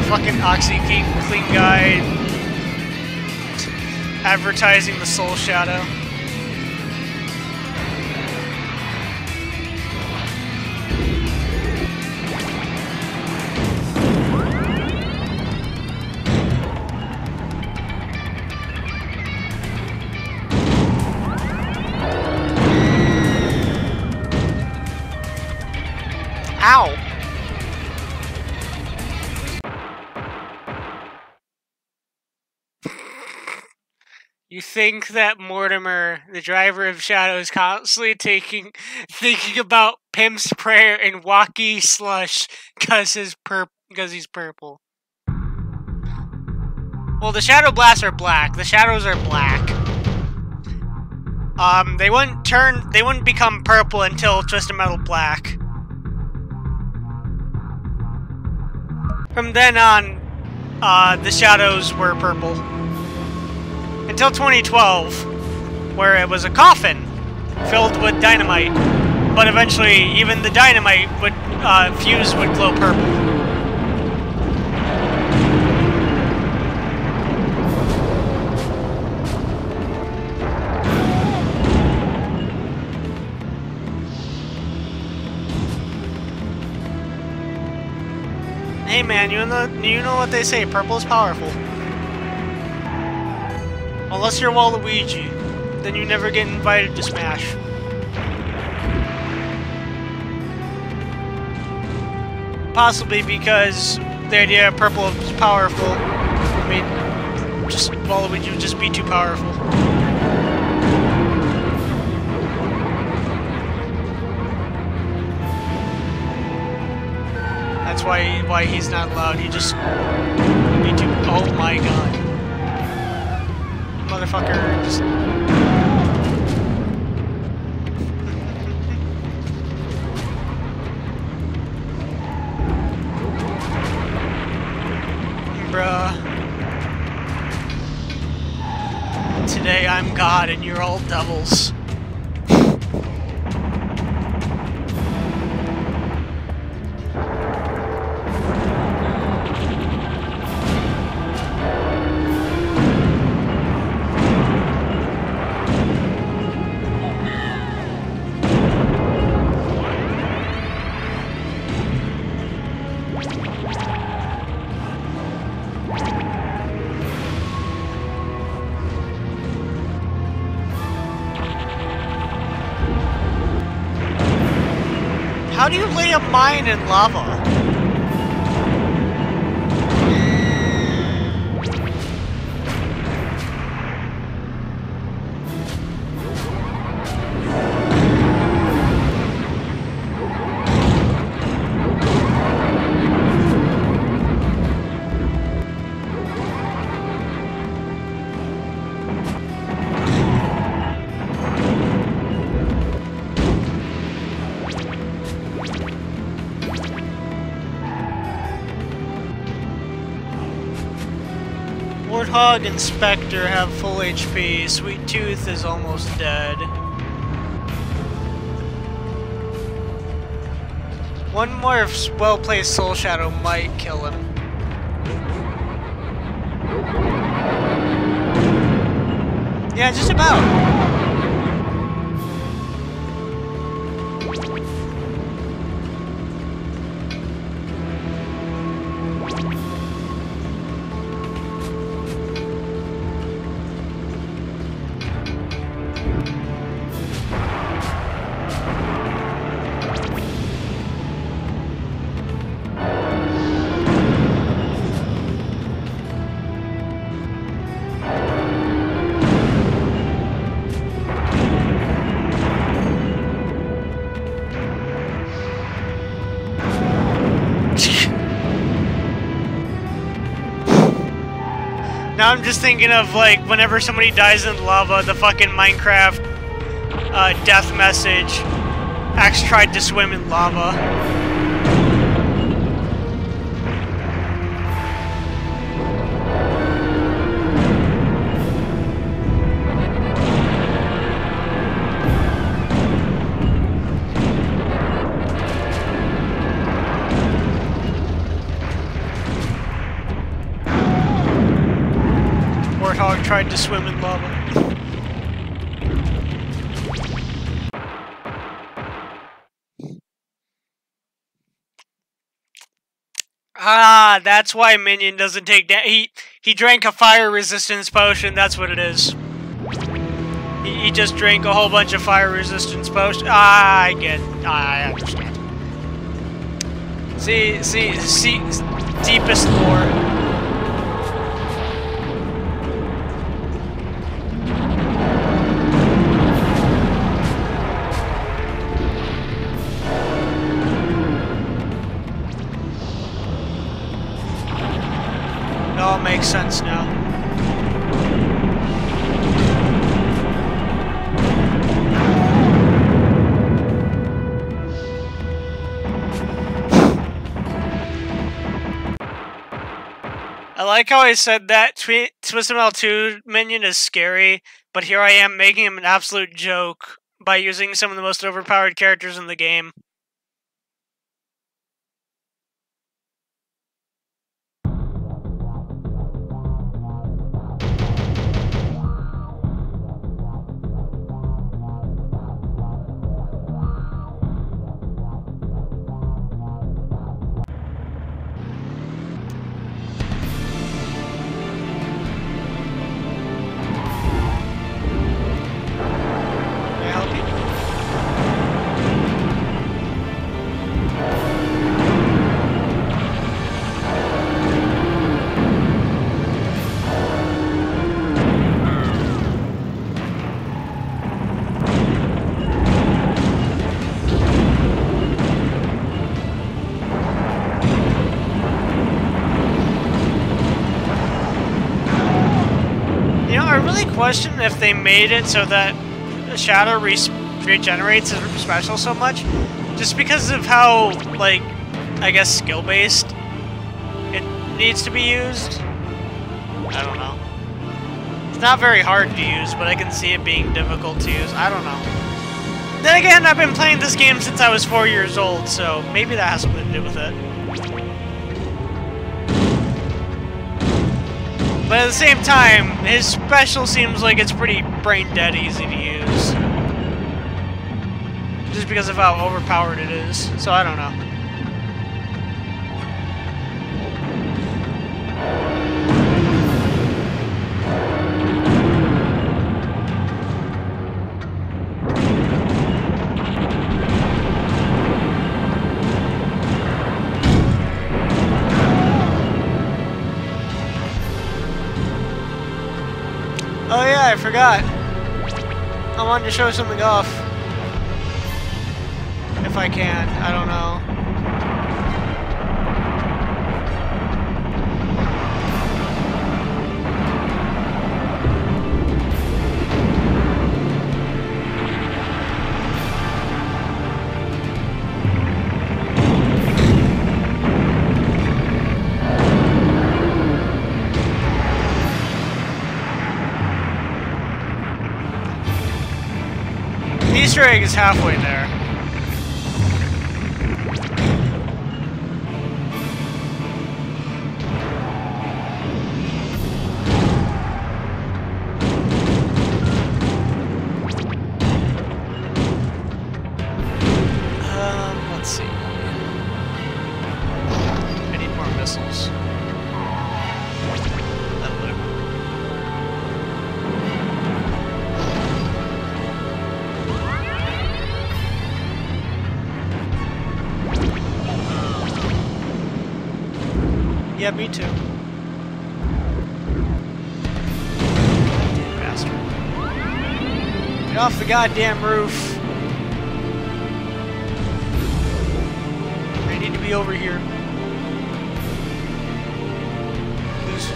Fucking OxyClean guy advertising the Soul Shadow. Ow! You think that Mortimer, the driver of Shadow, is constantly thinking about Pimp's Prayer and Wacky Slush because he's purple. Well, the Shadow Blasts are black. The Shadows are black. They wouldn't become purple until Twisted Metal Black. From then on, the Shadows were purple. Until 2012, where it was a coffin filled with dynamite, but eventually even the dynamite would fuse would glow purple. Hey man, you know what they say, purple is powerful. Unless you're Waluigi, then you never get invited to Smash. possibly because the idea of purple is powerful. I mean, well, would you just be too powerful? That's why he's not allowed. He just be too. Oh my god, motherfucker! Just. Bruh. Today I'm God and you're all devils. How do you lay a mine in lava? Warthog and Spectre have full HP. Sweet Tooth is almost dead. One more well-placed Soul Shadow might kill him. Yeah, just about. Now I'm just thinking of, like, whenever somebody dies in lava, the fucking Minecraft death message. Axe tried to swim in lava. Warthog tried to swim in lava. Ah, that's why Minion doesn't take that. He drank a fire resistance potion. That's what it is. He just drank a whole bunch of fire resistance potion. Ah, I get. I understand. See, deepest lore. It all makes sense now. I like how I said that Twisted Metal 2 minion is scary, but here I am making him an absolute joke by using some of the most overpowered characters in the game. really question if they made it so that the Shadow regenerates his special so much, just because of how, like, I guess skill-based it needs to be used. I don't know. It's not very hard to use, but I can see it being difficult to use. I don't know. Then again, I've been playing this game since I was 4 years old, so maybe that has something to do with it. But at the same time, his special seems like it's pretty brain-dead easy to use. Just because of how overpowered it is, so I don't know. Oh yeah, I forgot. I wanted to show something off. If I can, I don't know. The Easter egg is halfway there. Let's see. I need more missiles. That'll do. Yeah, me too. Damn bastard. Get off the goddamn roof. I need to be over here. Please.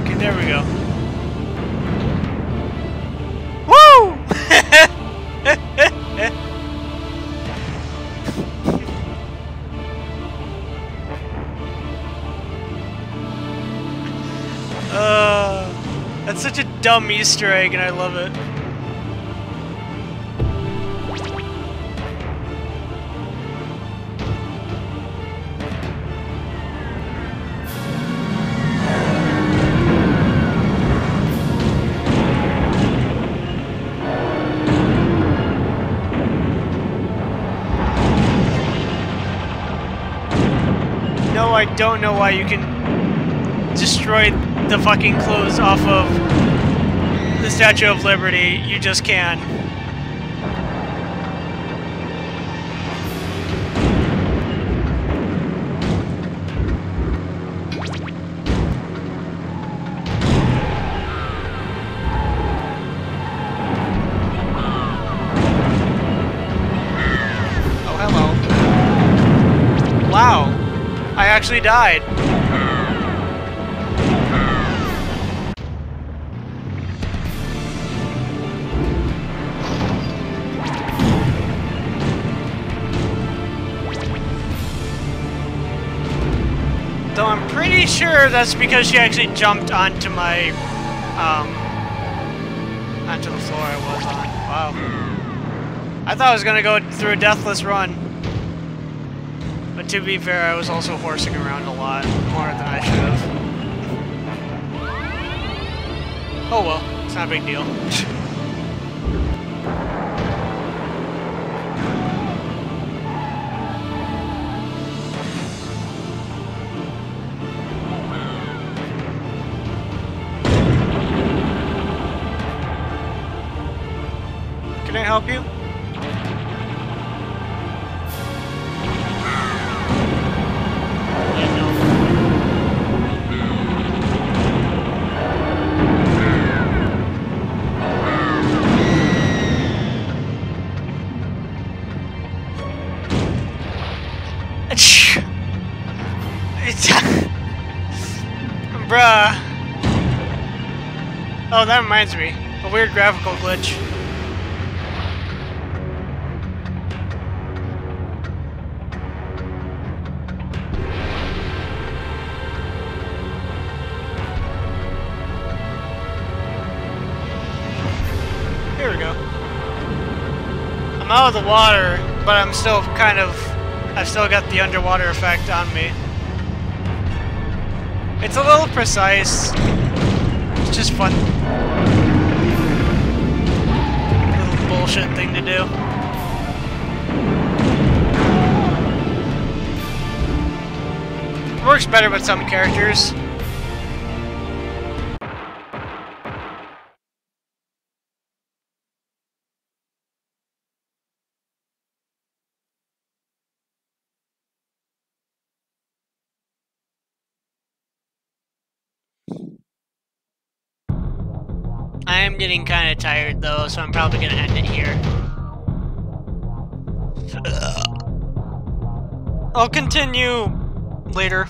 Okay, there we go. Woo! That's such a dumb Easter egg, and I love it. No, I don't know why you can destroy the fucking clothes off of the Statue of Liberty. You just can. Oh, hello. Wow. I actually died. Though I'm pretty sure that's because she actually jumped onto my, onto the floor I was on. Wow. I thought I was gonna go through a deathless run. But to be fair, I was also horsing around a lot more than I should have. Oh well, it's not a big deal. Can I help you? Bruh. Oh, that reminds me. A weird graphical glitch. Here we go. I'm out of the water, but I'm still kind of... I've still got the underwater effect on me. It's a little precise. It's just fun. Little bullshit thing to do. It works better with some characters. I am getting kind of tired though, so I'm probably gonna end it here. I'll continue later.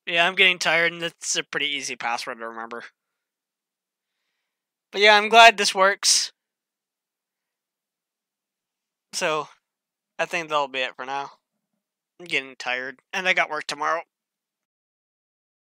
Yeah, I'm getting tired, and it's a pretty easy password to remember. But yeah, I'm glad this works. So, I think that'll be it for now. I'm getting tired, and I got work tomorrow.